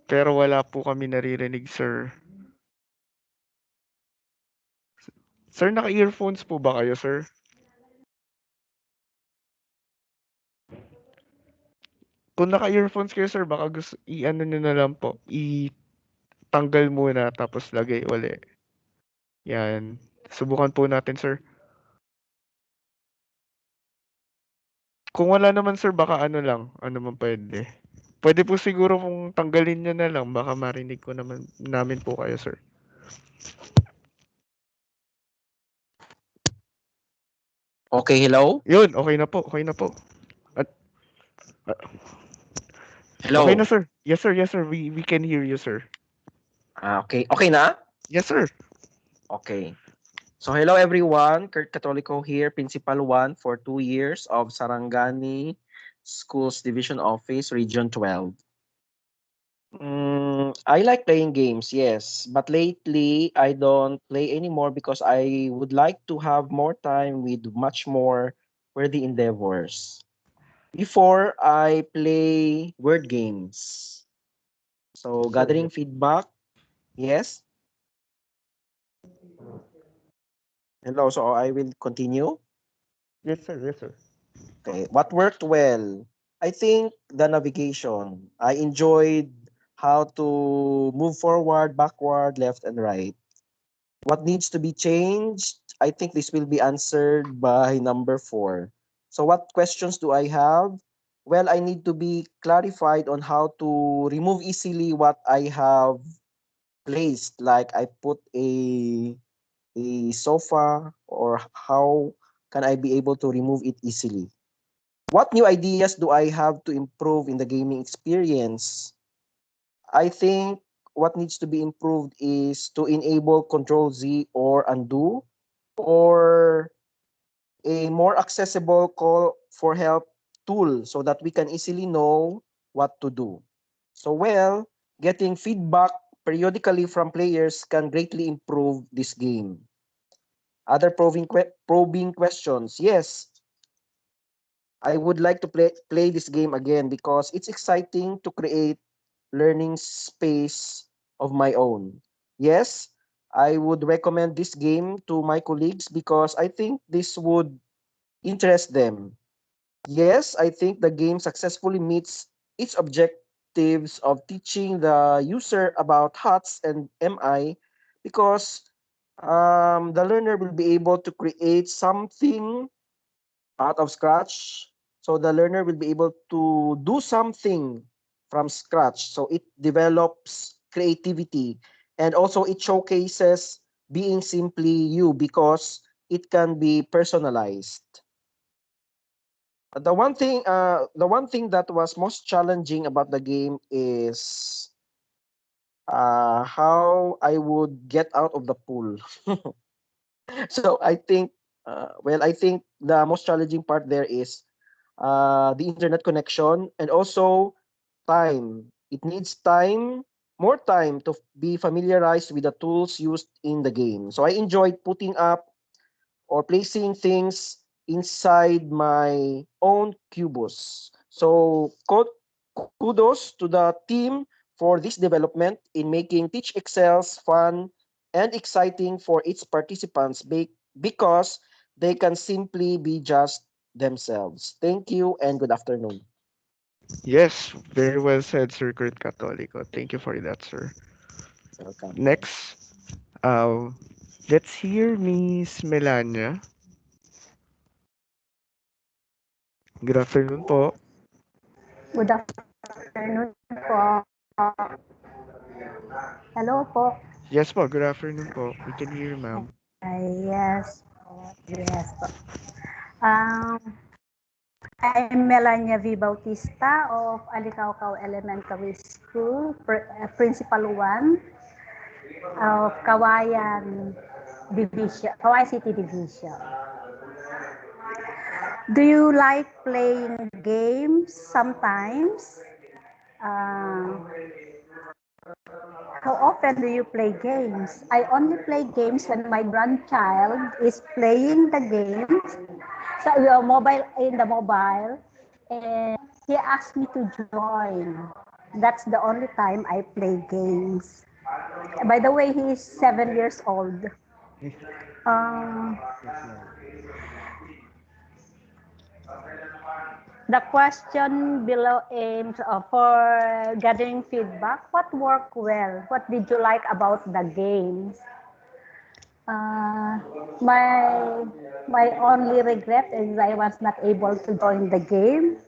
Pero wala po kami naririnig, sir. Sir, naka-earphones po ba kayo, sir? Kung naka-earphones kayo, sir, baka gusto, i-ano nyo na lang po. I-tanggal muna, tapos lagay uli. Yan. Subukan po natin, sir. Kung wala naman, sir, baka ano lang. Ano man pwede. Pwede po siguro kung tanggalin nyo na lang. Baka marinig ko namin po kayo, sir. Okay, hello? Yun, okay na po. Okay na po. At, ah, okay na, Hello? sir. Yes, sir. Yes, sir. We can hear you, sir. Okay. Okay na? Yes, sir. Okay. So hello everyone, Kurt Catolico here, Principal 1 for 2 years of Sarangani Schools Division Office, Region 12. I like playing games, yes, but lately I don't play anymore because I would like to have more time with much more worthy endeavors. Before I play word games. So Yes, sir. gathering Yes. feedback, yes. Hello, so I will continue. Yes, sir. Yes, sir. Okay, what worked well? I think the navigation. I enjoyed how to move forward, backward, left, and right. What needs to be changed? I think this will be answered by number 4. So what questions do I have? Well, I need to be clarified on how to remove easily what I have placed. Like I put a sofa, or how can I be able to remove it easily? What new ideas do I have to improve in the gaming experience? I think what needs to be improved is to enable Control Z or undo, or a more accessible call for help tool so that we can easily know what to do. So, well, getting feedback periodically from players can greatly improve this game. Other probing questions. Yes, I would like to play this game again because it's exciting to create learning space of my own. Yes, I would recommend this game to my colleagues because I think this would interest them. Yes, I think the game successfully meets its objectives of teaching the user about HOTS and MI because the learner will be able to create something out of scratch. So the learner will be able to do something from scratch. So it develops creativity, and also it showcases being simply you because it can be personalized. The one thing that was most challenging about the game is how I would get out of the pool. So I think the most challenging part there is the internet connection, and also time. It needs time, more time to be familiarized with the tools used in the game. So I enjoyed putting up or placing things inside my own cubos. So kudos to the team for this development in making Teach Excels fun and exciting for its participants because they can simply be just themselves. Thank you and good afternoon. Yes, very well said, Sir Kurt Catolico. Thank you for that, sir. Welcome. Next, uh, let's hear Miss Melania. Good afternoon po. Good afternoon po. Hello po. Yes po, good afternoon po. We can hear you, ma'am. Yes. Yes po. I'm Melania V. Bautista of Alicaucao Elementary School, Principal 1 of Kawayan Division, Kawayan City Division. Do you like playing games sometimes? Uh, How often do you play games? I only play games when my grandchild is playing the games. So we are mobile in the mobile, and he asked me to join. That's the only time I play games. By the way, he is 7 years old. Um, the question below aims for gathering feedback. What worked well? What did you like about the games? Uh, my my only regret is I was not able to join the game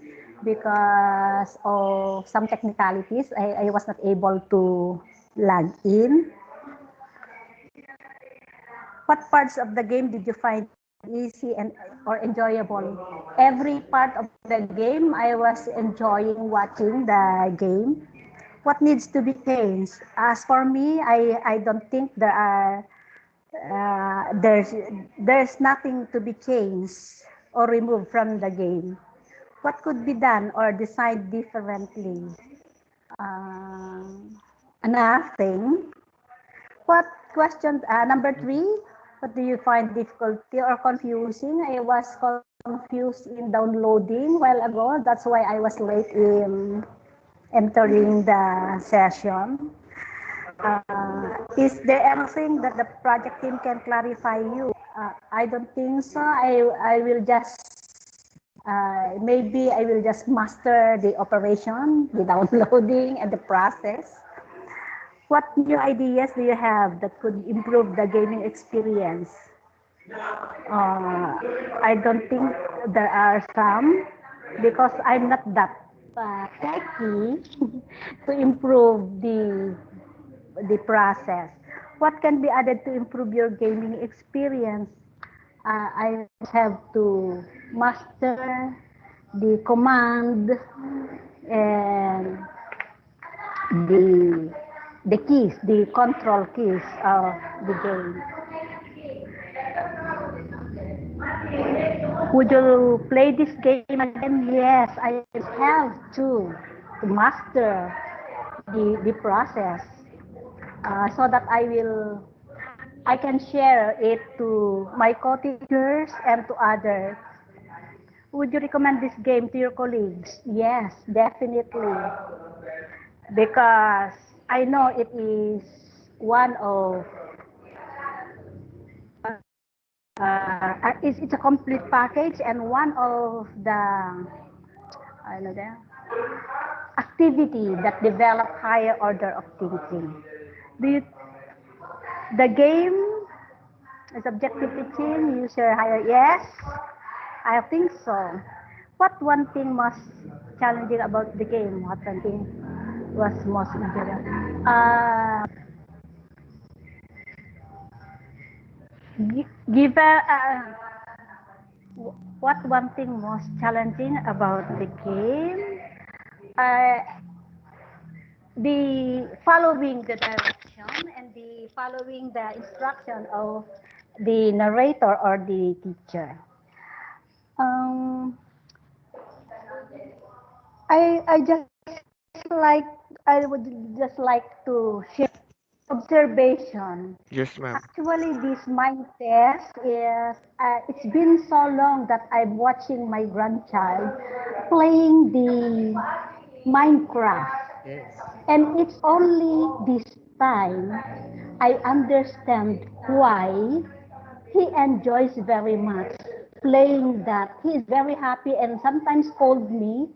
because of some technicalities. I was not able to log in. What parts of the game did you find easy and or enjoyable? Every part of the game I was enjoying watching the game. What needs to be changed? As for me, I don't think there are there's nothing to be changed or removed from the game. What could be done or designed differently? Nothing. What question? Number 3. What do you find difficulty or confusing? I was confused in downloading while ago. That's why I was late in entering the session. Is there anything that the project team can clarify you? I don't think so. I will just maybe I will just master the operation, the downloading and the process. What new ideas do you have that could improve the gaming experience? I don't think there are some because I'm not that techy to improve the process. What can be added to improve your gaming experience? I have to master the command and the the keys, the control keys of the game. Would you play this game again? Yes, I have to master the process so that I can share it to my co-teachers and to others. Would you recommend this game to your colleagues? Yes, definitely. Because I know it is one of it's a complete package and one of the ano there, activity that develop higher order of thinking. Do you, the game is objective teaching, user higher? Yes, I think so. What one thing most challenging about the game? What one thing was most challenging? Give what one thing most challenging about the game? Uh, the following the direction and the following the instruction of the narrator or the teacher. Um, I just like I would just like to share observation. Yes, ma'am. Actually, this mind test is it's been so long that I'm watching my grandchild playing the Minecraft. Yes. And it's only this time I understand why he enjoys very much playing that. He is very happy and sometimes called me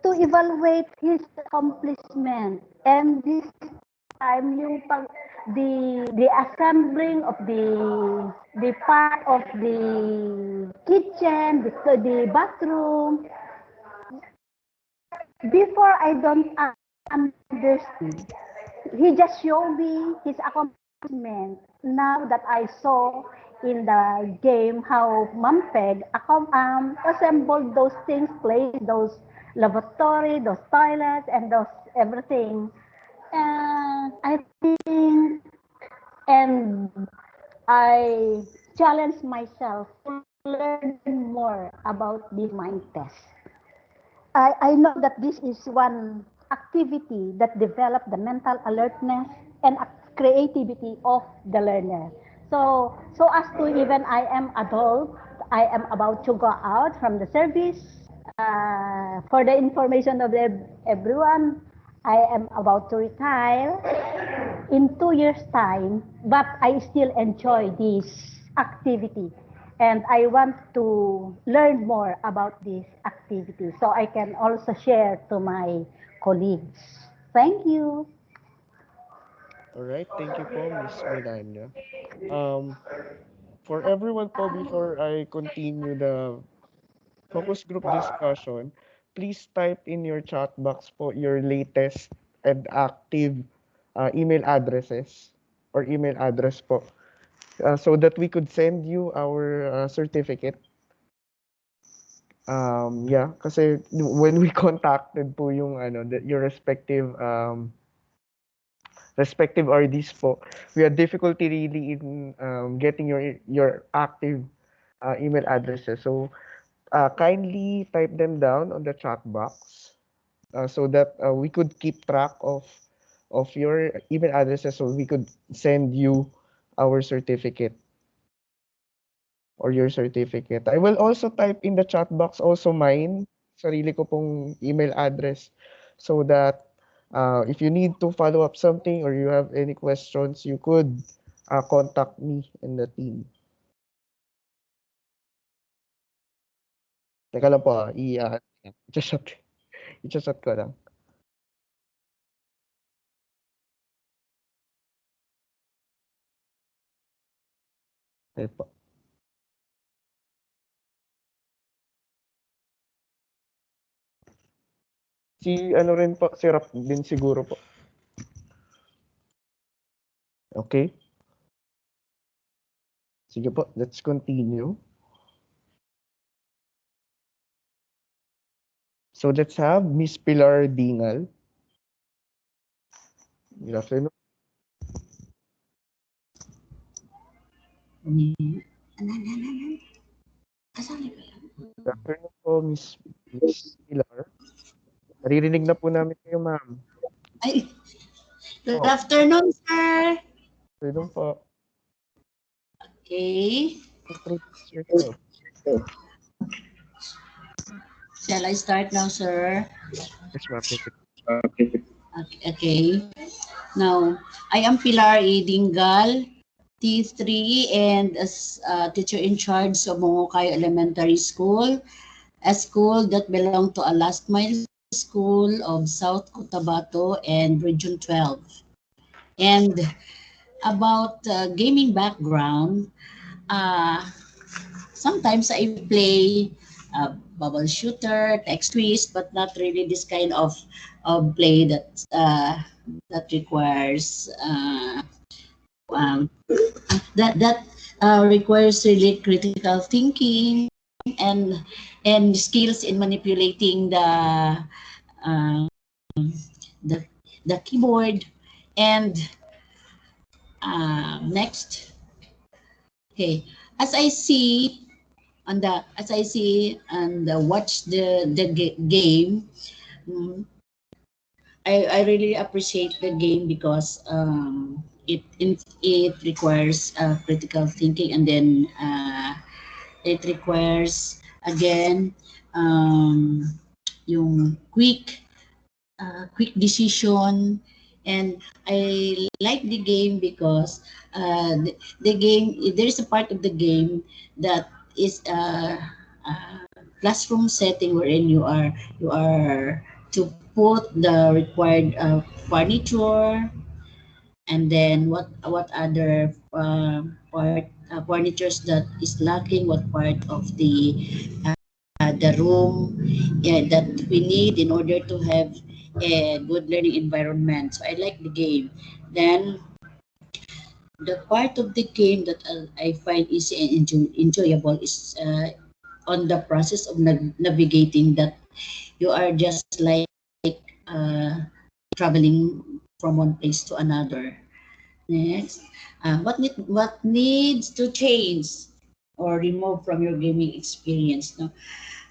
to evaluate his accomplishment. And this time, the assembling of the part of the kitchen, the bathroom, before I don't understand. He just showed me his accomplishment. Now that I saw in the game how Mampeg assembled those things, placed those lavatory, those toilets, and those everything. And I think, and I challenge myself to learn more about this mind test. I know that this is one activity that develop the mental alertness and creativity of the learner. So as to even I am adult, I am about to go out from the service. For the information of everyone, I am about to retire in 2 years' time, but I still enjoy this activity. And I want to learn more about this activity so I can also share to my colleagues. Thank you. All right. Thank you po, Miss Melania. Um, for everyone po, before I continue the focus group discussion, please type in your chat box po your latest and active email addresses or email address po so that we could send you our certificate. Yeah, kasi when we contacted po yung your respective RDs po, we had difficulty really in getting your active email addresses. So kindly type them down on the chat box so that we could keep track of your email addresses so we could send you our certificate or your certificate. I will also type in the chat box also mine, sarili ko pong email address so that if you need to follow up something or you have any questions, you could contact me and the team. Teka lang po, i-chat, i-chat ko lang. Okay po. Si ano rin po, si Rap din siguro po. Okay. Sige po, let's continue. So let's have Miss Pilar Dingal. Good afternoon. Good afternoon po, Miss Pilar. Naririnig na po namin kayo, ma'am. Ay, good Oh, afternoon, sir. afternoon po. Okay. Introduce yourself. Shall I start now, sir? Yes, ma'am. Okay. Now, I am Pilar A. Dingal, T3, and as teacher in charge of Mongokayo Elementary School, a school that belongs to a last mile school of South Cotabato and Region 12. And about gaming background, sometimes I play bubble shooter, text twist, but not really this kind of play that requires um, that requires really critical thinking and and skills in manipulating uh, the the keyboard. And next, okay, as I see as I see and watch the game, mm, I really appreciate the game because it requires critical thinking, and then it requires again um, yung quick decision. And I like the game because the game, there is a part of the game that is a classroom setting wherein you are to put the required furniture, and then what other furnitures that is lacking, what part of the room that we need in order to have a good learning environment. So I like the game. Then the part of the game that I find easy and enjoyable is on the process of navigating, that you are just like uh, traveling from one place to another. Next, what needs to change or remove from your gaming experience? No,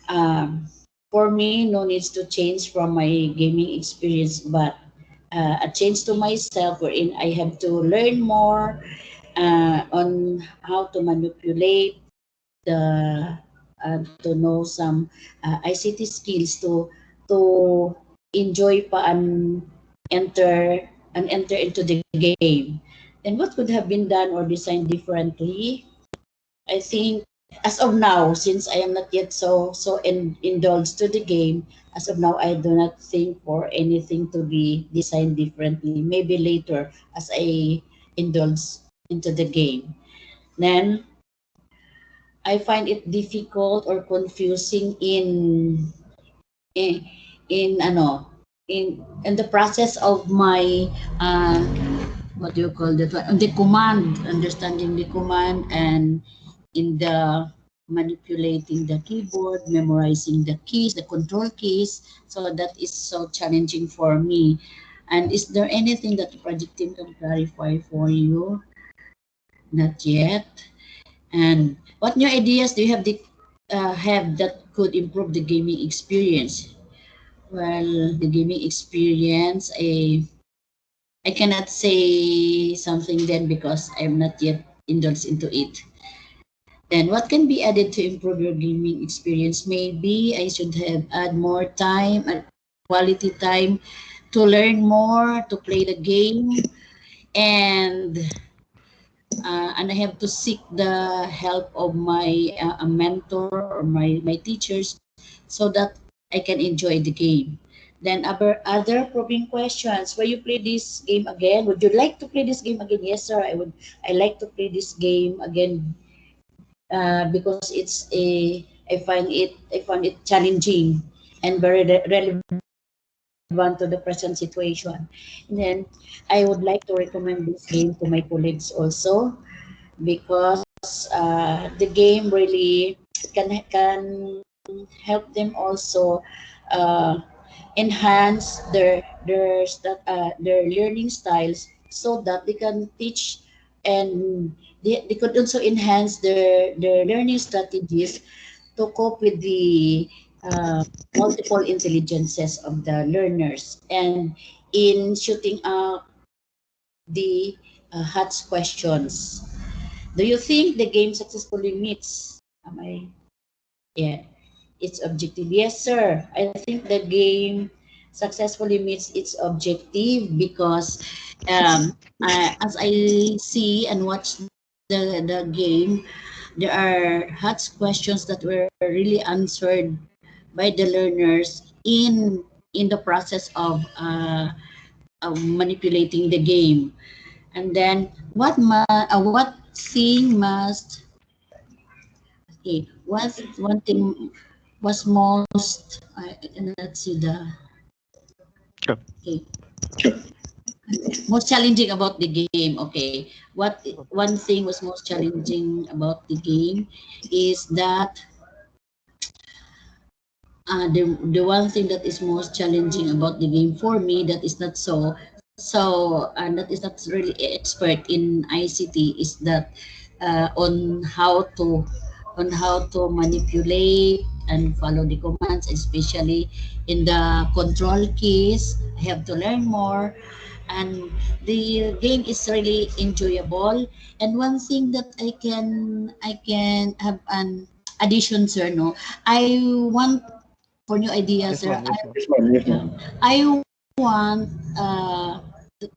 um, for me, no needs to change from my gaming experience, but a change to myself wherein I have to learn more on how to manipulate the to know some ICT skills to enjoy pa enter enter into the game. And what could have been done or designed differently? I think as of now, since I am not yet indulged to the game, as of now I do not think for anything to be designed differently. Maybe later as I indulge into the game. Then I find it difficult or confusing in in ano in the process of my what do you call that one? The command, understanding the command, and in the manipulating the keyboard, memorizing the keys, the control keys. So that is so challenging for me. And is there anything that the project team can clarify for you? Not yet. And what new ideas do you have that could improve the gaming experience? Well, the gaming experience, I cannot say something then because I'm not yet indulged into it. Then what can be added to improve your gaming experience? Maybe I should have add more time, quality time to learn more, to play the game, and and I have to seek the help of my a mentor or my teachers so that I can enjoy the game. Then other probing questions. Will you play this game again? Would you like to play this game again? Yes, sir. I would. I like to play this game again because I find it challenging and very relevant to the present situation. And then I would like to recommend this game to my colleagues also because the game really can help them also uh, enhance their learning styles so that they can teach and they could also enhance their learning strategies to cope with the multiple intelligences of the learners and in shooting out the HATS questions. Do you think the game successfully meets? Am I? Yeah, its objective. Yes, sir. I think the game successfully meets its objective because as I see and watch the game, there are HATS questions that were really answered by the learners in the process of manipulating the game. And then what thing must okay what one thing was most let's see the okay most challenging about the game. Okay, what one thing was most challenging about the game is that the one thing that is most challenging about the game for me that is not and that is not really expert in ICT is that on how to manipulate and follow the commands, especially in the control keys. I have to learn more, and the game is really enjoyable. And one thing that I can have an addition, sir. No, I want for new ideas, Yes, sir. ma'am. Yes, ma'am. I want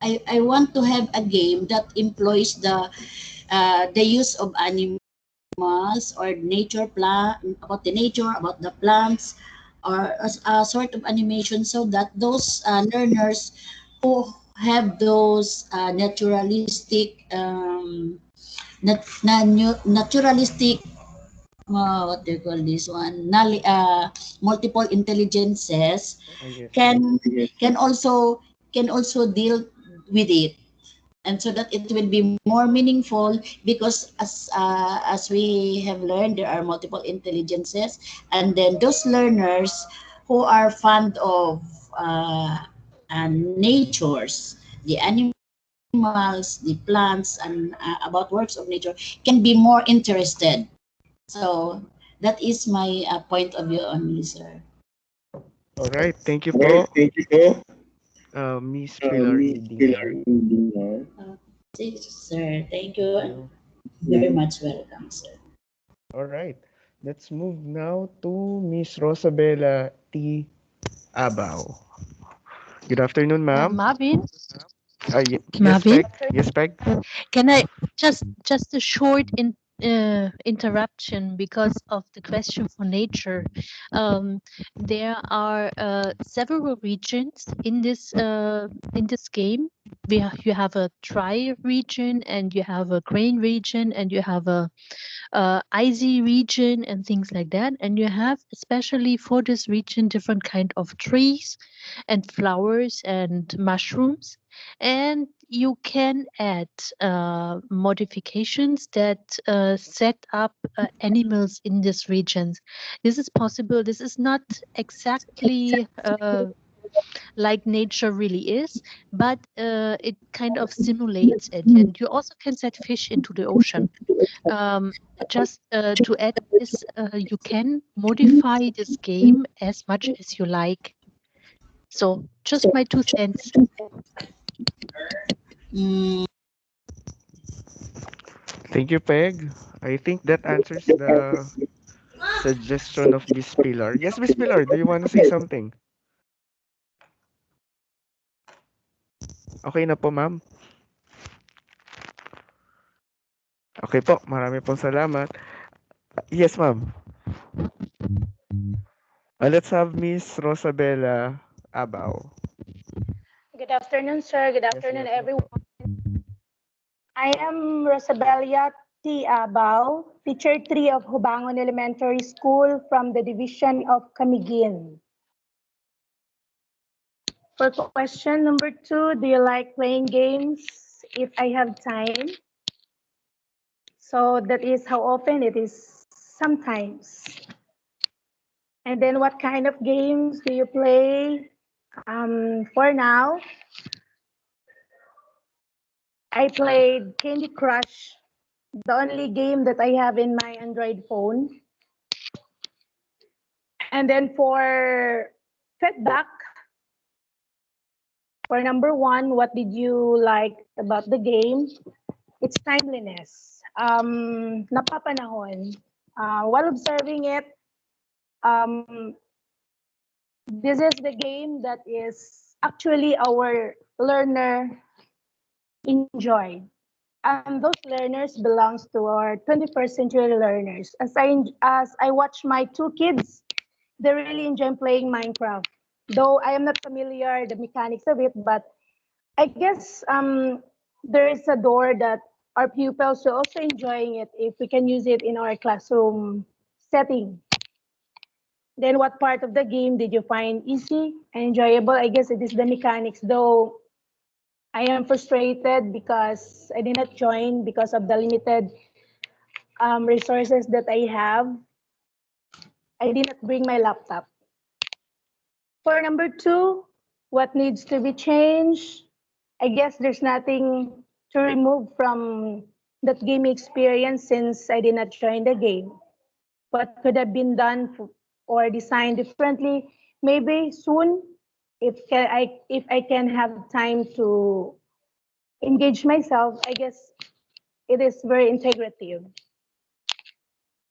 I want to have a game that employs the use of animals or nature about the nature about the plants or a sort of animation so that those learners who have those naturalistic naturalistic what do you call this one multiple intelligences Yes. can can also can also deal with it, and so that it will be more meaningful because as we have learned there are multiple intelligences, and then those learners who are fond of natures, the animals, the plants, and about works of nature can be more interested. So that is my point of view on this, sir. All right. Thank you po, Miss Pilar E. Dinar. Thank you, sir. Thank Thank you. you. Very much welcome, sir. All right. Let's move now to Miss Rosabella T. Abao. Good afternoon, ma'am. Marvin, Yes, Marvin, Peg. Yes, Peg. can I just a short interruption because of the question for nature? There are several regions in this game. You have a dry region, and you have a grain region, and you have a icy region, and things like that. And you have, especially for this region, different kind of trees and flowers and mushrooms, and you can add modifications that set up animals in these regions. This is possible. This is not exactly like nature really is, but it kind of simulates it. And you also can set fish into the ocean. Um, just to add this, you can modify this game as much as you like. So just my 2 cents. Mm, Thank you, Peg. I think that answers the suggestion of Miss Pilar. Yes, Miss Pilar, do you want to say something? Okay na po, ma'am. Okay po, marami pong salamat. Yes, ma'am. Let's have Miss Rosabella Abao. Good afternoon, sir. Good Yes, good afternoon, afternoon. everyone. I am Rosabella Si Abaw, Teacher 3 of Hubangon Elementary School from the Division of Camiguin. For question number 2, do you like playing games if I have time? So that is how often it is sometimes. And then what kind of games do you play? For now, I played Candy Crush, the only game that I have in my Android phone. And then for feedback, for number 1, what did you like about the game? It's timeliness. Napapanahon. While observing it, this is the game that is actually our learner enjoy. And those learners belongs to our 21st century learners. As I watch my 2 kids, they really enjoy playing Minecraft. Though I am not familiar the mechanics of it, but I guess there is a door that our pupils are also enjoying it if we can use it in our classroom setting. Then what part of the game did you find easy and enjoyable? I guess it is the mechanics, though I am frustrated because I did not join because of the limited resources that I have. I did not bring my laptop. For number 2, what needs to be changed? I guess there's nothing to remove from that gaming experience since I did not join the game. What could have been done or designed differently? Maybe soon, if I can have time to engage myself, I guess it is very integrative.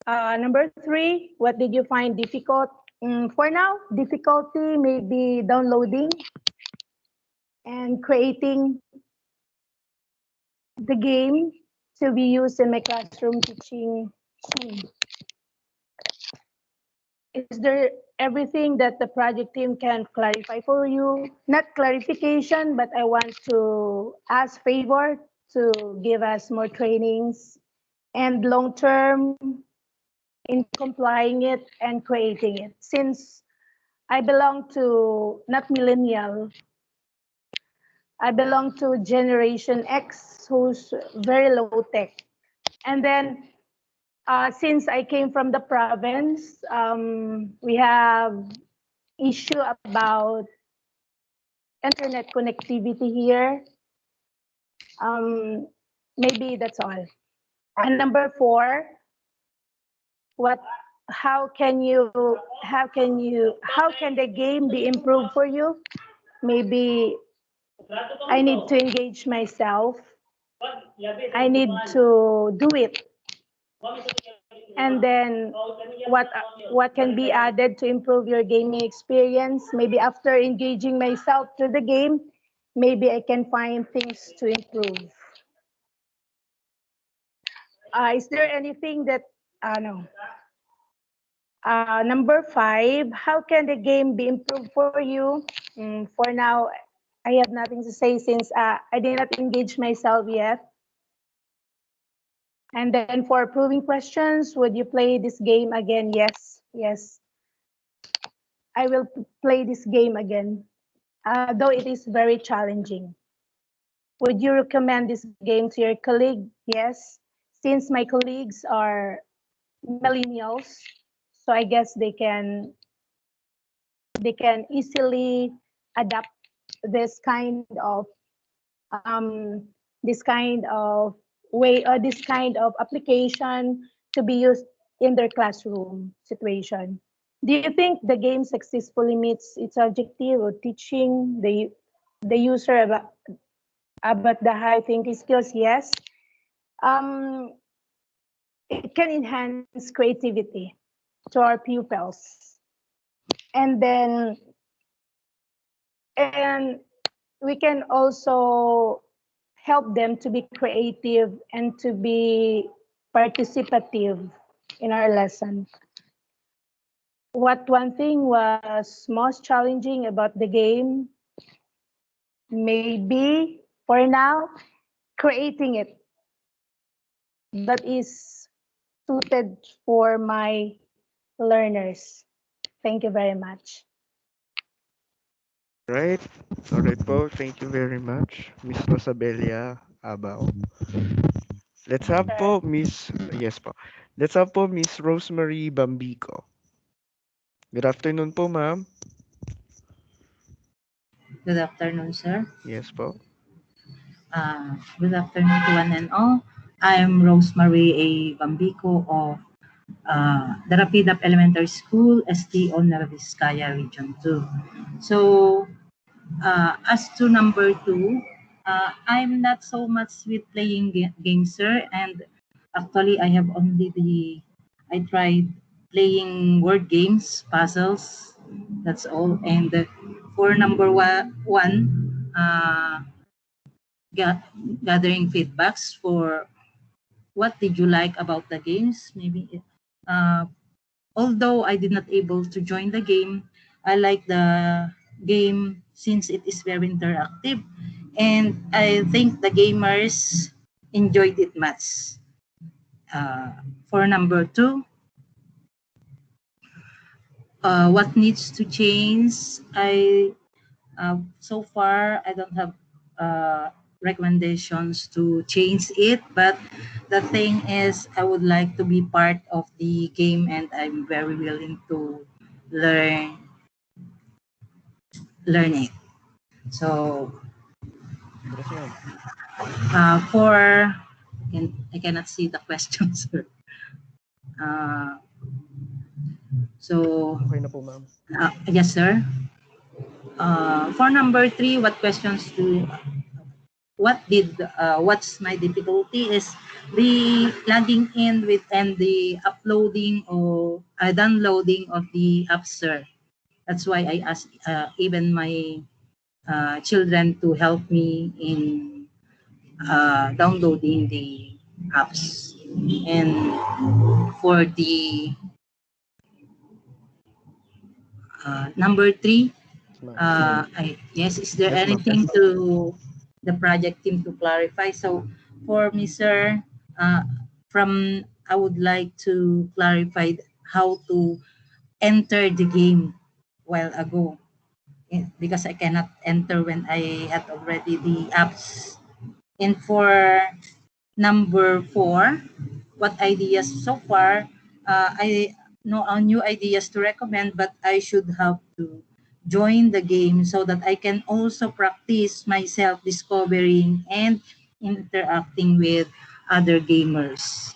Number 3, what did you find difficult? For now, difficulty may be downloading and creating the game to be used in my classroom teaching. Is there everything that the project team can clarify for you? Not clarification, but I want to ask favor to give us more trainings and long term in complying it and creating it. Since I belong to not millennial, I belong to Generation X, who's very low tech. And then since I came from the province, we have issue about internet connectivity here. Maybe that's all. And number 4, how can the game be improved for you? Maybe I need to engage myself. I need to do it. And then what can be added to improve your gaming experience? Maybe after engaging myself to the game, maybe I can find things to improve. Is there anything that, no. Number 5, how can the game be improved for you? For now, I have nothing to say since I did not engage myself yet. And then for proving questions, would you play this game again? Yes, yes. I will play this game again, though it is very challenging. Would you recommend this game to your colleague? Yes, since my colleagues are millennials, so I guess they can easily adapt this kind of way or this kind of application to be used in their classroom situation. Do you think the game successfully meets its objective of teaching the user about the high thinking skills? Yes. It can enhance creativity to our pupils. And then we can also help them to be creative and to be participative in our lesson. What one thing was most challenging about the game? Maybe for now, creating it. that is suited for my learners. Thank you very much. Right. Alright po. Thank you very much, Miss Rosabella Abao. Let's have po Miss Yes po. Let's have po Miss Rosemary Bambico. Good afternoon po, ma'am. Good afternoon, sir. Yes po. Good afternoon to one and all. I'm Rosemary A. Bambico of the Rapidap Elementary School, STO Nueva Vizcaya, Region 2. So, as to number 2, I'm not so much with playing games, sir. And actually, I tried playing word games, puzzles, that's all. And for number one, ga- gathering feedbacks for what did you like about the games. Maybe although I did not able to join the game, I like the game since it is very interactive, and I think the gamers enjoyed it much. For number 2, what needs to change? So far, I don't have recommendations to change it, but the thing is, I would like to be part of the game, and I'm very willing to learn learn it. So, Yes, ma'am. I cannot see the questions, sir. Uh, so, Okay na po, ma'am. yes, sir. For number 3, what's my difficulty is the logging in with and the uploading or downloading of the apps, sir. That's why I ask even my children to help me in downloading the apps. And for the number 3, is there Yes, ma'am. anything to the project team to clarify? So for me, sir, I would like to clarify how to enter the game while ago, because I cannot enter when I had already the apps. And for number 4, what ideas so far? I know new ideas to recommend, but I should have to join the game so that I can also practice myself discovering and interacting with other gamers.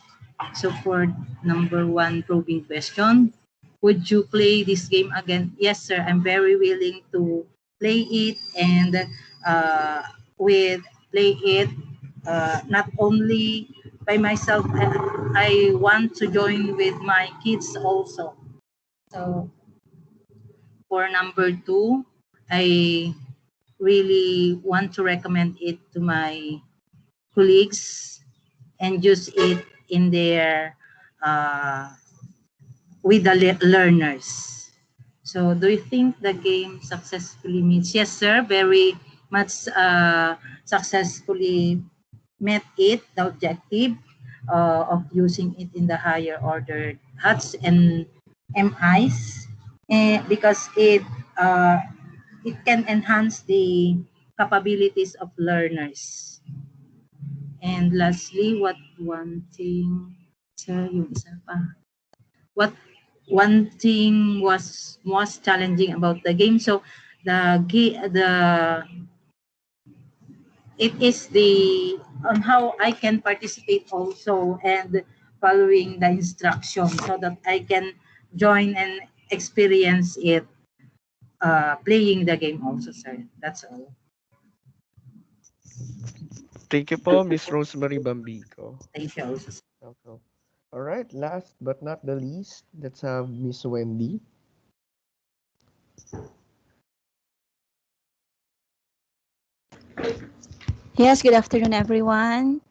So for number 1 probing question, would you play this game again? Yes, sir. I'm very willing to play it and with play it not only by myself. I want to join with my kids also. So for number 2, I really want to recommend it to my colleagues and use it in their with the learners. So do you think the game successfully meets? Yes, sir. Very much successfully met it, the objective of using it in the higher order HUTs and MIs, because it can enhance the capabilities of learners. And lastly, what one thing, sir, yung isa pa. What one thing was most challenging about the game? So it is the on how I can participate also and following the instructions so that I can join and experience it playing the game also, sir. That's all. Thank you po, Miss Rosemary Bambico. Thank you also, sir. Welcome. All right, last but not the least, let's have Miss Wendy. Yes, good afternoon, everyone.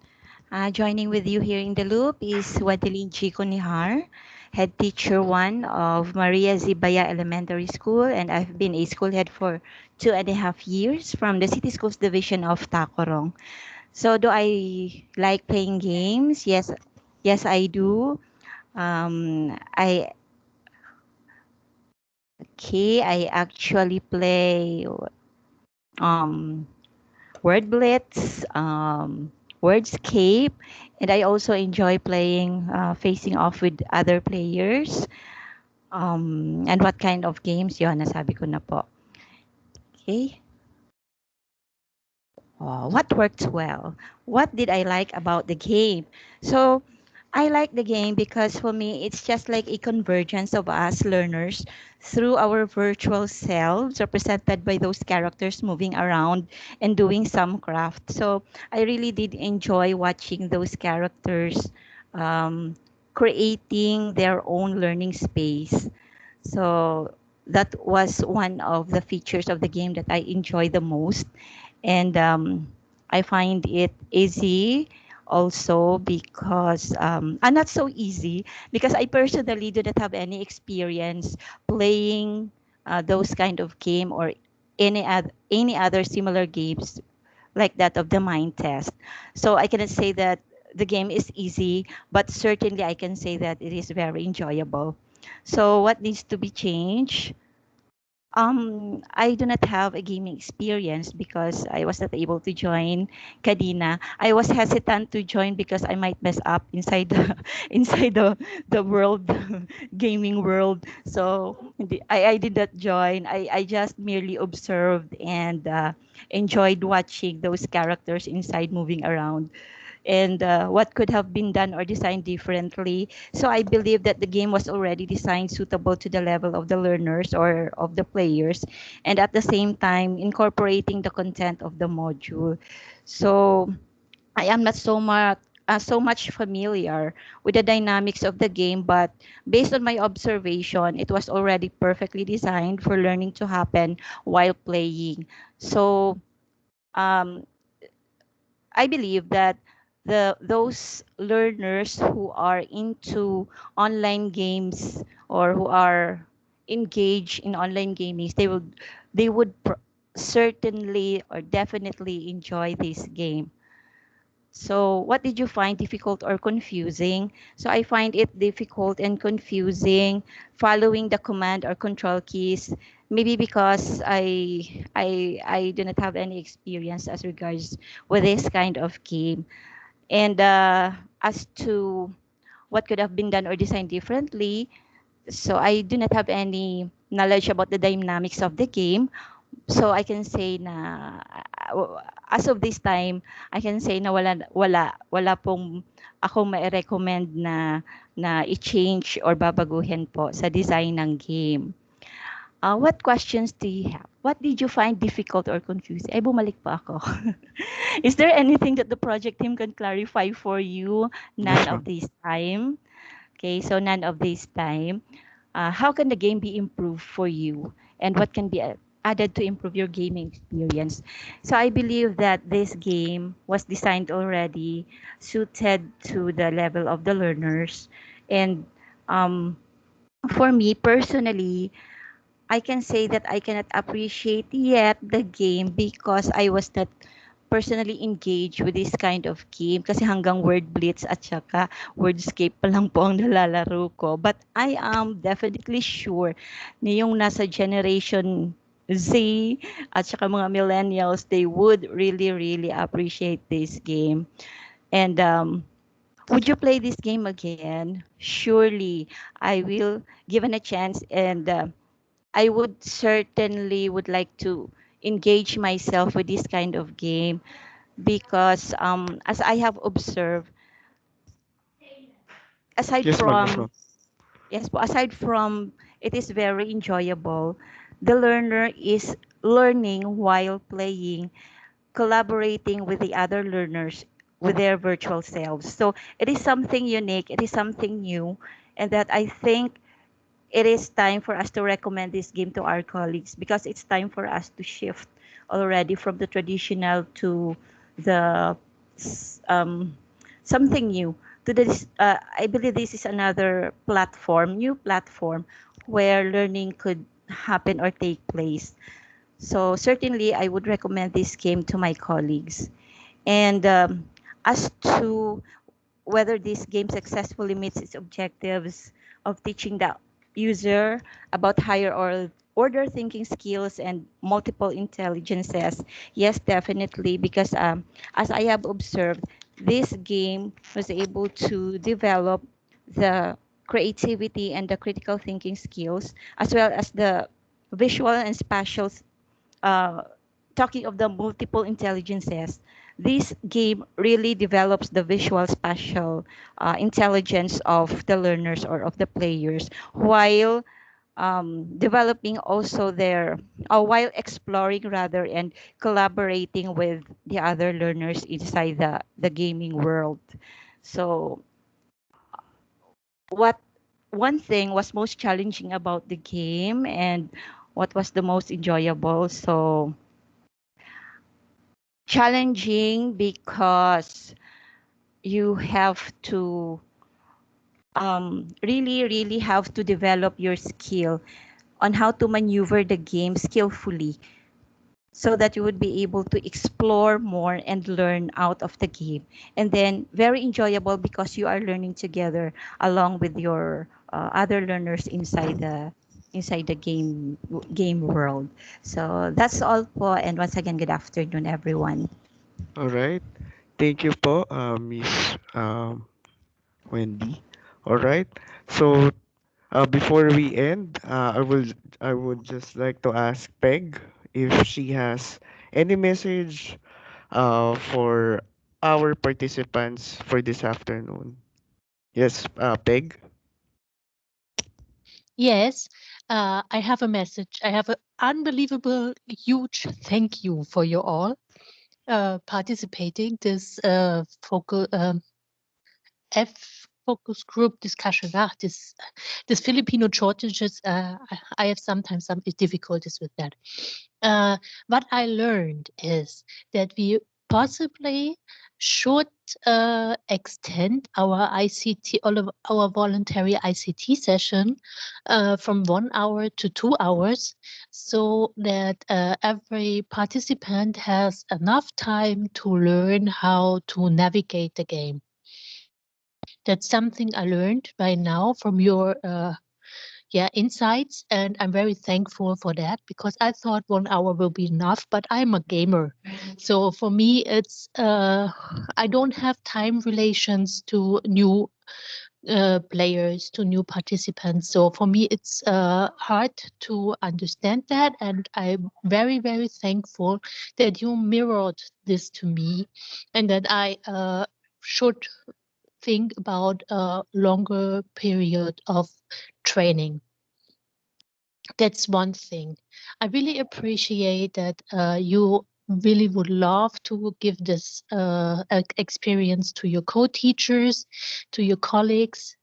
Joining with you here in the loop is Wadeline Chico Nihar, Head Teacher 1 of Maria Zibaya Elementary School, and I've been a school head for 2.5 years from the City Schools Division of Tacorong. So do I like playing games? Yes, Yes, I do. I okay. I actually play um, Word Blitz, Wordscape, and I also enjoy playing facing off with other players. And what kind of games yun? Nasabi ko na po. Okay. What worked well? What did I like about the game? So I like the game because for me, it's just like a convergence of us learners through our virtual selves, represented by those characters moving around and doing some craft. So I really did enjoy watching those characters um, creating their own learning space. So that was one of the features of the game that I enjoy the most. And I find it easy also because not so easy because I personally do not have any experience playing those kind of game or any other similar games like that of the mind test. So I cannot say that the game is easy, but certainly I can say that it is very enjoyable. So what needs to be changed? I do not have a gaming experience because I was not able to join Kadina. I was hesitant to join because I might mess up inside the inside the world gaming world. So I did not join. I just merely observed and enjoyed watching those characters inside moving around and what could have been done or designed differently. So I believe that the game was already designed suitable to the level of the learners or of the players, and at the same time incorporating the content of the module. So I am not so much familiar with the dynamics of the game, but based on my observation, it was already perfectly designed for learning to happen while playing. So um, I believe that those learners who are into online games or who are engaged in online gaming, they would certainly or definitely enjoy this game. So, what did you find difficult or confusing? So, I find it difficult and confusing following the command or control keys. Maybe because I do not have any experience as regards with this kind of game. And as to what could have been done or designed differently, so I do not have any knowledge about the dynamics of the game. So I can say na as of this time, I can say na wala pong ako mai-recommend na i-change or babaguhin po sa design ng game. What questions do you have? What did you find difficult or confusing? Ay, bumalik pa ako. Is there anything that the project team can clarify for you? None of this time. Okay, so none of this time. How can the game be improved for you? And what can be added to improve your gaming experience? So I believe that this game was designed already suited to the level of the learners. And um, for me personally, I can say that I cannot appreciate yet the game because I was not personally engaged with this kind of game kasi hanggang word blitz at saka wordscape pa lang po ang nalalaro ko. But I am definitely sure na yung nasa generation Z at saka mga millennials, they would really, really appreciate this game. And would you play this game again? Surely, I will given a chance and I would certainly would like to engage myself with this kind of game because as I have observed, aside Yes, ma'am. Yes, from ma'am. yes, po, aside from it is very enjoyable, the learner is learning while playing, collaborating with the other learners with their virtual selves. So it is something unique, it is something new, and that I think it is time for us to recommend this game to our colleagues because it's time for us to shift already from the traditional to the something new to this I believe this is another platform, new platform where learning could happen or take place. So certainly I would recommend this game to my colleagues. And as to whether this game successfully meets its objectives of teaching the user about higher order thinking skills and multiple intelligences. Yes, definitely, because as I have observed, this game was able to develop the creativity and the critical thinking skills, as well as the visual and spatial. Uh, talking of the multiple intelligences, this game really develops the visual spatial intelligence of the learners or of the players, while developing also their while exploring rather and collaborating with the other learners inside the gaming world. So what one thing was most challenging about the game and what was the most enjoyable? So challenging because you have to really have to develop your skill on how to maneuver the game skillfully so that you would be able to explore more and learn out of the game, and then very enjoyable because you are learning together along with your other learners inside the game world. So that's all po, and once again, good afternoon everyone. All right. Thank you po, Miss Wendy. All right. So before we end, I would just like to ask Peg if she has any message for our participants for this afternoon. Yes, Peg. Yes, I have a message. I have an unbelievable, huge thank you for you all participating this focal F focus group discussion. This Filipino shortages. I have sometimes some difficulties with that. What I learned is that we possibly should extend our ICT, all of our voluntary ICT session from 1 hour to 2 hours, so that every participant has enough time to learn how to navigate the game. That's something I learned right now from your insights, and I'm very thankful for that, because I thought 1 hour will be enough, but I'm a gamer, so for me it's I don't have time relations to new players, to new participants, so for me it's hard to understand that, and I'm very thankful that you mirrored this to me, and that I should think about a longer period of training. That's one thing. I really appreciate that you really would love to give this experience to your co-teachers, to your colleagues.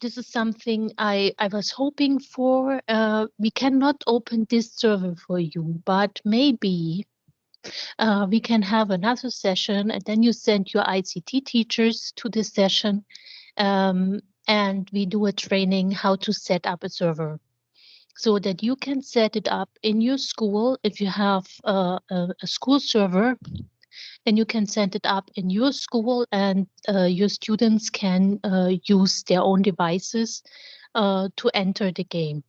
This is something I was hoping for. We cannot open this server for you, but maybe we can have another session, and then you send your ICT teachers to this session, and we do a training how to set up a server, so that you can set it up in your school. If you have a school server, then you can set it up in your school, and your students can use their own devices to enter the game.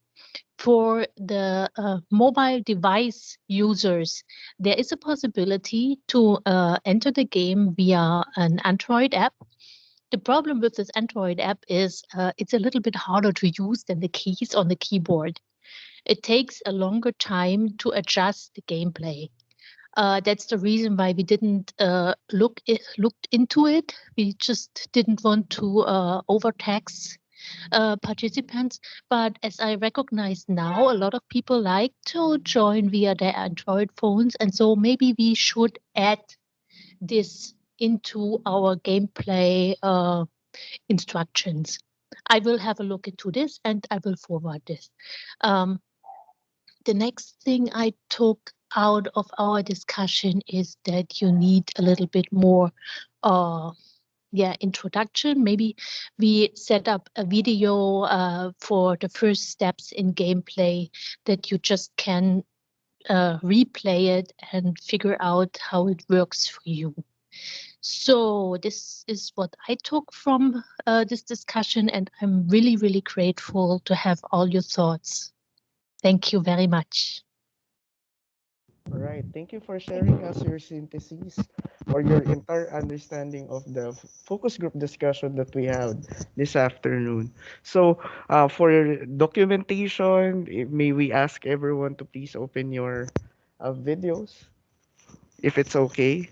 For the mobile device users, there is a possibility to enter the game via an Android app. The problem with this Android app is it's a little bit harder to use than the keys on the keyboard. It takes a longer time to adjust the gameplay. That's the reason why we didn't looked into it. We just didn't want to overtax participants. But as I recognize now, a lot of people like to join via their Android phones, and so maybe we should add this into our gameplay instructions. I will have a look into this, and I will forward this. The next thing I took out of our discussion is that you need a little bit more introduction. Maybe we set up a video for the first steps in gameplay that you just can replay it and figure out how it works for you. So this is what I took from this discussion, and I'm really, really grateful to have all your thoughts. Thank you very much. All right. Thank you for sharing us your synthesis or your entire understanding of the focus group discussion that we had this afternoon. So, for documentation, may we ask everyone to please open your videos, if it's okay,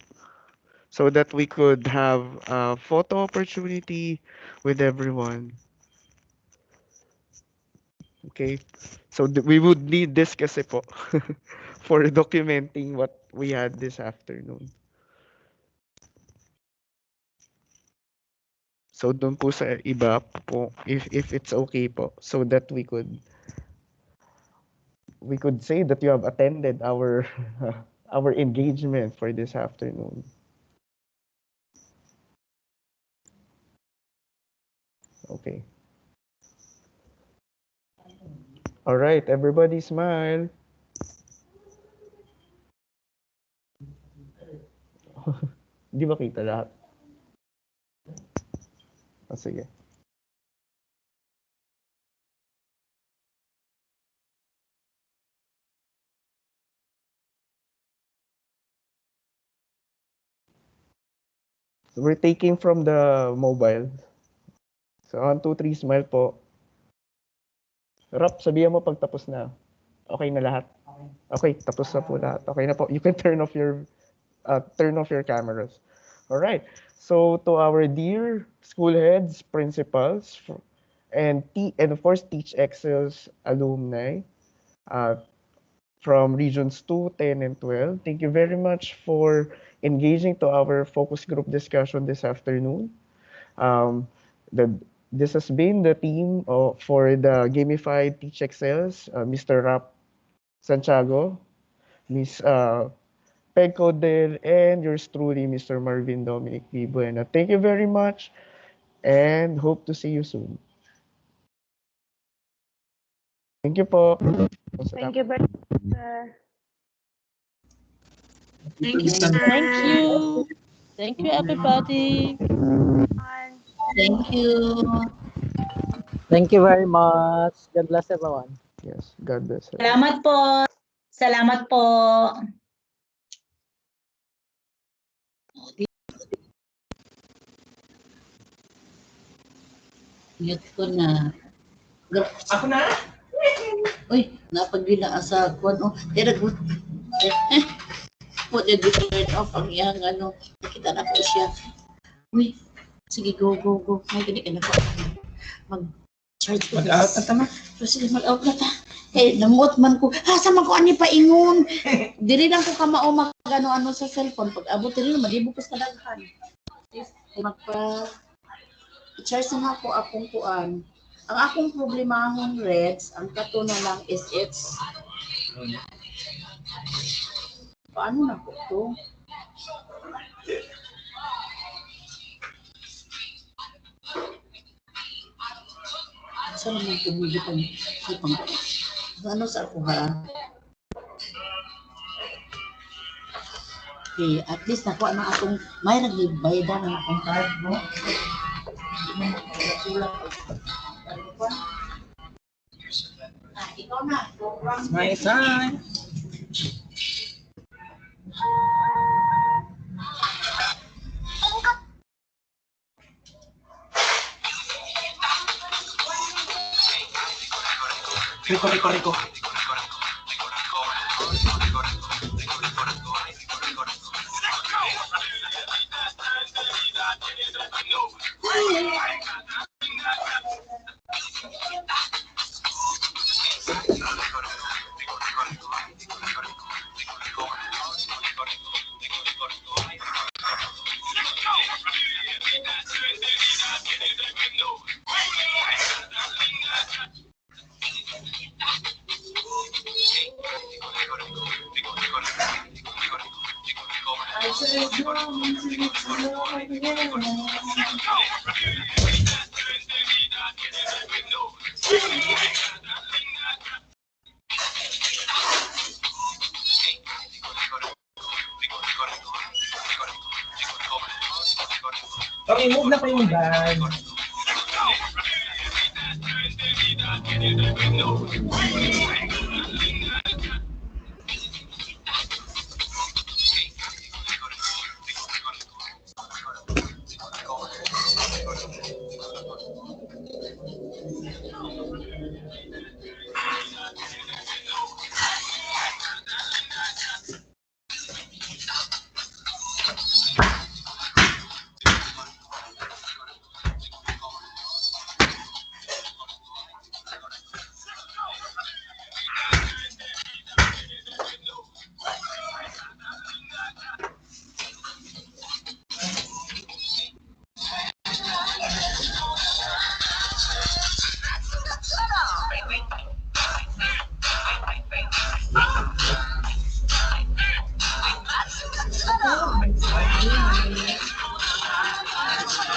so that we could have a photo opportunity with everyone. Okay? So, we would need this kasi po for documenting what we had this afternoon. So doon po sa iba po, if it's okay po, so that we could say that you have attended our our engagement for this afternoon. Okay. All right, everybody smile. Di ba kita lahat? Sige. We're taking from the mobile. So 1, 2, 3, smile po. Rap, sabihan mo pag tapos na. Okay na lahat? Okay, tapos na po lahat. Okay na po. You can turn off your cameras. All right. So to our dear school heads, principals, and of course TEACHeXCELS alumni from regions 2, 10, and 12. Thank you very much for engaging to our focus group discussion this afternoon. Um, this has been the team for the gamified TEACHeXCELS, Mr. Rap Santiago, Miss Peg Codel, and yours truly, Mr. Marvin Dominic V. Buena. Thank you very much and hope to see you soon. Thank you po. Thank you very much, sir. Thank you, sir. Thank you. Thank you, everybody. Thank you. Thank you very much. God bless everyone. Yes, God bless. Salamat po. Salamat po. Mute ko na. Ako na? Uy, napagila sa kwan. Oh, tira ko. Put the turn off ang iyang ano. Nakita na ko siya. Uy, sige, go. May gani ka na po. Mag-charge ko. Mag-out na tama. Sige, mag-out na ta. Kaya namuot man ko. Sa man ko ani pa ingon. Dili lang ko kamao mag-ano sa cellphone. Pag abot rin, malibukas ka daghan. Charge na ako akong kuan. Ang akong problema ng Reds, ang kato na lang is it's paano na ko to? Saan naman tumuli pang ano sa ako ha? Okay, at least nakuha na akong may nagbayda ng akong card mo. Ikaw na. My time. Rico. Okay, move na po yung bag.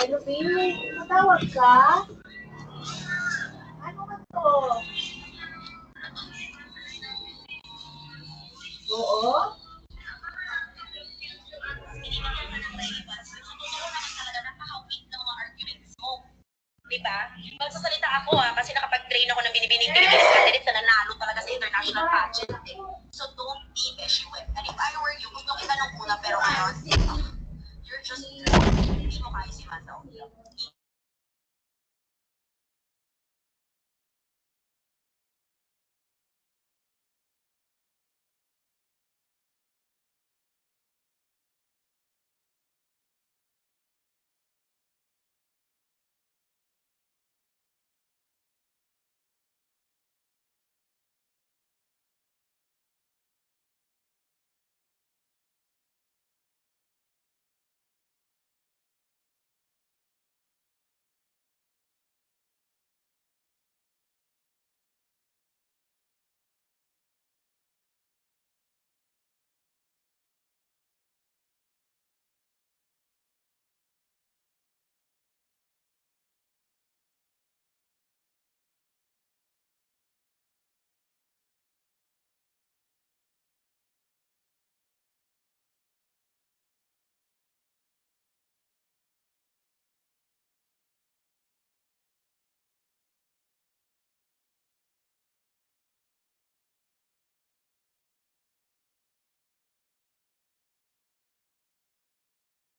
Hello, babe. Matawag ka? Ano ba to? Oo? Diba? Magsasalita ako kasi nakapag-train ako ng binibining Philippines candidates na nanalo talaga sa international pageant. So don't be meshy with. And if I were you, gusto kita nung una pero ngayon, you're just, hindi mo kaya si Mandaw.